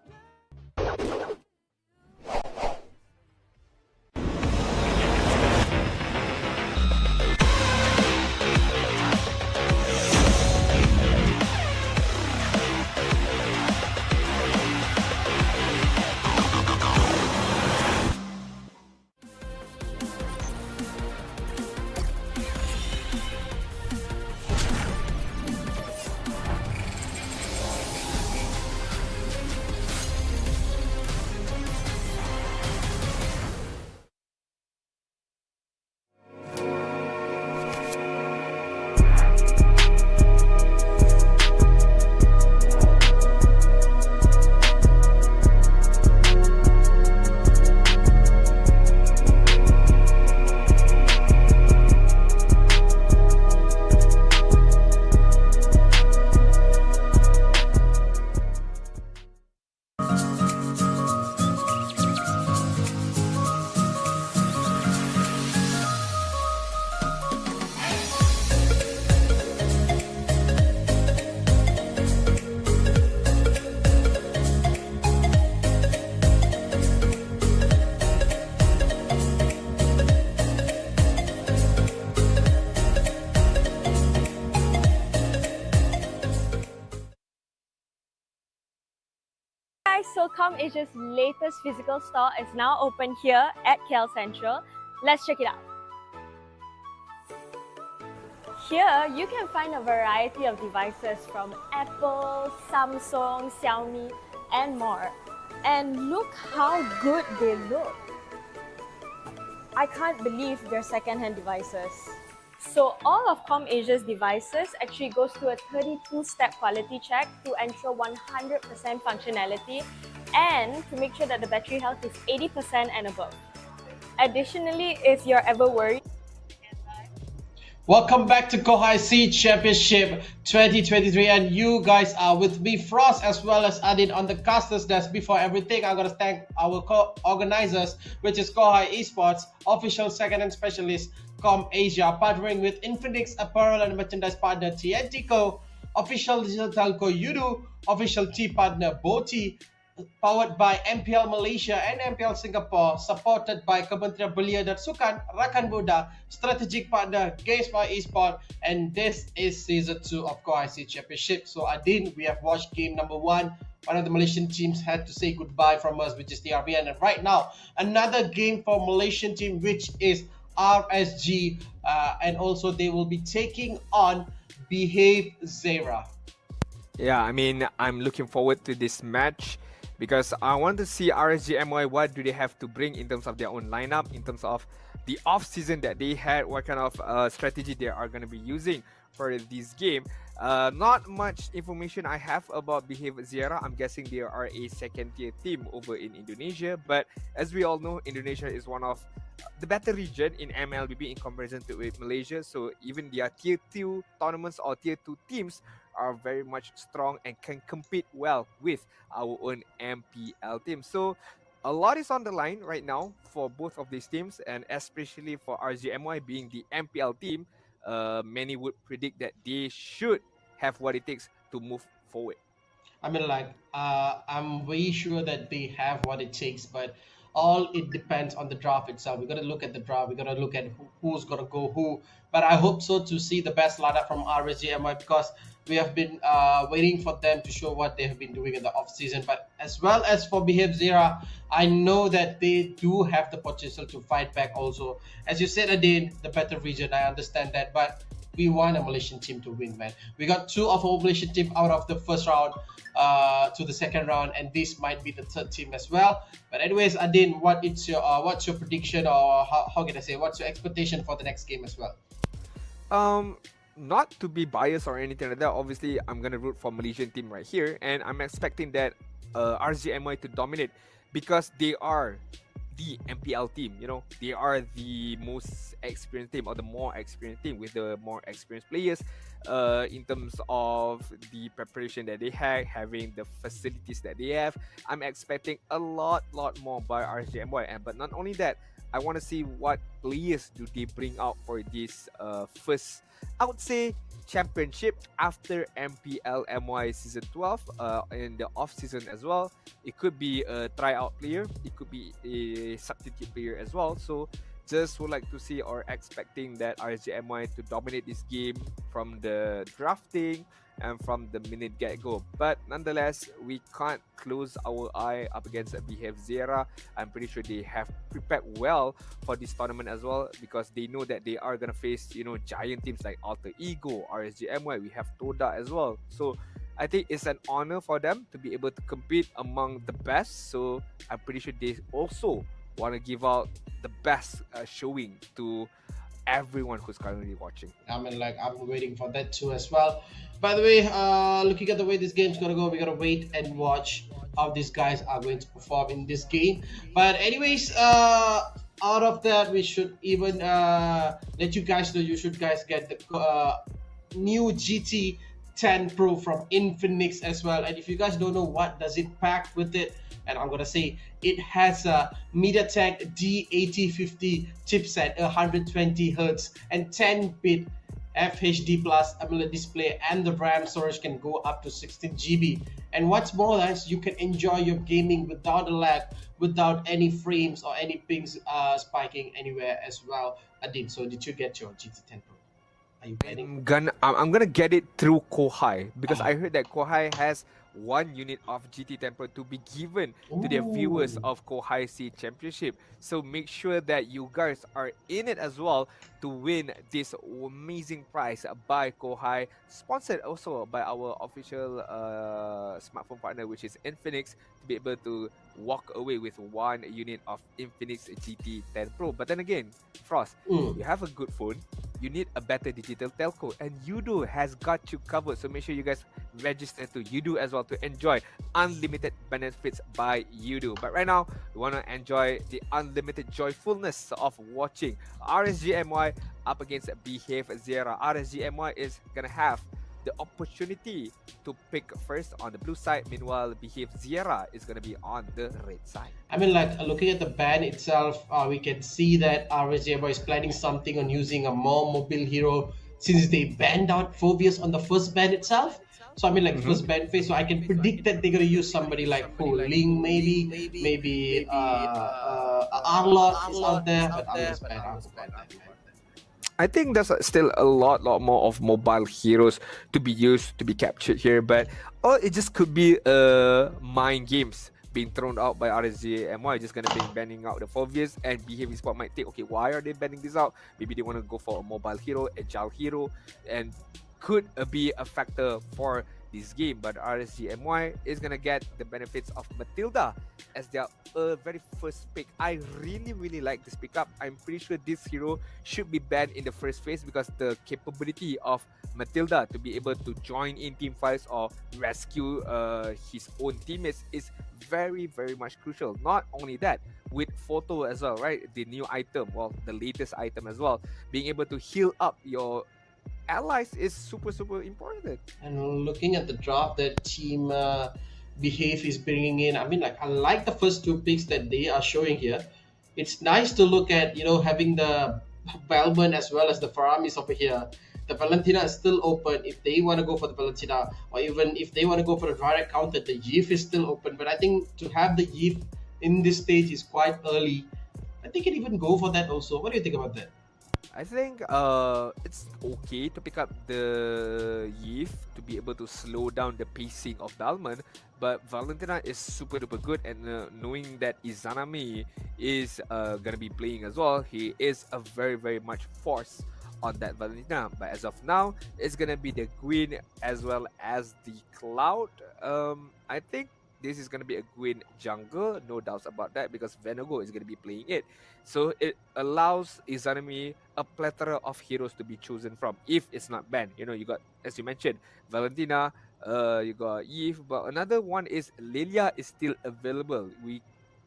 guys, so ComAsia's latest physical store is now open here at KL Central. Let's check it out. Here, you can find a variety of devices from Apple, Samsung, Xiaomi, and more. And look how good they look. I can't believe they're second-hand devices. So all of ComAsia's devices actually goes through a 32-step quality check to ensure 100% functionality and to make sure that the battery health is 80% and above. Additionally, if you're ever worried, Welcome back to Kohai C Championship 2023, and you guys are with me, Frost, as well as Adin on the casters desk. Before everything, I'm gonna thank our co-organizers, which is Kohai Esports, official second-hand specialist ComAsia, partnering with Infinix Apparel and merchandise partner TNT Co, official digital telco Udu, official tea partner Boti, powered by MPL Malaysia and MPL Singapore, supported by Kementerian Belia dan Sukan, Rakan Muda, strategic partner Gamespot Esports, and this is season 2 of Kohai C Championship. So Adin, we have watched game number 1. One of the Malaysian teams had to say goodbye from us, which is TRVN, and right now another game for Malaysian team, which is RSG, and also they will be taking on Behave XIERA. Yeah, I mean, I'm looking forward to this match because I want to see RSGMY, what do they have to bring in terms of their own lineup, in terms of the off-season that they had, what kind of strategy they are going to be using for this game. Not much information I have about Behave XIERA. I'm guessing they are a second-tier team over in Indonesia, but as we all know, Indonesia is one of the better region in MLBB in comparison to with Malaysia. So even their tier 2 tournaments or tier 2 teams are very much strong and can compete well with our own MPL team. So a lot is on the line right now for both of these teams, and especially for RGMY being the MPL team, many would predict that they should have what it takes to move forward. I mean, like, I'm very sure that they have what it takes, but all it depends on the draft itself. We got to look at the draft. We got to look at who's gonna go who. But I hope so to see the best lineup from RSGMI, because we have been waiting for them to show what they have been doing in the off season. But as well as for Behave XIERA, I know that they do have the potential to fight back. Also, as you said, Adin, the better region. I understand that, but we want a Malaysian team to win, man. We got 2 of our Malaysian team out of the first round to the second round, and this might be the third team as well. But anyways, Adin, what's your prediction, or how can I say, what's your expectation for the next game as well? Not to be biased or anything like that, obviously I'm gonna root for Malaysian team right here, and I'm expecting that RGMI to dominate because they are the MPL team. You know, they are the most experienced team, or the more experienced team, with the more experienced players in terms of the preparation that they have, having the facilities that they have. I'm expecting a lot more by RGMY, but not only that, I want to see what players do they bring out for this first, I would say, championship after MPL MY season 12 in the off season as well. It could be a tryout player, it could be a substitute player as well. So just would like to see, or expecting that RGMY to dominate this game from the drafting and from the minute get-go. But nonetheless, we can't close our eye up against Behave XIERA. I'm pretty sure they have prepared well for this tournament as well, because they know that they are going to face, you know, giant teams like Alter Ego, RSGMY, we have Toda as well. So I think it's an honor for them to be able to compete among the best. So I'm pretty sure they also want to give out the best showing to everyone who's currently watching. I mean, like, I'm waiting for that too as well. By the way, looking at the way this game's gonna go, we gotta wait and watch how these guys are going to perform in this game. But anyways, out of that, we should even let you guys know, you should guys get the new GT 10 Pro from Infinix as well. And if you guys don't know what does it pack with it, and I'm gonna say it has a MediaTek D8050 chipset, 120Hz and 10-bit FHD plus AMOLED display, and the RAM storage can go up to 16 GB. And what's more, guys, you can enjoy your gaming without a lag, without any frames or any pings spiking anywhere as well. Adin, so did you get your GT10 Pro? Are you getting? I'm gonna get it through Kohai, because I heard that Kohai has 1 unit of GT Tempo to be given to the viewers of Kohai C Championship. So make sure that you guys are in it as well to win this amazing prize by Kohai, sponsored also by our official smartphone partner, which is Infinix, to be able to walk away with 1 unit of Infinix GT 10 Pro. But then again, Frost, you have a good phone, you need a better digital telco, and Udo has got you covered. So make sure you guys register to Udo as well to enjoy unlimited benefits by Udo. But right now, we want to enjoy the unlimited joyfulness of watching RSGMY up against Behave XIERA. RSGMY is gonna have the opportunity to pick first on the blue side. Meanwhile, Behave XIERA is going to be on the red side. I mean, like looking at the ban itself, we can see that RSGMY is planning something on using a more mobile hero since they banned out Phobius on the first ban itself. So I mean, like first ban phase, so I can predict that they're gonna use somebody like Ling, maybe Arlot is out there, but Arlot's banned. I think there's still a lot more of mobile heroes to be used, to be captured here, but it just could be mind games being thrown out by RSGMY, just gonna be banning out the Phobius, and Behave Esports might think, okay, why are they banning this out? Maybe they want to go for a mobile hero, agile hero, and could be a factor for this game. But RSGMY is gonna get the benefits of Matilda as their very first pick. I really like this pickup. I'm pretty sure this hero should be banned in the first phase because the capability of Matilda to be able to join in team fights or rescue his own teammates is very much crucial. Not only that, with Photo as well, right? The new item, well, the latest item as well, being able to heal up your allies is super important. And looking at the draft that team Behave is bringing in, I mean, like I like the first 2 picks that they are showing here. It's nice to look at, you know, having the Balman as well as the Faramis over here. The Valentina is still open if they want to go for the Valentina, or even if they want to go for a direct counter, the Yif is still open. But I think to have the Yif in this stage is quite early. I think you can even go for that also. What do you think about that? I think it's okay to pick up the Yif to be able to slow down the pacing of Balman, but Valentina is super duper good, and knowing that Izanami is gonna be playing as well, he is a very much force on that Valentina. But as of now, it's gonna be the Gwyn as well as the Cloud. I think this is going to be a Gwyn jungle, no doubts about that, because Venugo is going to be playing it. So it allows Izanami a plethora of heroes to be chosen from if it's not banned. You know, you got, as you mentioned, Valentina, you got Yif, but another one is Lilia is still available. We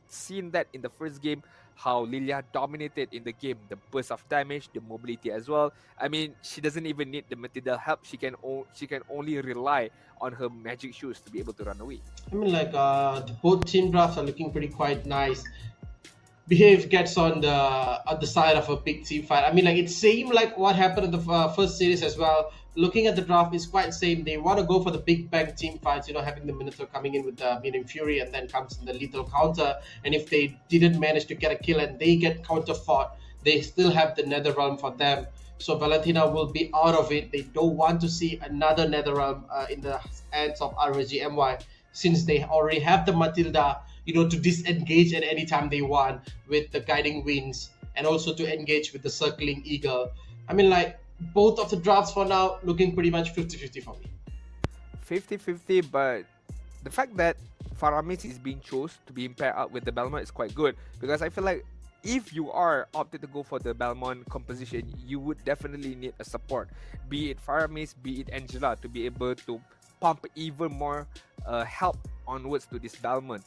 seen that in the first game, how Lilia dominated in the game, the burst of damage, the mobility as well. I mean, she doesn't even need the Matilda help. She can only rely on her magic shoes to be able to run away. I mean, like both team drafts are looking pretty quite nice. Behave gets on the side of a big team fight. I mean, like it seemed like what happened in the first series as well. Looking at the draft is quite same. They want to go for the big bang team fights, you know, having the Minotaur coming in with the Meaning Fury, and then comes in the lethal counter. And if they didn't manage to get a kill and they get counter fought, they still have the Netherrealm for them. So Valentina will be out of it. They don't want to see another Netherrealm in the hands of RSGMY, since they already have the Matilda, you know, to disengage at any time they want with the Guiding Winds, and also to engage with the Circling Eagle. I mean, like, both of the drafts for now looking pretty much 50-50 for me. 50-50, but the fact that Faramis is being chosen to be paired up with the Belmont is quite good, because I feel like if you are opted to go for the Belmont composition, you would definitely need a support, be it Faramis, be it Angela, to be able to pump even more help onwards to this Belmont.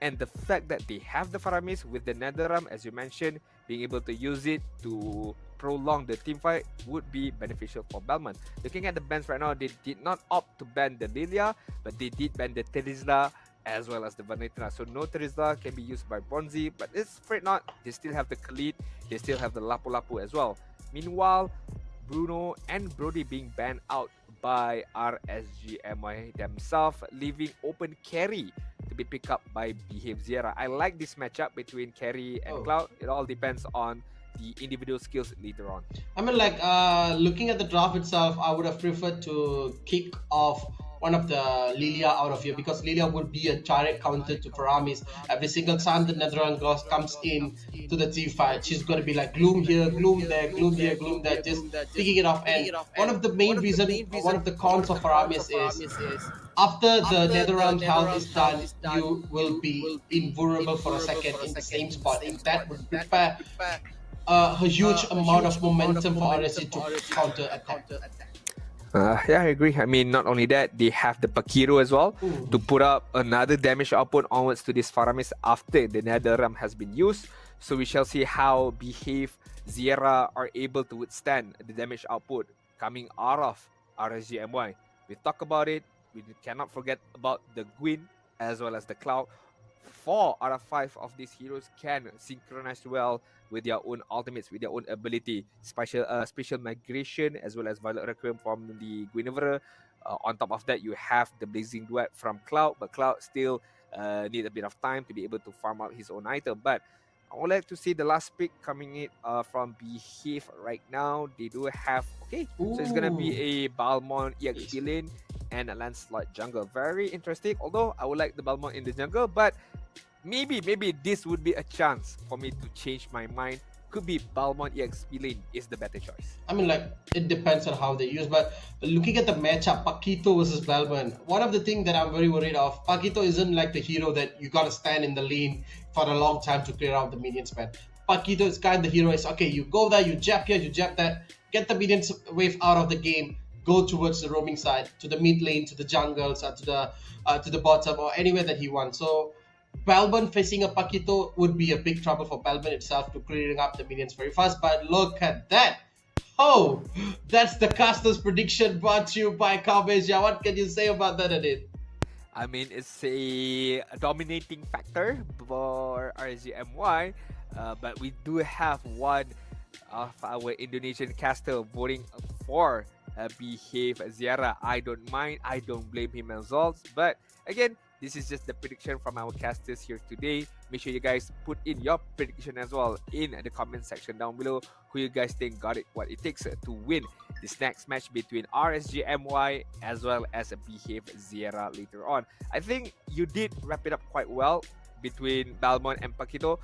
And the fact that they have the Faramis with the Netherrealm, as you mentioned, being able to use it to prolong the team fight would be beneficial for Belmont. Looking at the bans right now, they did not opt to ban the Lilia, but they did ban the Terizla as well as the Valentina. So no Terizla can be used by Bronzy, but it's afraid not. They still have the Khalid, they still have the Lapu Lapu as well. Meanwhile, Bruno and Brody being banned out by RSGMY themselves, leaving open carry to be picked up by Behave XIERA. I like this matchup between carry and Cloud. It all depends on the individual skills later on. I mean, like looking at the draft itself, I would have preferred to kick off one of the Lilia out of here, because Lilia will be a direct counter to Faramis. Every single time the Netherlands comes in to the team fight, she's going to be like gloom here, gloom there, gloom here, gloom there, just picking it off. And one of the main reason, one of the cons of Faramis is after the Netherlands health is done, you will be invulnerable for a second in the same spot, and that would prepare a huge amount of momentum for RSG to counter attack. Yeah, I agree. I mean, not only that, they have the Pakiro as well to put up another damage output onwards to this Faramis after the Nether Realm has been used. So we shall see how Behave XIERA are able to withstand the damage output coming out of RSGMY. We talk about it. We cannot forget about the Gwyn as well as the Cloud. 4 out of 5 of these heroes can synchronize well with their own ultimates, with their own ability. Special migration as well as Violet Requiem from the Guinevere. On top of that, you have the Blazing Duet from Cloud, but Cloud still need a bit of time to be able to farm out his own item. But I would like to see the last pick coming in from Behave right now. They do have, so it's going to be a Balmond EXP lane and a Lancelot jungle. Very interesting, although I would like the Balmond in the jungle, but maybe this would be a chance for me to change my mind. Could be Balmond EXP lane is the better choice. I mean, like, it depends on how they use, but looking at the matchup, Pakito versus Balmond, one of the things that I'm very worried of, Pakito isn't like the hero that you gotta stand in the lane for a long time to clear out the minion spam. Pakito is kind of the hero is, okay, you go there, you jab here, you jab that, get the minions wave out of the game, go towards the roaming side, to the mid lane, to the jungles, to the bottom, or anywhere that he wants. So Balmond facing a Pakito would be a big trouble for Balmond itself to clearing up the minions very fast. But look at that! Oh, that's the caster's prediction brought to you by Kabeja. What can you say about that, Adin? I mean, it's a dominating factor for RSGMY, but we do have one of our Indonesian caster voting for Behave XIERA. I don't mind. I don't blame him as well. But again, this is just the prediction from our casters here today. Make sure you guys put in your prediction as well in the comment section down below. Who you guys think got it, what it takes to win this next match between RSGMY as well as Behave XIERA later on. I think you did wrap it up quite well between Balmond and Pakito.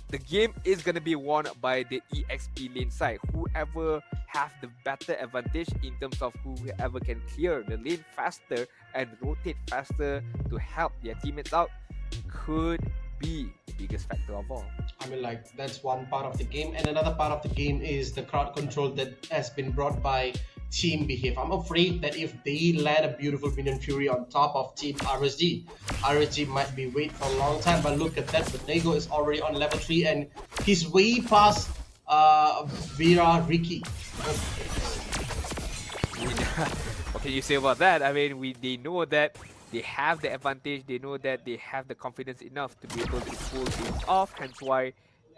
The game is going to be won by the EXP lane side. Whoever have the better advantage in terms of whoever can clear the lane faster and rotate faster to help their teammates out could be the biggest factor of all. I mean, like, that's one part of the game, and another part of the game is the crowd control that has been brought by Team Behave. I'm afraid that if they land a beautiful Minion Fury on top of Team RSG might be wait for a long time. But look at that, Benego is already on level 3 and he's way past Vera Ricky. What can you say about that? I mean, they know that they have the advantage. They know that they have the confidence enough to be able to pull things off. Hence why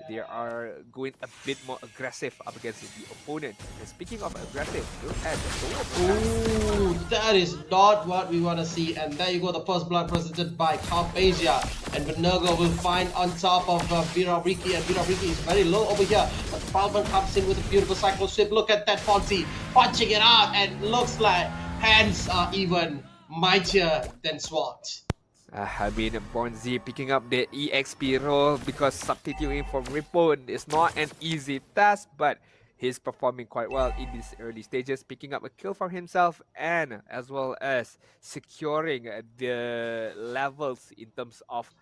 they are going a bit more aggressive up against the opponent. And speaking of aggressive, look at the Ooh, that is not what we want to see. And there you go, the first blood presented by Carpasia. And Benego will find on top of Vera Ricky. And Vera Ricky is very low over here. But Balmond comes in with a beautiful cycle sweep. Look at that Fonzie punching it out. And looks like hands are even mightier than swords. I mean, Bonzi picking up the EXP role because substituting from Ripon is not an easy task, but he's performing quite well in these early stages, picking up a kill for himself and as well as securing the levels in terms of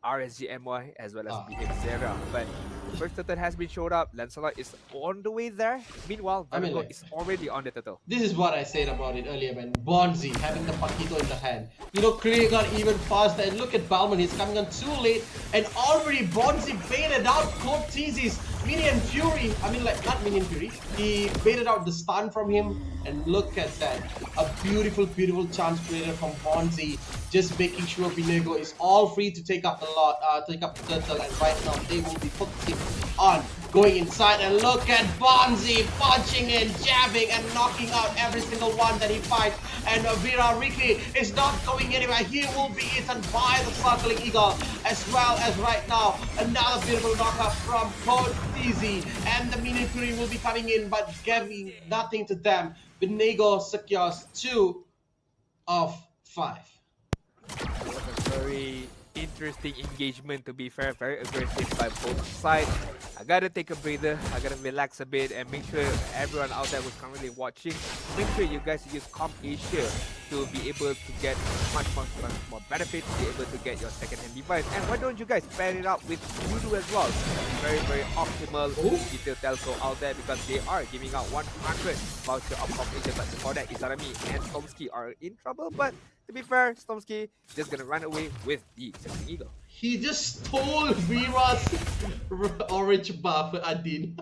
RSGMY as well as Behave XIERA. But first turtle has been showed up. Lancelot is on the way there. Meanwhile, Vertigo is already on the turtle. This is what I said about it earlier, man. Bonzi having the Pakito in the hand. You know, clearing out even faster. And look at Balmond, he's coming on too late. And already Bonzi baited out Code TZ's Minion Fury. I mean, like, not Minion Fury. He baited out the stun from him. And look at that. A beautiful, beautiful chance created from Bonzi. Just making sure Benego is all free to take up the take up the turtle. And right now, they will be focusing on going inside. And look at Bonzi punching in, jabbing, and knocking out every single one that he fights. And Vera Ricky is not going anywhere. He will be eaten by the circling eagle. As well as right now, another beautiful knockup from Code TZ. And the Minion Fury will be coming in, but giving nothing to them. Benego secures 2 of It was a very interesting engagement, to be fair. Very aggressive by both sides. I gotta take a breather, I gotta relax a bit, and make sure everyone out there who's currently watching, make sure you guys use Comp Asia to be able to get much more benefit, to be able to get your second-hand device. And why don't you guys pair it up with Voodoo as well? Very, very optimal retail telco out there, because they are giving out 100 voucher of Comp Asia. But before that, Izarami and Stormsky are in trouble. But to be fair, Stormsky just gonna run away with the second eagle. He just stole Vira's orange buff, Adin.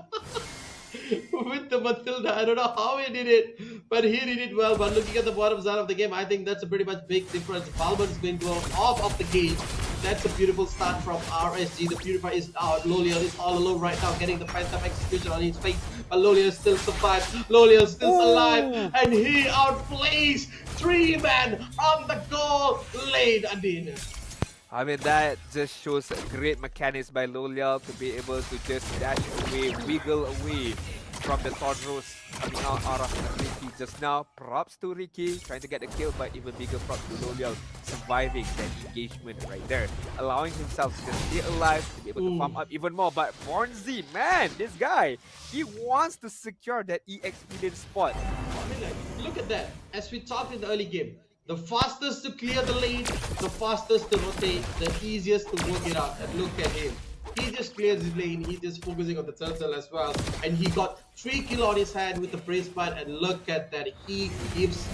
With the Matilda, I don't know how he did it, but he did it well. But looking at the bottom side of the game, I think that's a pretty much big difference. Balban is going to go off of the game. That's a beautiful start from RSG. The Purifier is out. Lolial is all alone right now, getting the Phantom Execution on his face. But Lolial still survives. Lolial still alive, and he outplays 3-man on the goal lane, Adin. I mean, that just shows great mechanics by Lolial to be able to just dash away, wiggle away from the Tondros coming out of Ricky just now. Props to Ricky, trying to get the kill, but even bigger props to Lolial surviving that engagement right there, allowing himself to stay alive, to be able to pump up even more. But Bornzy, man, this guy, he wants to secure that EXP spot. I mean, look at that. As we talked in the early game, the fastest to clear the lane, the fastest to rotate, the easiest to work it out. And look at him. He just clears his lane, he's just focusing on the turtle as well. And he got 3 kills on his hand with the brace bite, and look at that. He gives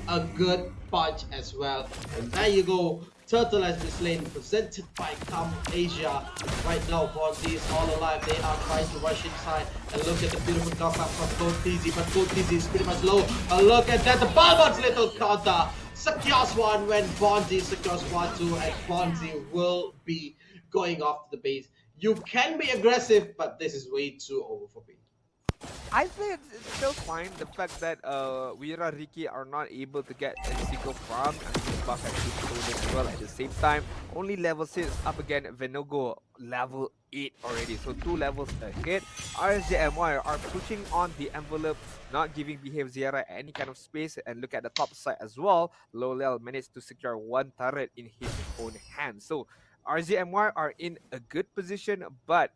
a good punch as well. And there you go. Turtle has this lane presented by Comp Asia. Right now, Bonzi is all alive. They are trying to rush inside. And look at the beautiful counter from Code TZ, but Code TZ is pretty much low. And look at that, the Balbon's little counter secures one when Bonzi secures 1-2, and Bonzi will be going off to the base. You can be aggressive, but this is way too over for me. I think it's still fine. The fact that Wira Ricky are not able to get a single farm, and this buff actually stolen as well at the same time. Only level 6 up again. Venogo level 8 already, so 2 levels ahead. RSJMY are pushing on the envelope, not giving Behave XIERA any kind of space. And look at the top side as well. Lolial managed to secure 1 turret in his own hand. So RSJMY are in a good position, but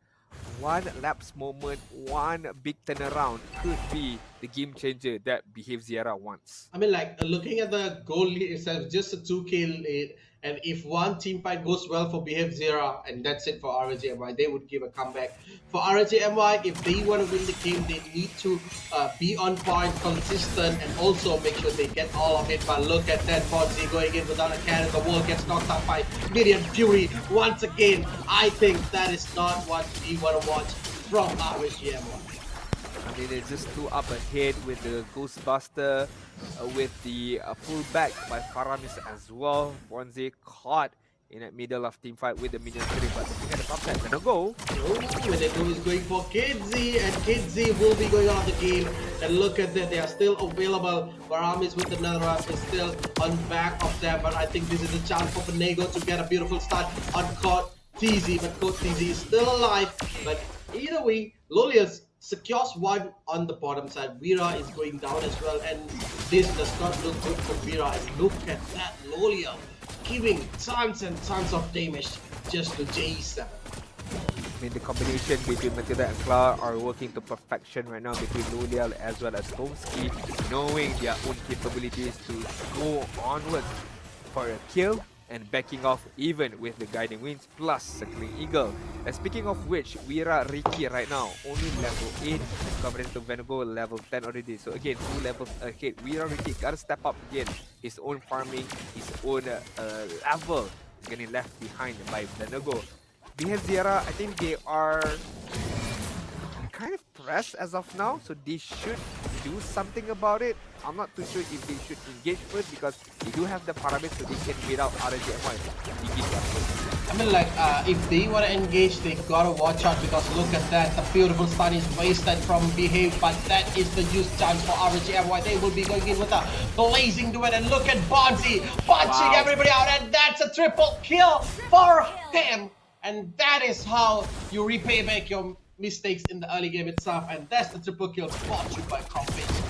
one lapse moment, one big turnaround could be the game changer that Behave XIERA wants. I mean, like, looking at the goal lead itself, just a 2k lead, and if one team fight goes well for Behave XIERA, and that's it for RSJMY, they would give a comeback. For RSJMY, if they want to win the game, they need to be on point, consistent, and also make sure they get all of it. But look at that, Bonzi going in without a cannon. The wall gets knocked out by Minion Fury once again. I think that is not what we want to watch from RSJMY. I mean, it's just 2 up ahead with the Ghostbuster, with the fullback by Faramis as well. Bonzi caught in the middle of team fight with the minion Fury, but looking at the top side, Venogo. Venogo is going for Kidzi, and Kidzi will be going out of the game. And look at that, they are still available. Faramis with the Netherap is still on back of them, but I think this is a chance for Venego to get a beautiful start on Code TZ, but Code TZ is still alive. But either way, Lolial secures 1 on the bottom side. Wira is going down as well, and this does not look good for Wira. And look at that, Lolial giving tons and tons of damage just to J7. I mean, the combination between Matilda and Clara are working to perfection right now between Lolial as well as Tomsky, knowing their own capabilities to go onwards for a kill and backing off even with the Guiding Winds plus Circling Eagle. And speaking of which, Wira Ricky right now only level 8 compared to Venogo level 10 already. So again, 2 levels ahead. Wira Ricky gotta step up again. His own farming, his own level is getting left behind by Venogo. Behave XIERA, I think they are kind of pressed as of now, so they should do something about it. I'm not too sure if they should engage first, because they do have the parameters so they can wait out RSJMY. I mean, like, if they want to engage, they gotta watch out, because look at that, the beautiful stun is wasted from Behave, but that is the use chance for RSJMY. They will be going in with a blazing duet, and look at Bonzi punching everybody out, and that's a triple kill for him. And that is how you repay back your mistakes in the early game itself, and that's the triple kill brought you by Comp Asia.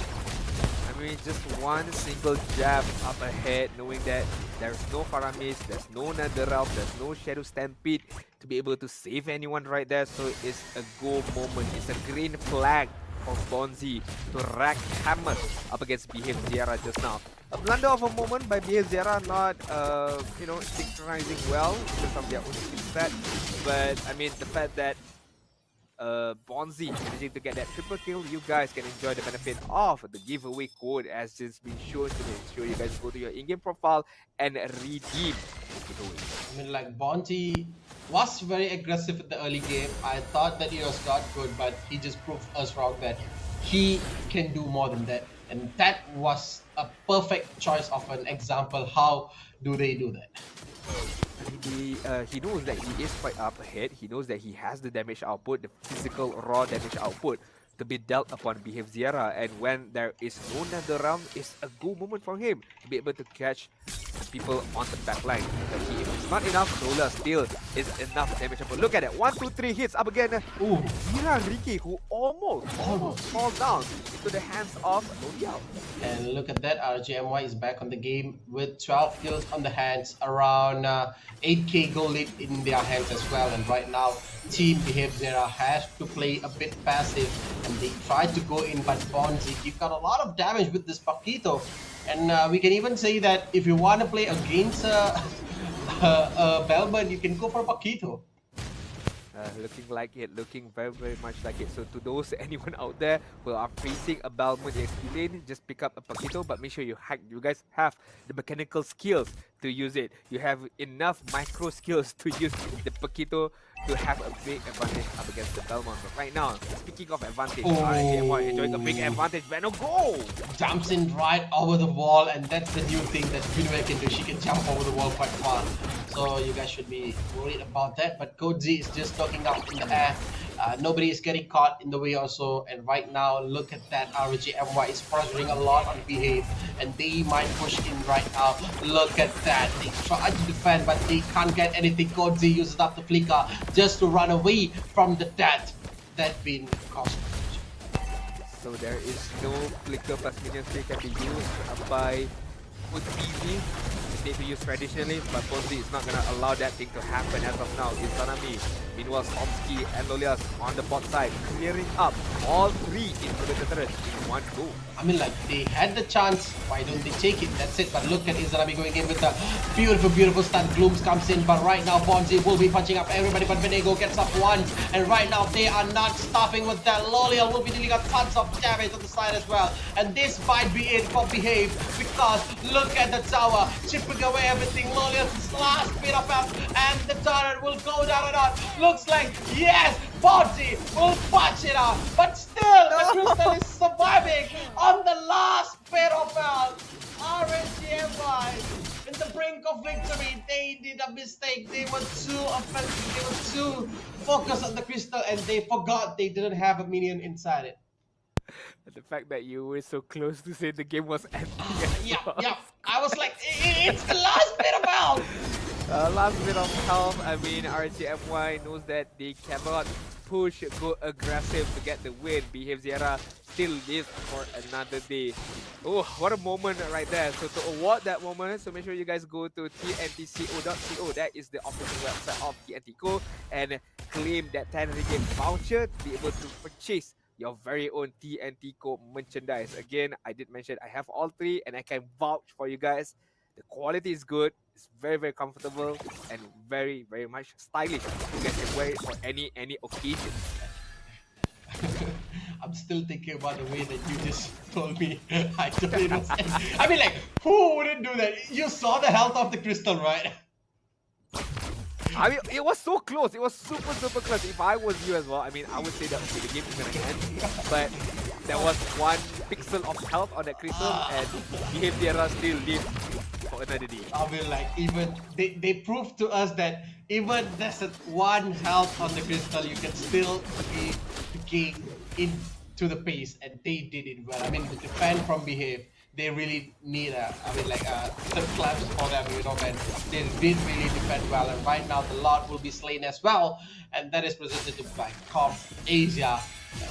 I I mean, just one single jab up ahead, knowing that there's no Faramis, there's no Netherrealm, there's no Shadow Stampede to be able to save anyone right there. So it's a go moment. It's a green flag for Bonzi to rack hammer up against Behave XIERA just now. A blunder of a moment by Behave XIERA, not synchronizing well because of their own skill set. But I mean, the fact that Bonzi managing to get that triple kill, you guys can enjoy the benefit of the giveaway code as just been shown to make sure you guys go to your in-game profile and redeem the giveaway. I mean, like, Bonzi was very aggressive in the early game. I thought that he was not good, but he just proved us wrong that he can do more than that. And that was a perfect choice of an example. How do they do that? He knows that he is quite up ahead. He knows that he has the damage output, the physical raw damage output to be dealt upon Behave XIERA. And when there is no Netherrealm, it's a go moment for him to be able to catch people on the back line. But if it's not enough, Lola still is enough damage output. Look at it, 1, 2, 3 hits up again. Ooh, Ricky, who almost falls down into the hands of Lola. And look at that, RGMY is back on the game with 12 kills on the hands, around 8k goal lead in their hands as well. And right now, Team Behave XIERA has to play a bit passive, and they tried to go in, but Bonzi, you've got a lot of damage with this Paquito. And we can even say that if you want to play against Belmont, you can go for Paquito. Looking like it, looking very much like it. So to those anyone out there who are facing a Belmont EXP lane, just pick up a Paquito, but make sure you guys have the mechanical skills to use it. You have enough micro skills to use the Paquito to have a big advantage up against the Belmont. But right now, speaking of advantage, RGMY enjoying a big advantage. Venom, go! Jumps in right over the wall, and that's the new thing that Vinway can do. She can jump over the wall quite far. So you guys should be worried about that. But Code Z is just talking up in the air. Nobody is getting caught in the way also. And right now, look at that. RGMY is pressuring a lot on Behave, and they might push in right now. Look at that. They try to defend, but they can't get anything. Code Z uses up the flicker just to run away from the death that been caused. So there is no flicker plus minion stick can be used by Uzi. It may be used traditionally, but Bonzi is not going to allow that thing to happen as of now. Izanami, meanwhile Somsky and Lolias on the bot side, clearing up all three inhibitor turrets in one go. I mean, like, they had the chance, why don't they take it? That's it. But look at Izanami going in with a beautiful stun. Glooms comes in, but right now Bonzi will be punching up everybody, but Venego gets up once, and right now they are not stopping with that. Lolial will be dealing out tons of damage on the side as well, and this might be it for Behave, because look at the tower, chipping away everything. Lolial's last bit of health, and the turret will go down and out. Looks like, yes, Bonzi will punch it out, but still the crystal is surviving on the last bit of health. RNGMY in the brink of victory. They did a mistake. They were too offensive. They were too focused on the crystal, and they forgot they didn't have a minion inside it. The fact that you were so close to say the game was ending. Yeah. I was like, it's the last bit of health. Last bit of health. I mean, RGMY knows that they cannot push, go aggressive to get the win. Behave XIERA still lives for another day. Oh, what a moment right there. So to award that moment, so make sure you guys go to tntco.co. That is the official website of TNTCO, and claim that 10 ringgit voucher to be able to purchase your very own TNTCO merchandise. Again, I did mention I have all three, and I can vouch for you guys. The quality is good, it's very comfortable, and very much stylish. You guys can wear it for any occasion. I'm still thinking about the way that you just told me. I mean, like, who wouldn't do that? You saw the health of the crystal, right? I mean, it was so close. It was super close. If I was you as well, I mean, I would say that okay, the game is gonna end. But there was one pixel of health on that crystal, and Behave XIERA still lived for another day. I mean, like, even they proved to us that even there's one health on the crystal, you can still be the game into the pace, and they did it well. I mean, the defend from Behave, they really need third class for them, you know, man. They did really defend well, and right now the Lord will be slain as well, and that is presented by Comp Asia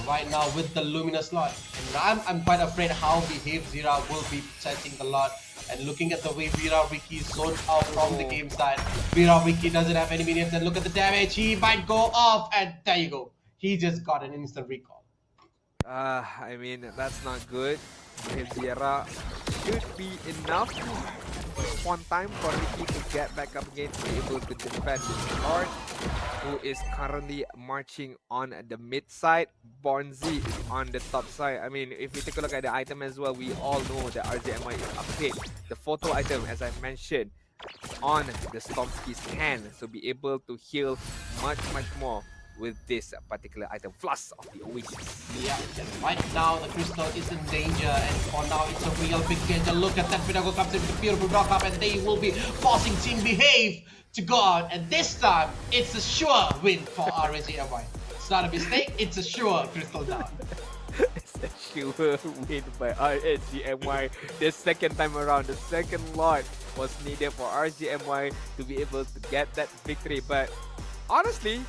right now with the Luminous Lord. And I'm quite afraid how Behave XIERA will be protecting the Lord. And looking at the way Vera Ricky zoned out from the game side, Vera Ricky doesn't have any minions, and look at the damage, he might go off, and there you go. He just got an instant recall. I mean, that's not good. XIERA should be enough one time for Ricky to get back up again, to be able to defend this Lord, who is currently marching on the mid side. Bonzi is on the top side. I mean, if we take a look at the item as well, we all know that RZMY is up hit. The photo item, as I mentioned, on the Stormski's hand, so be able to heal much more with this particular item, Flask of the Oasis. Yeah, and right now the Crystal is in danger, and for now it's a real big danger. Look at that, Pinago comes in with a beautiful block up, and they will be forcing Team Behave to go out, and this time it's a sure win for RZMY. It's not a mistake, it's a sure Crystal down. It's a sure win by RZMY. The second time around, the second Lord was needed for RZMY to be able to get that victory, but honestly,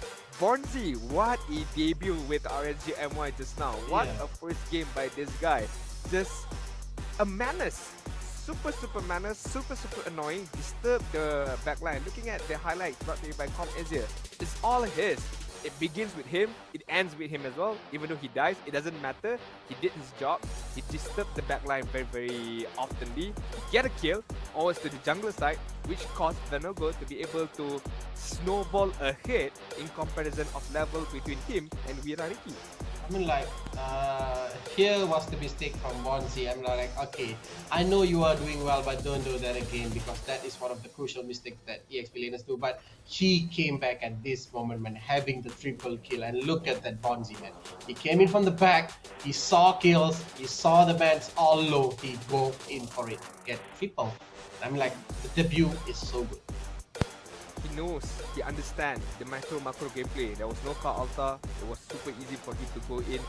Bonzi, what a debut with RZMY just now. What a first game by this guy. Just a menace. Super menace, super annoying. Disturb the backline. Looking at the highlights brought to you by Com Asia, it's all his. It begins with him, it ends with him as well. Even though he dies, it doesn't matter. He did his job. He disturbed the backline very oftenly. Get a kill, always to the jungler side, which caused Venogo to be able to snowball ahead in comparison of level between him and Wirariki. I mean, like, here was the mistake from Bonzi. I'm like, okay, I know you are doing well, but don't do that again, because that is one of the crucial mistakes that EXP do. But he came back at this moment, man, having the triple kill. And look at that Bonzi, man. He came in from the back, he saw kills, he saw the bans all low, he go in for it, get triple. I'm like, the debut is so good. He knows, he understands the macro gameplay. There was no car altar, it was super easy for him to go in.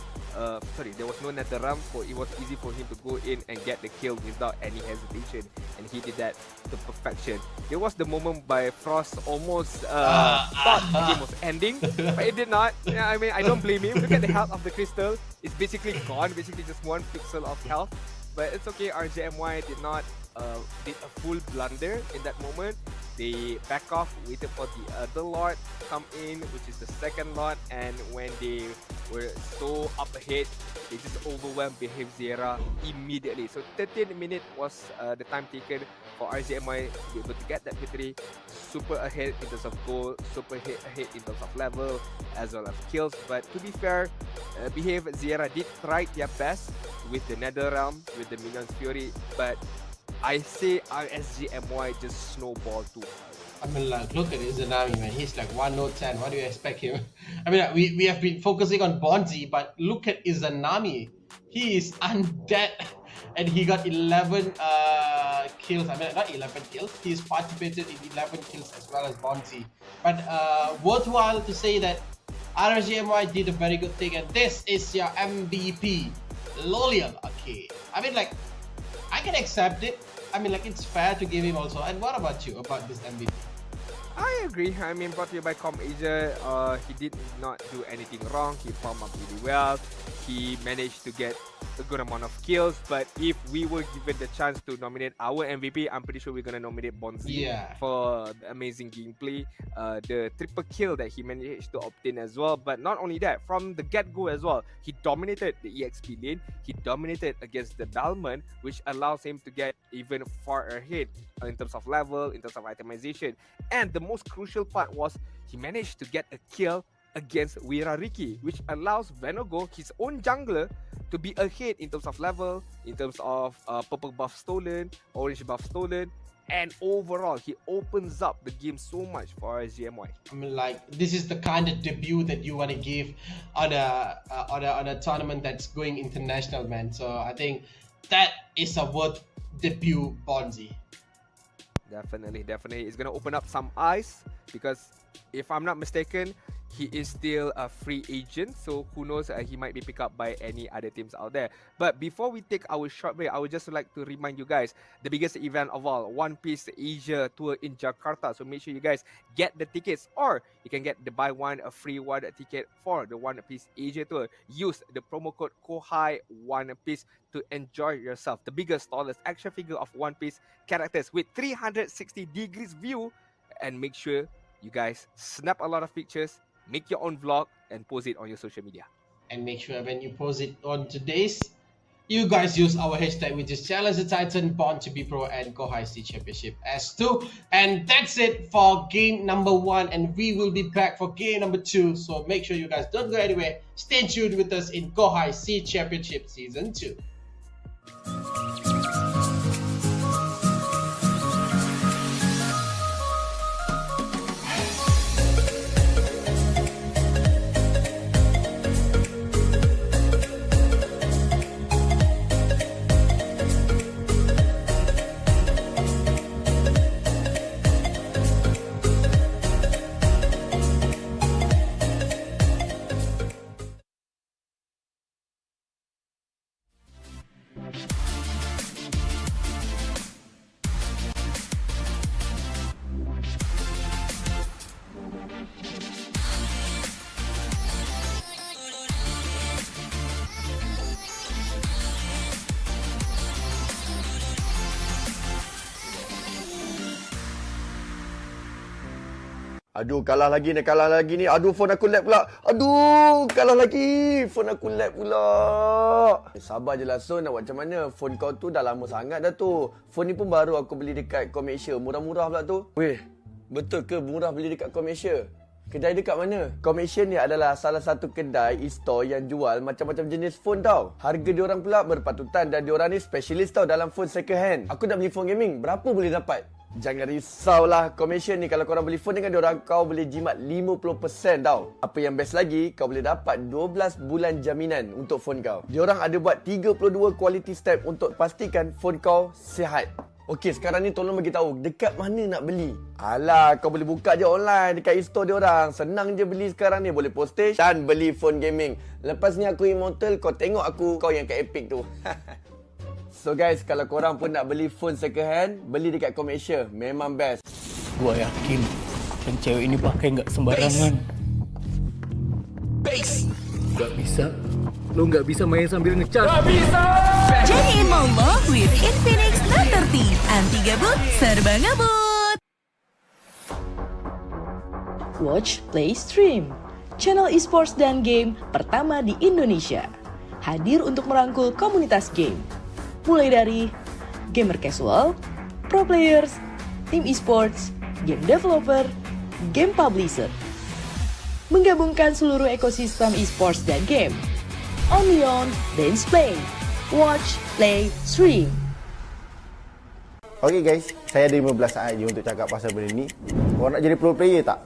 There was no nether realm, so it was easy for him to go in and get the kill without any hesitation, and he did that to perfection. There was the moment by Frost almost thought the game was ending, but it did not. Yeah, I mean, I don't blame him. Look at the health of the crystal, it's basically gone, basically just 1 pixel of health, but it's okay. RZMY did not did a full blunder in that moment. They back off, waited for the other Lord to come in, which is the second Lord, and when they were so up ahead, they just overwhelmed Behave XIERA immediately. So 13 minutes was the time taken for RZMY to be able to get that victory. Super ahead in terms of goal, super ahead in terms of level, as well as kills. But to be fair, Behave XIERA did try their best with the Nether Realm, with the Minion's Fury, but I say RZMY just snowballed too hard. I mean, like, look at Izanami, man. He's like 1-0-10. What do you expect him? I mean, we have been focusing on Bonzi, but look at Izanami. He is undead, and he got 11 kills. I mean, not 11 kills. He's participated in 11 kills as well as Bonzi. But worthwhile to say that RZMY did a very good thing, and this is your MVP, Lolium. Okay. I mean, like, I can accept it. I mean, like, it's fair to give him also. And what about you about this MVP? I agree. I mean, brought to you by Com Asia, he did not do anything wrong. He farmed up really well. He managed to get a good amount of kills, but if we were given the chance to nominate our MVP, I'm pretty sure we're gonna nominate Bonzi for the amazing gameplay, the triple kill that he managed to obtain as well. But not only that, from the get-go as well, he dominated the EXP lane, he dominated against the Dalman, which allows him to get even far ahead in terms of level, in terms of itemization. And the most crucial part was he managed to get a kill against Wirariki, which allows Venogo, his own jungler, to be ahead in terms of level, in terms of purple buff stolen, orange buff stolen, and overall he opens up the game so much for RZMY. I mean, like, this is the kind of debut that you want to give on a tournament that's going international, man. So I think that is a worth debut Bonzi. Definitely, it's gonna open up some eyes, because if I'm not mistaken, he is still a free agent, so who knows, he might be picked up by any other teams out there. But before we take our short break, I would just like to remind you guys, the biggest event of all, One Piece Asia Tour in Jakarta. So make sure you guys get the tickets, or you can get the buy one a free one ticket for the One Piece Asia Tour. Use the promo code Kohai One Piece to enjoy yourself. The biggest, tallest action figure of One Piece characters with 360 degrees view, and make sure you guys snap a lot of pictures, make your own vlog, and post it on your social media. And make sure when you post it on today's, you guys use our hashtag, which is Challenge the Titan, Born to be Pro, and Kohai Sea Championship S2. And that's it for game number 1. And we will be back for game number 2. So make sure you guys don't go anywhere. Stay tuned with us in Kohai Sea Championship Season 2. Aduh, kalah lagi ni. Aduh, phone aku lag pula. Aduh, kalah lagi. Phone aku lag pula. Sabar je lah, Son. Nak buat macam mana? Phone kau tu dah lama sangat dah tu. Phone ni pun baru aku beli dekat Komersia. Murah-murah pula tu. Weh, betul ke murah beli dekat Komersia? Kedai dekat mana? Komersia ni adalah salah satu kedai e-store yang jual macam-macam jenis phone tau. Harga diorang pula berpatutan dan diorang ni specialist tau dalam phone second hand. Aku nak beli phone gaming, berapa boleh dapat? Jangan risaulah, Komersia ni kalau korang beli phone dengan diorang, kau boleh jimat 50% tau. Apa yang best lagi, kau boleh dapat 12 bulan jaminan untuk phone kau. Diorang ada buat 32 quality step untuk pastikan phone kau sihat. Okey, sekarang ni tolong bagi tahu dekat mana nak beli. Alah, kau boleh buka je online dekat e-store diorang. Senang je beli sekarang ni, boleh postage dan beli phone gaming. Lepas ni aku immortal, kau tengok aku, kau yang kat Epic tu. So guys, kalau korang pun nak beli phone second hand, beli dekat Komersia. Memang best. Gua yakin yang cewek ini pakai nggak sembarangan. Nggak bisa. Lo nggak bisa main sambil ngecas. Nggak bisa! Jadiin Momo with Infinix Note 30. Anti gabut, serba ngebut. Watch, Play, Stream. Channel esports dan game pertama di Indonesia. Hadir untuk merangkul komunitas game. Mulai dari gamer casual, pro players, tim esports, game developer, game publisher. Menggabungkan seluruh ekosistem esports dan game. Only on Dance Play. Watch, play, stream. Okay guys, saya ada 15 saat je untuk cakap pasal benda ni. Korang nak jadi pro player tak?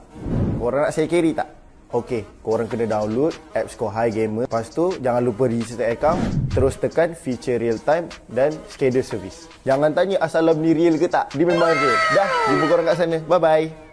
Korang nak saya carry tak? Okey, korang kena download apps Kohai Gamer. Lepas tu, jangan lupa register account. Terus tekan feature real time dan schedule service. Jangan tanya asal ni real ke tak. Dia memang real. Dah, jumpa korang kat sana. Bye-bye.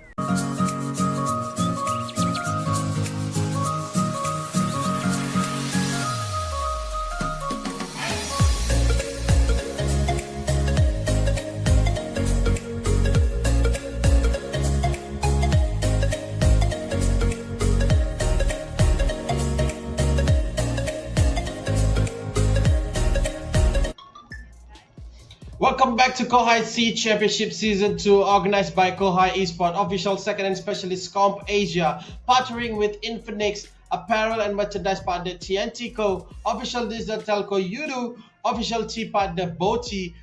Welcome back to Kohai Sea Championship Season 2, organized by Kohai Esports, official second-hand specialist Comp Asia, partnering with Infinix, apparel and merchandise partner TNT Co, official digital telco Udu, official tea partner Boti,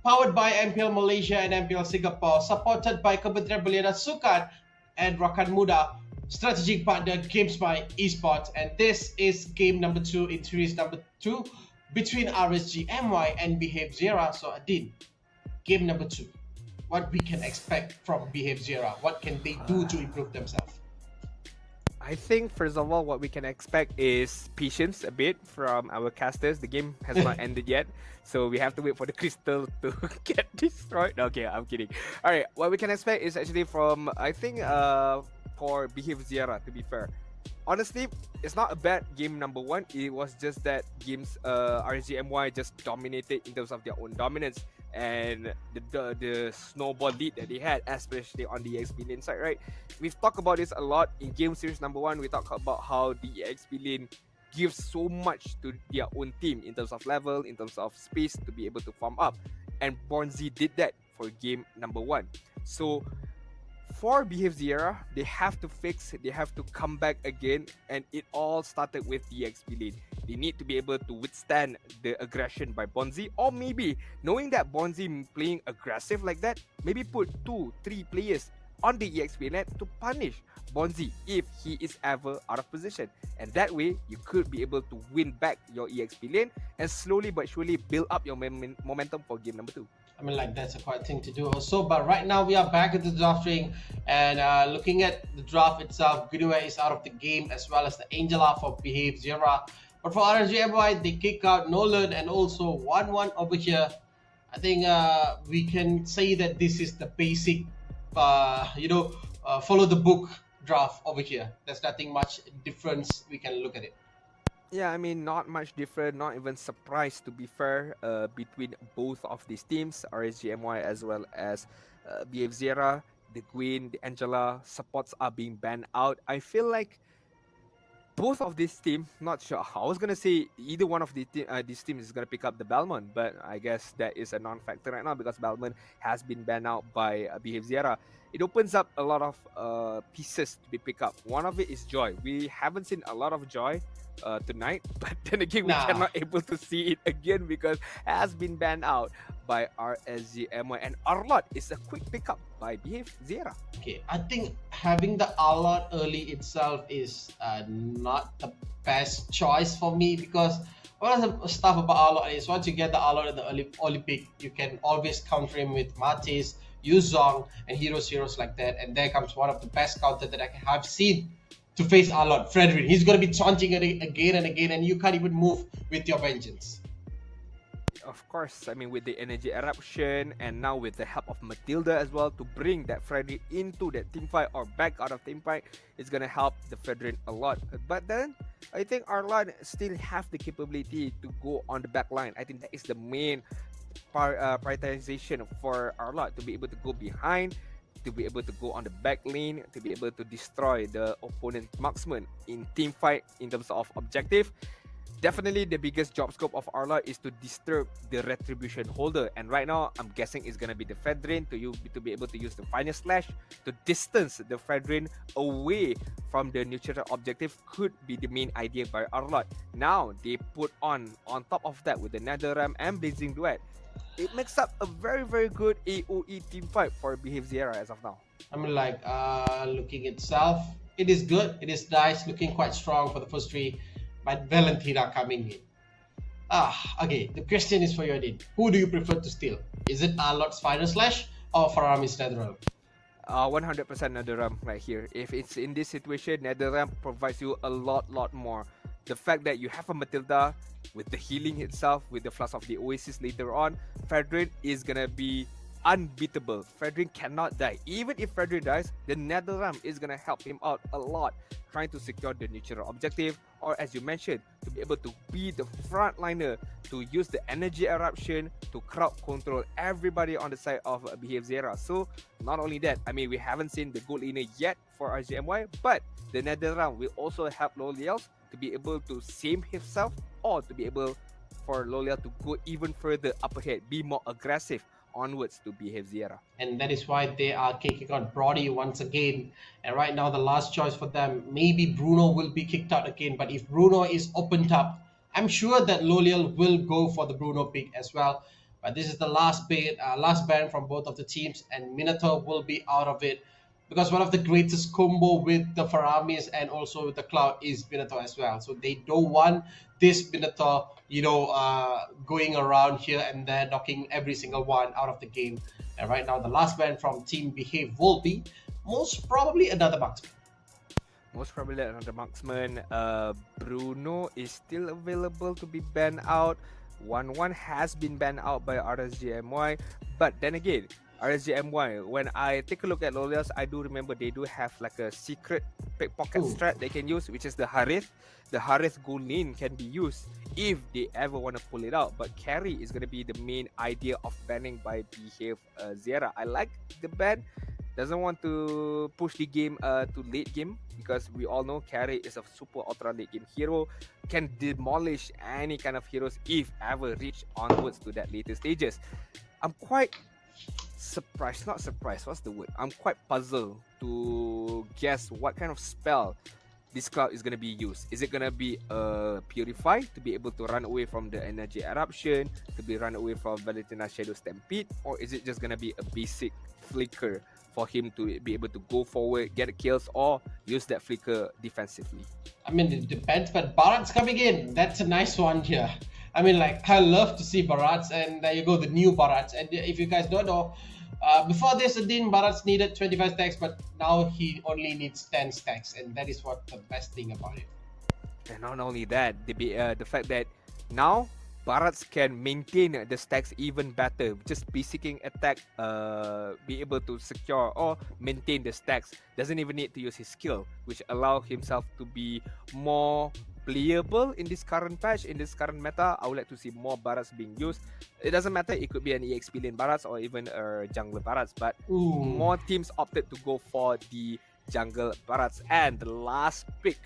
powered by MPL Malaysia and MPL Singapore, supported by Kementerian Belia dan Sukan and Rakan Muda, strategic partner GameSpy Esports, and this is game number 2 in series number 2. Between RSG MY and Behave XIERA. So Adin, game number 2. What we can expect from Behave XIERA? What can they do to improve themselves? I think first of all, what we can expect is patience a bit from our casters. The game has not ended yet, so we have to wait for the crystal to get destroyed. Okay, I'm kidding. All right, what we can expect is actually from, I think, for Behave XIERA, to be fair. Honestly, it's not a bad game number 1. It was just that games RSGMY just dominated in terms of their own dominance and the snowball lead that they had, especially on the EXP lane side, right? We've talked about this a lot in game series number 1. We talked about how the EXP lane gives so much to their own team in terms of level, in terms of space to be able to farm up. And Bonzi did that for game number 1. So for Behave XIERA, they have to fix, they have to come back again, and it all started with the XP lane. They need to be able to withstand the aggression by Bonzi, or maybe knowing that Bonzi playing aggressive like that, maybe put 2-3 players on the EXP lane to punish Bonzi if he is ever out of position. And that way, you could be able to win back your EXP lane and slowly but surely build up your momentum for game number 2. I mean, like, that's a quite thing to do also. But right now we are back at the draft ring, and looking at the draft itself, DEWA is out of the game, as well as the Angela for Behave XIERA. But for RSGMY, they kick out Nolan and also 1-1 over here. I think we can say that this is the basic, follow the book draft over here. There's nothing much difference. We can look at it. Yeah, I mean, not much different, not even surprised, to be fair, between both of these teams, RSGMY as well as Behave XIERA. The Gwen, the Angela supports are being banned out. I feel like both of these teams, not sure. I was gonna say either one of these teams is gonna pick up the Balmond, but I guess that is a non-factor right now because Balmond has been banned out by Behave XIERA. It opens up a lot of pieces to be picked up. One of it is Joy. We haven't seen a lot of Joy tonight, but then again, we cannot able to see it again because it has been banned out by RSGMY, and Arlot is a quick pickup by Behave XIERA. Okay, I think having the Arlot early itself is not the best choice for me, because one of the stuff about Arlot is once you get the Arlot in the early pick, you can always counter him with Matis, Yuzong, and heroes like that, and there comes one of the best counter that I have seen to face Arlot, Frederick. He's going to be taunting it again and again, and you can't even move with your vengeance. Of course, I mean, with the energy eruption and now with the help of Matilda as well to bring that Frederick into that team fight or back out of team fight, it's going to help the Frederick a lot. But then, I think Arlot still have the capability to go on the back line. I think that is the main prioritization for Arlot, to be able to go behind, to be able to go on the back lane, to be able to destroy the opponent marksman in team fight in terms of objective. Definitely the biggest job scope of Arlot is to disturb the retribution holder, and right now I'm guessing it's gonna be the Fredrin to be able to use the final slash to distance the Fredrin away from the neutral objective could be the main idea by Arlot. Now they put on top of that with the NetherRealm and Blazing Duet. It makes up a very good AoE team fight for Behave XIERA as of now. I mean, like, looking itself, it is good, it is nice, looking quite strong for the first 3, but Valentina coming in. Okay, the question is for you, Adin. Who do you prefer to steal? Is it Arlot's final slash or Farami's NetherRealm? 100% NetherRealm right here. If it's in this situation, NetherRealm provides you a lot more. The fact that you have a Matilda with the healing itself, with the Flask of the Oasis later on, Fredrin is gonna be unbeatable. Fredrin cannot die. Even if Fredrin dies, the NetherRealm is gonna help him out a lot, trying to secure the neutral objective, or as you mentioned, to be able to be the frontliner, to use the energy eruption to crowd control everybody on the side of Behave XIERA. So not only that, I mean, we haven't seen the gold laner yet for RSGMY, but the NetherRealm will also help Loliels to be able to save himself, or to be able for Loliel to go even further up ahead, be more aggressive onwards to Behave XIERA. And that is why they are kicking out Brody once again. And right now the last choice for them, maybe Bruno will be kicked out again. But if Bruno is opened up, I'm sure that Loliel will go for the Bruno pick as well. But this is the last ban from both of the teams, and Minotaur will be out of it, because one of the greatest combo with the Faramis and also with the Cloud is Minotaur as well. So they don't want this Minotaur, going around here and there, knocking every single one out of the game. And right now, the last ban from Team Behave will be most probably another marksman. Most probably another marksman. Bruno is still available to be banned out. 1-1 has been banned out by RSGMY. But then again, RSGMY, when I take a look at Lolials, I do remember they do have like a secret pickpocket strat they can use, which is the Harith. The Harith Gulin can be used if they ever want to pull it out. But carry is going to be the main idea of banning by Behave XIERA. I like the ban. Doesn't want to push the game to late game, because we all know carry is a super ultra late game hero, can demolish any kind of heroes if ever reach onwards to that later stages. I'm quite surprised, not surprised, what's the word? I'm quite puzzled to guess what kind of spell this cloud is going to be used. Is it going to be a Purify to be able to run away from the Energy Eruption, to be run away from Valentina Shadow Stampede, or is it just going to be a basic Flicker for him to be able to go forward, get kills, or use that Flicker defensively? I mean, it depends, but Bharat's coming in. That's a nice one here. I mean, like, I love to see Bharat's, and there you go, the new Bharat's. And if you guys don't know, before this, Adin, Bharat's needed 25 stacks, but now he only needs 10 stacks, and that is what the best thing about it. And not only that, the fact that now Bharat's can maintain the stacks even better. Just basicing attack, be able to secure or maintain the stacks. Doesn't even need to use his skill, which allow himself to be more playable in this current patch, in this current meta. I would like to see more Bharat's being used. It doesn't matter, it could be an EXP lane Bharat's or even a jungler Bharat's, but more teams opted to go for the jungle Bharat's. And the last pick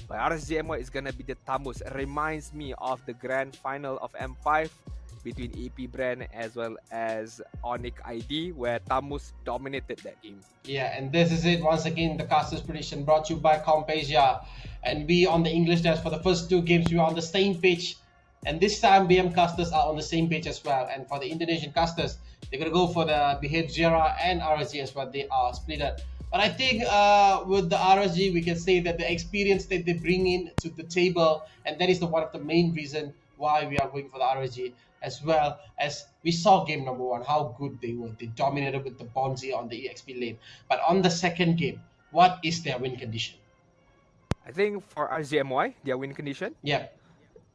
by RSGMY is gonna be the Tamus. Reminds me of the grand final of M5 between AP Brand as well as Onyx ID, where Tamus dominated that game. Yeah, and this is it. Once again, the casters prediction brought to you by Compasia. And we on the English desk for the first two games, we were on the same page. And this time, BM casters are on the same page as well. And for the Indonesian casters, they're going to go for the Behave XIERA and RSG as well. They are split up. But I think with the RSG, we can say that the experience that they bring in to the table, and that is one of the main reason why we are going for the RSG, as well as we saw game number one, how good they were. They dominated with the Bonzi on the EXP lane. But on the second game, what is their win condition? I think for RSGMY, their win condition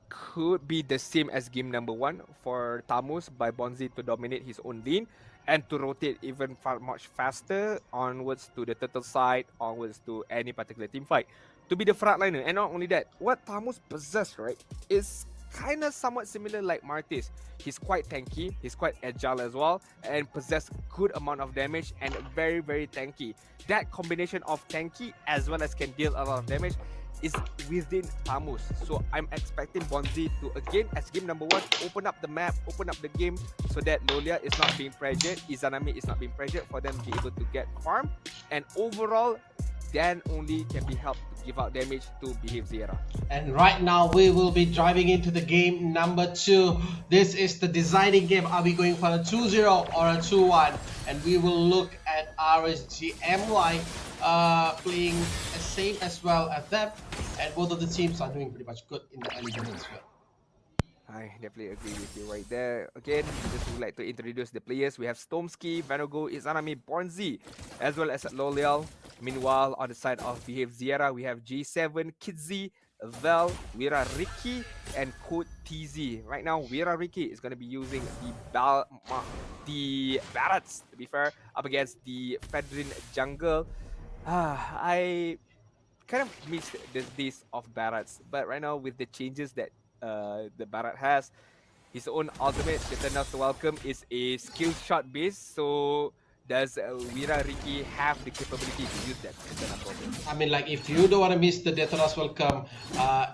could be the same as game number one for Tamus, by Bonzi to dominate his own lane and to rotate even much faster onwards to the turtle side, onwards to any particular team fight, to be the frontliner. And not only that, what Tamus possesses, right, is kind of somewhat similar like Martis. He's quite tanky, he's quite agile as well, and possess good amount of damage and very, very tanky. That combination of tanky as well as can deal a lot of damage is within Tamus. So I'm expecting Bonzi to, again, as game number one, open up the map, open up the game, so that Lolia is not being pressured, Izanami is not being pressured, for them to be able to get farm. And overall, then only can be helped to give out damage to Behave XIERA. And right now, we will be driving into the game number two. This is the deciding game. Are we going for a 2-0 or a 2-1? And we will look at RSGMY playing the same as well as them. And both of the teams are doing pretty much good in the early game as well. I definitely agree with you right there. Again, just would like to introduce the players. We have Stormski, Vanogo, Izanami, Bonzi, as well as Lolial. Meanwhile, on the side of Behave XIERA, we have J7, Kidzi, Vel, Wira Ricky, and Code TZ. Right now, Wira Ricky is going to be using the Barats, to be fair, up against the Fedrin jungle. I kind of missed the days of Barats, but right now with the changes that the Barat has, his own ultimate, the Eternal Welcome, is a skill shot base. So does Wira Ricky have the capability to use that Eternal Welcome? I mean, like, if you don't want to miss the Eternal Welcome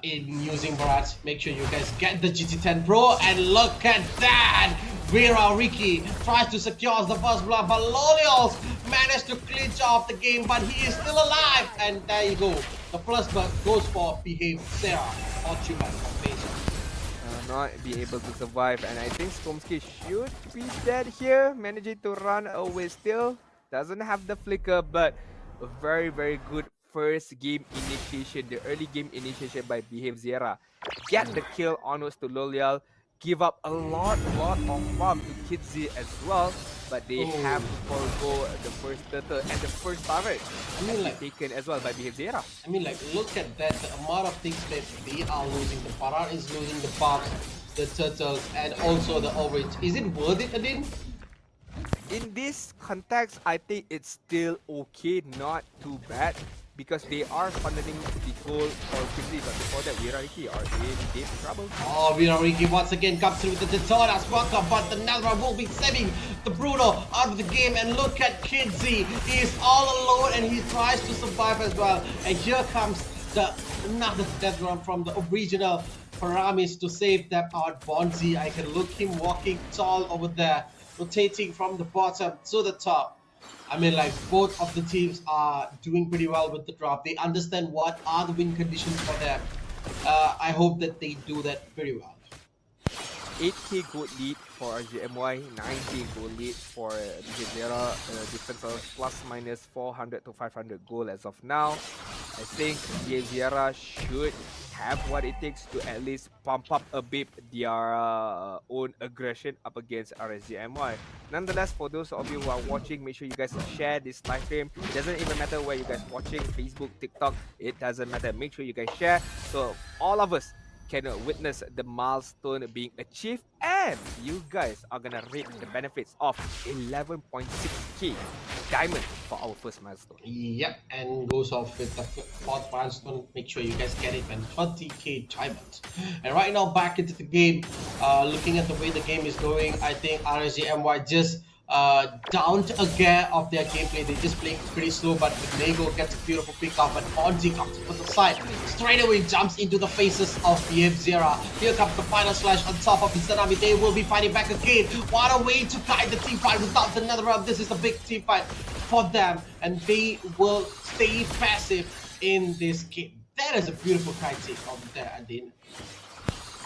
in using Barats, make sure you guys get the GT10 Pro. And look at that! Wira Ricky tries to secure the first blood, but Lolials managed to clinch off the game, but he is still alive. And there you go. The first blood goes for Behave XIERA, Ultimate Compassion. Not be able to survive, and I think Stormski should be dead here, managing to run away still. Doesn't have the flicker, but a very, very good first game initiation, the early game initiation by Behave XIERA. Get the kill onwards to Lolial, give up a lot of farm to Kidzi as well, but they have to forego the first turtle and the first turret taken as well by Behave XIERA. I mean, like, look at that, the amount of things that they are losing. The Barat is losing the buffs, the turtles, and also the overage. Is it worth it, Adin? in this context, I think it's still okay, not too bad, because they are funneling the goal for quickly. But before that, Wirariki are in deep trouble. Oh, Wirariki once again comes through with the Detonas welcome, but the Netherlands will be saving the Bruno out of the game. And look at Kidzi, he is all alone and he tries to survive as well. And here comes another death run from the original Paramis to save them out. Bonzi, I can look him walking tall over there, rotating from the bottom to the top. I mean, like, both of the teams are doing pretty well with the drop. They understand what are the win conditions for them. I hope that they do that very well. 8k goal lead for RGMY, 9k goal lead for XIERA, difference of plus minus 400 to 500 goal as of now. I think XIERA should have what it takes to at least pump up a bit their own aggression up against RSGMY. Nonetheless, for those of you who are watching, make sure you guys share this live stream. It doesn't even matter where you guys watching, Facebook, TikTok, it doesn't matter. Make sure you guys share so all of us can witness the milestone being achieved, and you guys are gonna reap the benefits of 11.6k diamond for our first milestone. Yep, and goes off with the fourth milestone. Make sure you guys get it, and 20k diamonds. And right now, back into the game. Looking at the way the game is going, I think RSGMY just downed a gear of their gameplay. They just playing pretty slow, but Nego gets a beautiful pick off, and Bonzi comes from the side, straight away jumps into the faces of the XIERA. Here comes the final slash on top of the Tsunami. They will be fighting back again. What a way to guide the team fight without the Netherrealm. This is a big team fight for them, and they will stay passive in this game. That is a beautiful kite take over there, Adin.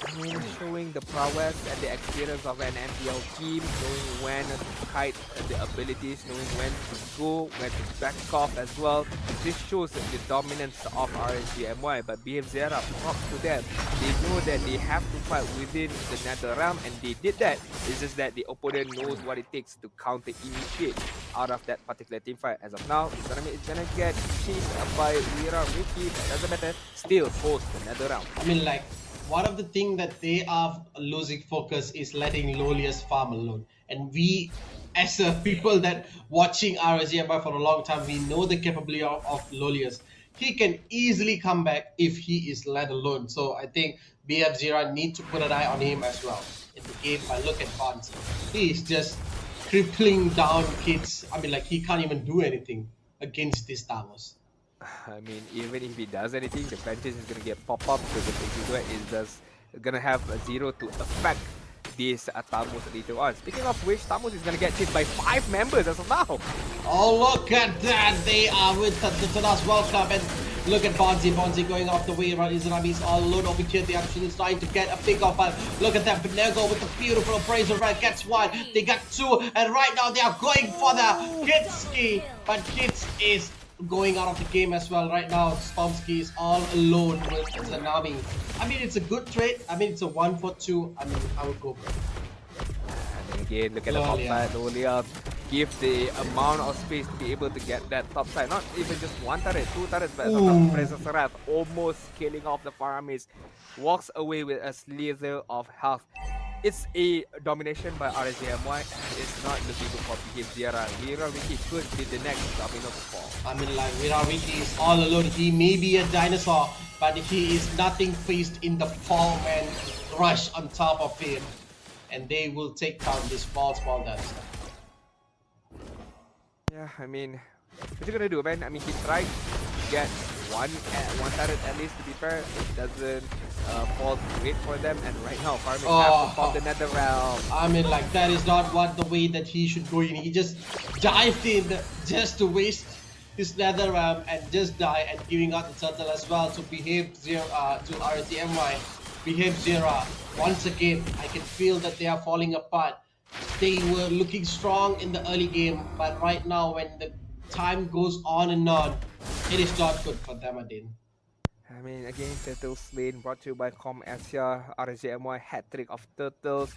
I mean, showing the prowess and the experience of an MPL team, knowing when to kite the abilities, knowing when to go, when to back off as well. This shows the dominance of RSGMY, but XIERA, props to them. They know that they have to fight within the Netherrealm, and they did that. It's just that the opponent knows what it takes to counter-initiate out of that particular team fight. As of now, it's gonna get chased by Wirariki, but doesn't matter, still holds the Netherrealm. I mean, like, one of the things that they are losing focus is letting Lolius farm alone. And we, as a people that watching RSGMY for a long time, we know the capability of Lolius. He can easily come back if he is let alone. So I think XIERA need to put an eye on him as well in the game. But look at Bonzi. He is just crippling down kids. I mean, like, he can't even do anything against these Tamos. I mean, even if he does anything, the Vengeance is gonna get pop up, so the DEWA is just gonna have a 0 to affect this Tamos later on. Speaking of which, Tamos is gonna get chased by 5 members as of now. Oh, look at that! They are with the Tunas welcome, and look at Bonzi. Bonzi going off the way around Izanamis all alone over here. They are trying to get a pick off, but look at that. Benego with the beautiful appraisal right gets 1. They got 2, and right now they are going for the Kitski, but Kits is going out of the game as well. Right now, Stormski is all alone with Tsunami. I mean, it's a good trade. I mean, it's a 1 for 2. I mean, I would go for it. And again, look at the top side. Lolia give the amount of space to be able to get that top side. Not even just 1 turret, 2 turrets, but Princess Seraph almost killing off the Paramis. Walks away with a slither of health. It's a domination by RSGMY, and it's not looking good for XIERA. Wirariki could be the next domino to fall. I mean, like, Wirariki is all alone. He may be a dinosaur, but he is nothing faced in the fall-man rush on top of him. And they will take down this small dinosaur. Yeah, I mean, what you gonna do, man? I mean, he tried to get one turret at least, to be fair. It doesn't fall great for them, and right now Farming have to pop the Netherrealm. I mean, like, that is not what the way that he should go in. He just dived in just to waste his Netherrealm and just die, and giving out the turtle as well to behave to RSGMY. Behave XIERA. Once again, I can feel that they are falling apart. They were looking strong in the early game, but right now when the time goes on and on, it is not good for them, Adin. I mean, again, Turtle Slain brought to you by Com Asia. RSGMY hat-trick of Turtles,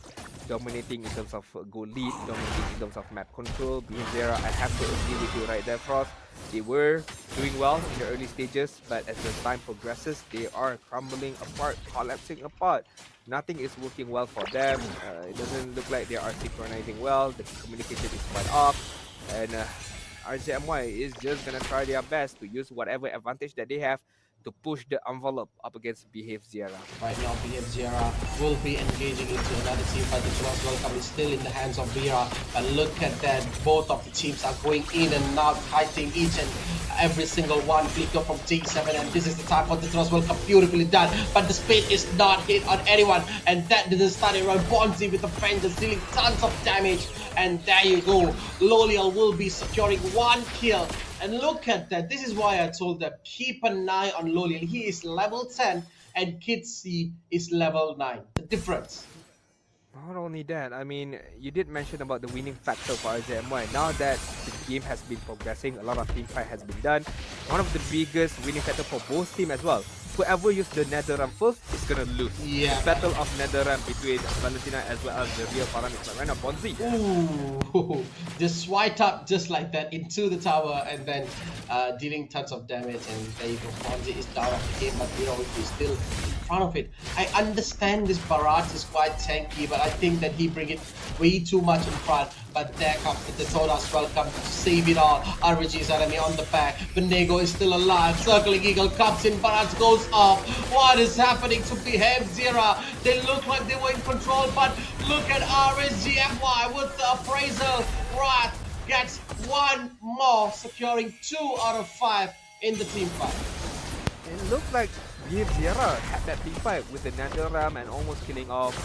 dominating in terms of goal lead, dominating in terms of map control. XIERA, I have to agree with you right there, Frost. They were doing well in the early stages, but as the time progresses, they are crumbling apart, collapsing apart. Nothing is working well for them. It doesn't look like they are synchronizing well. The communication is quite off. And RZMY is just going to try their best to use whatever advantage that they have to push the envelope up against Behave XIERA. Right now, Behave XIERA will be engaging into another team, but the Trust Welcome is still in the hands of XIERA. But look at that, both of the teams are going in and out, fighting each and every single one. Flicker from T7, and this is the time for the Trust Welcome. Beautifully done, but the speed is not hit on anyone, and that didn't start around Bonzi with the vengeance, dealing tons of damage. And there you go, Lolial will be securing 1 kill. And look at that. This is why I told them, keep an eye on Lolial. He is level 10 and Kid C is level 9. The difference. Not only that, I mean, you did mention about the winning factor for RZMY. Now that the game has been progressing, a lot of team fight has been done. One of the biggest winning factor for both teams as well. Whoever used the Netherrealm first is gonna lose. Yeah. The battle of Netherrealm between Valentina as well as the real Paramis right now, Bonzi. Ooh, just swipe up just like that into the tower and then dealing tons of damage, and there you go. Bonzi is down of the game, but you know he's still in front of it. I understand this Barat is quite tanky, but I think that he bring it way too much in front. But there comes the Todas Welcome to save it all. RG's enemy on the back. Benego is still alive. Circling Eagle comes in. Barat goes off. What is happening to Behave XIERA? They look like they were in control, but look at RSGMY with the appraisal. Wrath gets 1 more, securing 2 out of 5 in the team fight. It looked like Behave XIERA had that team fight with the Netherrealm and almost killing off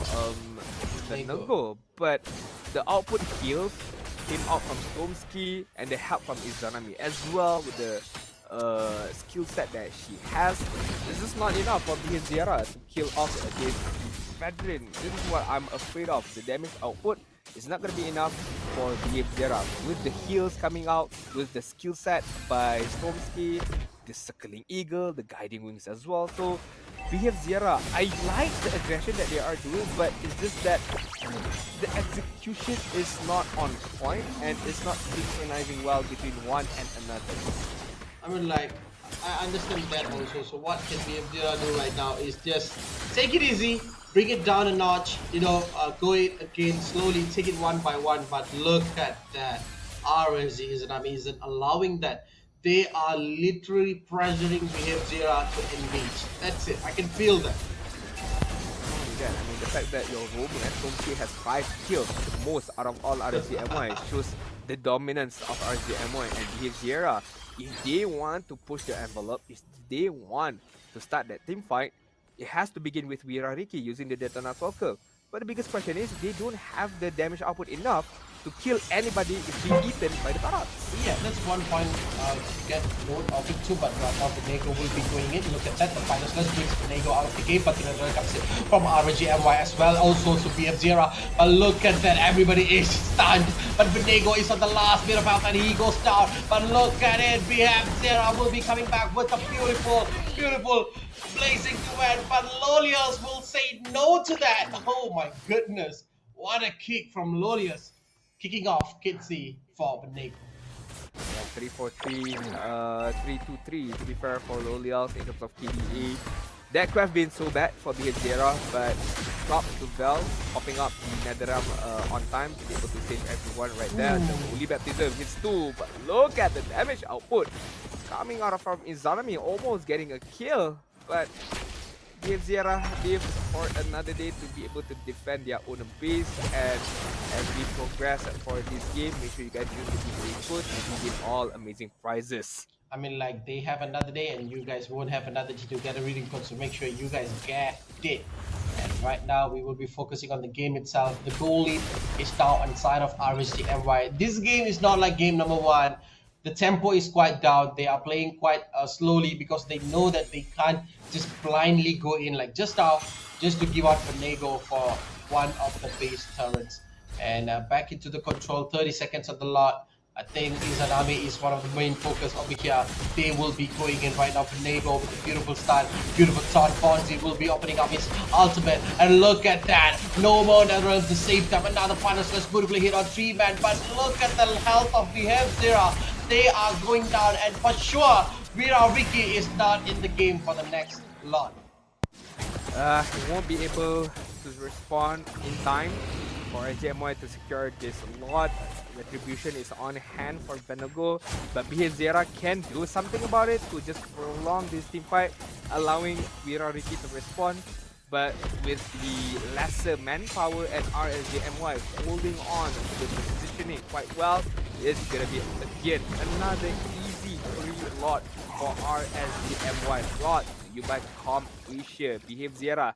the Nego. But the output kills came out from Stormski and the help from Izanami as well with the skill set that she has. This is not enough for Behave XIERA to kill off against Veteran. This is what I'm afraid of. The damage output is not going to be enough for Behave XIERA. With the heals coming out, with the skill set by Stormski, the Circling Eagle, the Guiding Wings as well. So Behave XIERA, I like the aggression that they are doing, but it's just that the execution is not on point and it's not synchronizing well between one and another. I mean, like, I understand that also. So what can Behave XIERA do right now is just take it easy, bring it down a notch, you know, go it again slowly, take it one by one. But look at that, RSG isn't allowing that. They are literally pressuring Behave XIERA to engage. That's it. I can feel that. I mean, the fact that your Robo and Tomki has 5 kills, the most out of all RZMY, shows the dominance of RZMY and Behave XIERA. If they want to push the envelope, if they want to start that team fight, it has to begin with Wirariki using the Detonat Walker. But the biggest question is, they don't have the damage output enough to kill anybody if being eaten by the Barats. Yeah, that's one point to get note of it too, but right now Benego will be going in. Look at that, the final slash brings Benego out of the game, but the Netherrealm comes in from RGMY as well, also to Behave XIERA. But look at that, everybody is stunned, but Benego is on the last bit of health and he goes down. But look at it, Behave XIERA will be coming back with a beautiful blazing duet, but Lolials will say no to that. Oh my goodness, what a kick from Lolials. Kicking off Kid C for Benego. 3-4-3, 3-2-3 to be fair for Lolials in terms of KDA. That could have been so bad for Behave XIERA, but props to Vel popping up the Netherrealm on time to be able to save everyone right there. The Holy Baptism hits 2, but look at the damage output coming out from Izanami, almost getting a kill. But Behave XIERA live for another day to be able to defend their own base, and as we progress for this game, make sure you guys use the giveaway code and you get all amazing prizes. I mean, like, they have another day and you guys won't have another day to get a reading code, so make sure you guys get it. And right now we will be focusing on the game itself. The goal lead is now on side of RSGMY. This game is not like game number 1. The tempo is quite down. They are playing quite slowly because they know that they can't just blindly go in like just now, just to give out Benego for one of the base turrets. And back into the control, 30 seconds on the lot. I think Izanami is one of the main focus over here. They will be going in right now. Benego with a beautiful start, beautiful start. Bonzi will be opening up his ultimate. And look at that. No more Netherrealm to save them. Another final slash beautifully hit on 3-man. But look at the health of Behave XIERA. they are going down, and for sure, Vira Ricky is not in the game for the next lot. He won't be able to respond in time for SGMY to secure this lot. Retribution is on hand for Benago, but XIERA can do something about it to just prolong this team fight, allowing Vira Ricky to respond. But with the lesser manpower and RSGMY holding on to the positioning quite well, it's gonna be again another easy free lot for RSGMY. Lot you by Com Asia. XIERA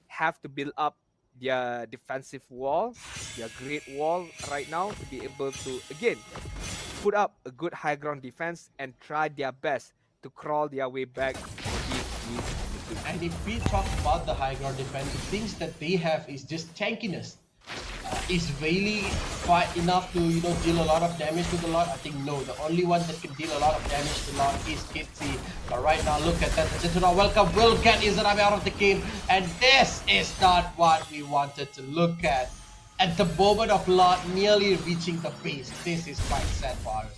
have to build up their defensive wall, their great wall right now to be able to again put up a good high ground defense and try their best to crawl their way back. And if we talk about the high ground defense, the things that they have is just tankiness. Is Vaylee quite enough to deal a lot of damage to the lot? I think no. The only one that can deal a lot of damage to the lot is Kitsi. But right now, look at that. The Gentleman welcome will get Izanami out of the game, and this is not what we wanted to look at. At the moment of lot nearly reaching the base, this is quite sad for us.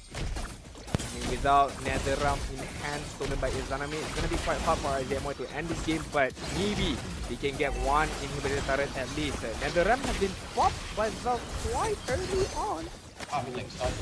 Without NetherRealm in hand stolen by Izanami, it's going to be quite hard for RSGMY to end this game, but maybe they can get one inhibitor turret at least. NetherRealm has been popped by Zal quite early on. I mean, like, start.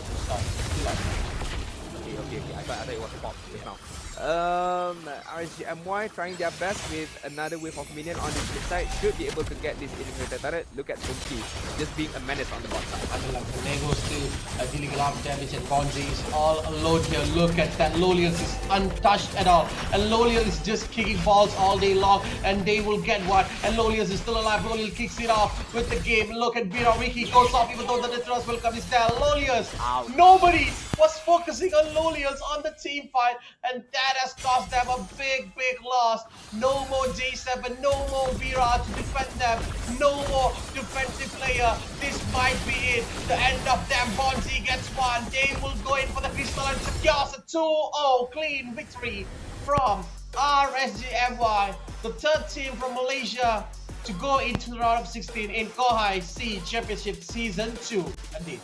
Okay. I thought it was popped just now. RSGMY trying their best with another wave of minion on this side. Should be able to get this inhibitor turret. Look at Tumki just being a menace on the bot side. I mean, like, Nego still dealing a lot of damage, and Bonzi is all alone here. Look at that. Lolius is untouched at all. And Lolius is just kicking balls all day long, and they will get one. And Lolius is still alive. Lolius kicks it off with the game. Look at Vira Ricky goes off, even though the Nitros will come. Is there? Lolius. Nobody was focusing on Lolius on the team fight, and that has cost them a big loss. No more J7, no more Vira to defend them, no more defensive player. This might be it, the end of them. Bonzi gets one. They will go in for the crystal and secures a 2-0 clean victory from RSGMY, the third team from Malaysia to go into the round of 16 in Kohai C Championship Season 2. Indeed.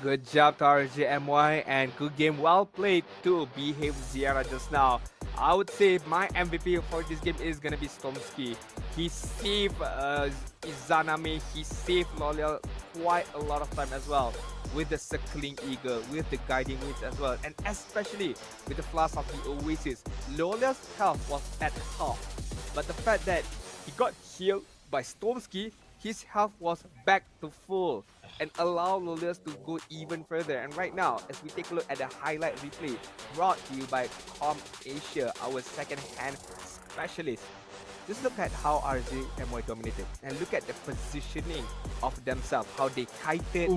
Good job to RSGMY and good game, well played to XIERA just now. I would say my MVP for this game is gonna be Stormski. He saved Izanami, he saved Lolial quite a lot of time as well with the Circling Eagle, with the Guiding Winds as well, and especially with the Flask of the Oasis. Lolial's health was at half, but the fact that he got healed by Stormski, his health was back to full and allow Lolius to go even further. And right now, as we take a look at the highlight replay brought to you by Com Asia, our second-hand specialist, just look at how RSGMY dominated and look at the positioning of themselves, how they kited,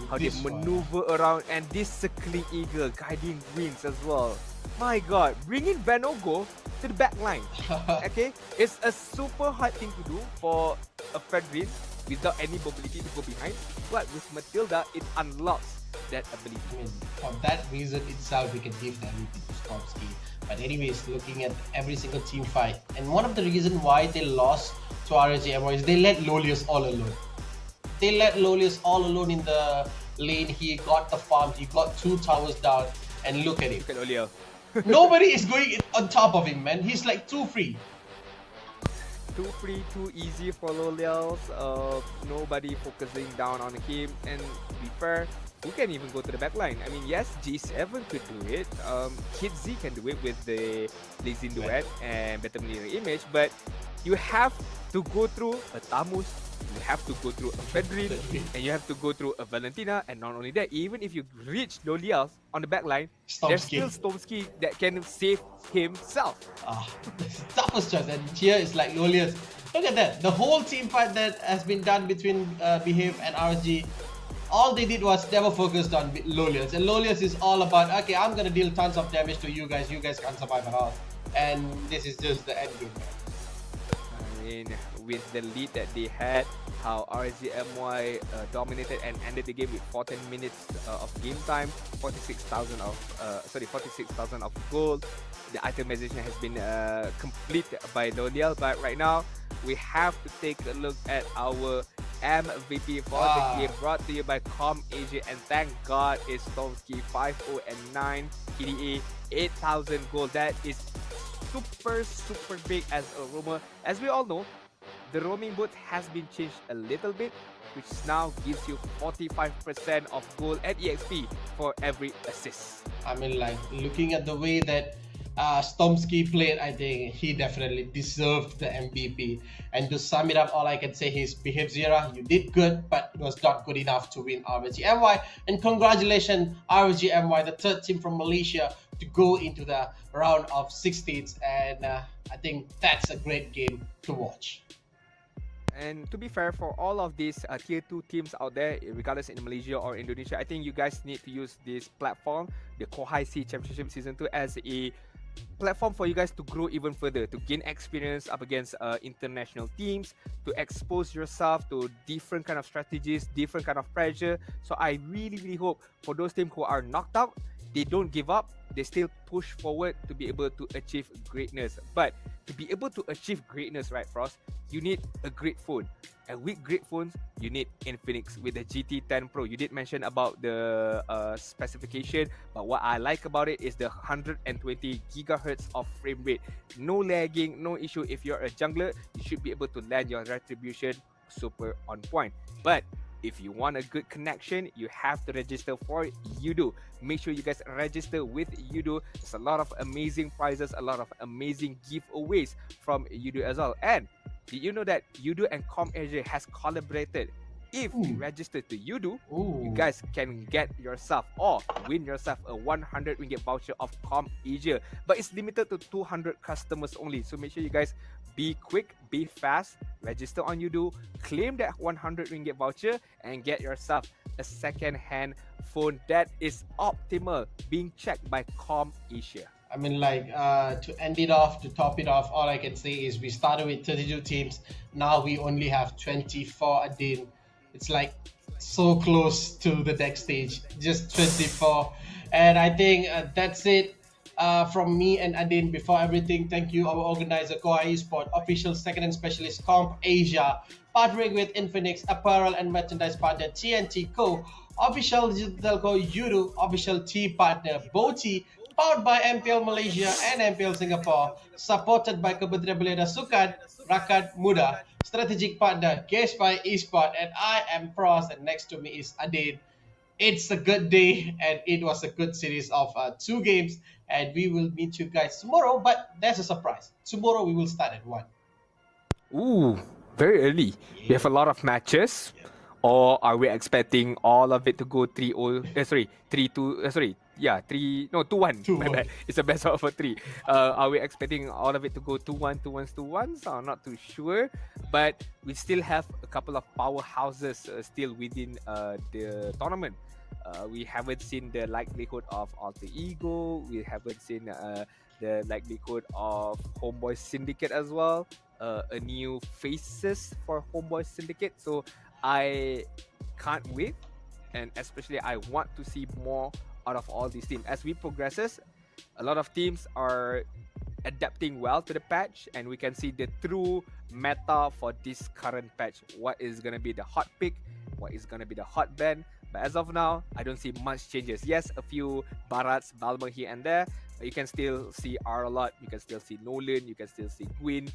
how they maneuver around, and this Circling Eagle, Guiding Winds as well. My god, bringing Venogo to the back line. Okay, it's a super hard thing to do for a Fedrin without any mobility to go behind, but with Matilda, it unlocks that ability. For that reason itself, we can give the MVP to Stormski. But anyways, looking at every single team fight, and one of the reasons why they lost to RSGMY is they let Lolius all alone. They let Lolius all alone in the lane. He got the farm, he got 2 towers down, and look at him. Look at Lolial. Nobody is going on top of him, man. He's like too free. Too free, too easy for Lolials. Nobody focusing down on him. And to be fair, who can even go to the back line? I mean, yes, G7 could do it. Kid Z can do it with the Blazing Duet and Better Mirror Image, but you have to go through a Tamus, you have to go through a Fedrin, and you have to go through a Valentina. And not only that, even if you reach Lolials on the back line, there's still Stormski that can save himself. Toughest choice, and here is like Lolius. Look at that, the whole team fight that has been done between Behave and RSG. All they did was they were focused on Lolius, and Lolius is all about, okay, I'm gonna deal tons of damage to you guys can't survive at all. And this is just the end game. I mean, with the lead that they had, how RSGMY dominated and ended the game with 14 minutes of game time, 46,000 of gold. The itemization has been complete by Lolial, but right now we have to take a look at our MVP for the game, brought to you by Com Asia, and thank God it's Stormski 5-0 and 9 KDA 8,000 gold. That is super big as a roamer. As we all know, the roaming booth has been changed a little bit, which now gives you 45% of gold and EXP for every assist. I mean, like, looking at the way that Stormski played, I think he definitely deserved the MVP. And to sum it up, all I can say is, behave XIERA, you did good, but it was not good enough to win ROGMY. And congratulations, ROGMY, the third team from Malaysia, to go into the round of 16s. And I think that's a great game to watch. And to be fair, for all of these tier 2 teams out there, regardless in Malaysia or Indonesia, I think you guys need to use this platform, the Kohai C Championship Season 2, as a platform for you guys to grow even further, to gain experience up against international teams, to expose yourself to different kind of strategies, different kind of pressure. So I really hope for those teams who are knocked out, they don't give up. They still push forward to be able to achieve greatness. But to be able to achieve greatness, right, Frost, you need a great phone. And with great phones, you need Infinix with the GT10 Pro. You did mention about the specification, but what I like about it is the 120 gigahertz of frame rate. No lagging, no issue. If you're a jungler, you should be able to land your retribution super on point. But if you want a good connection, you have to register for Yudo. Make sure you guys register with Yudo. There's a lot of amazing prizes, a lot of amazing giveaways from Yudo as well. And did you know that Yudo and Com Asia has collaborated? If you register to Yudo, you guys can get yourself or win yourself a 100 ringgit voucher of Com Asia. But it's limited to 200 customers only. So make sure you guys be quick, be fast, register on Yudo, claim that 100 ringgit voucher, and get yourself a second-hand phone that is optimal, being checked by Com Asia. I mean, like, to end it off, to top it off, all I can say is we started with 32 teams. Now we only have 24 Adin. It's like so close to the next stage, just 24. And I think that's it from me and Adin. Before everything, thank you, our organizer, Kohai eSport, official second-hand specialist, Comp Asia, partnering with Infinix, apparel and merchandise partner, TNT Co., official digital co, Yudo, official tea partner, Boti, powered by MPL Malaysia and MPL Singapore, supported by Kementerian Belia dan Sukan, Rakyat Muda, strategic partner, Kohai eSport, and I am Frost, and next to me is Adin. It's a good day, and it was a good series of 2 games, and we will meet you guys tomorrow, but there's a surprise. Tomorrow we will start at 1. Ooh, very early. We have a lot of matches. Or are we expecting all of it to go 3-0? 3-2. 2-1. My bad. It's a best of 3. Are we expecting all of it to go 2-1, 2-1, 2-1? So I'm not too sure. But we still have a couple of powerhouses still within the tournament. We haven't seen the likelihood of Alter Ego. We haven't seen the likelihood of Homeboy Syndicate as well. A new faces for Homeboy Syndicate. So I can't wait, and especially I want to see more out of all these teams. As we progresses, a lot of teams are adapting well to the patch, and we can see the true meta for this current patch. What is going to be the hot pick? What is going to be the hot ban? But as of now, I don't see much changes. Yes, a few Barats, Balmer here and there, but you can still see R a lot. You can still see Nolan. You can still see Gwyn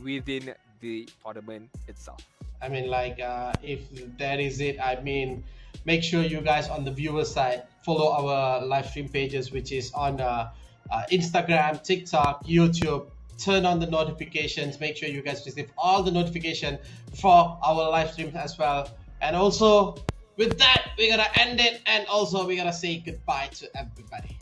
within the tournament itself. I mean, like, if that is it, I mean, make sure you guys on the viewer side follow our live stream pages, which is on Instagram, TikTok, YouTube. Turn on the notifications. Make sure you guys receive all the notification for our live streams as well. And also, with that, we're gonna end it, and also we're gonna say goodbye to everybody.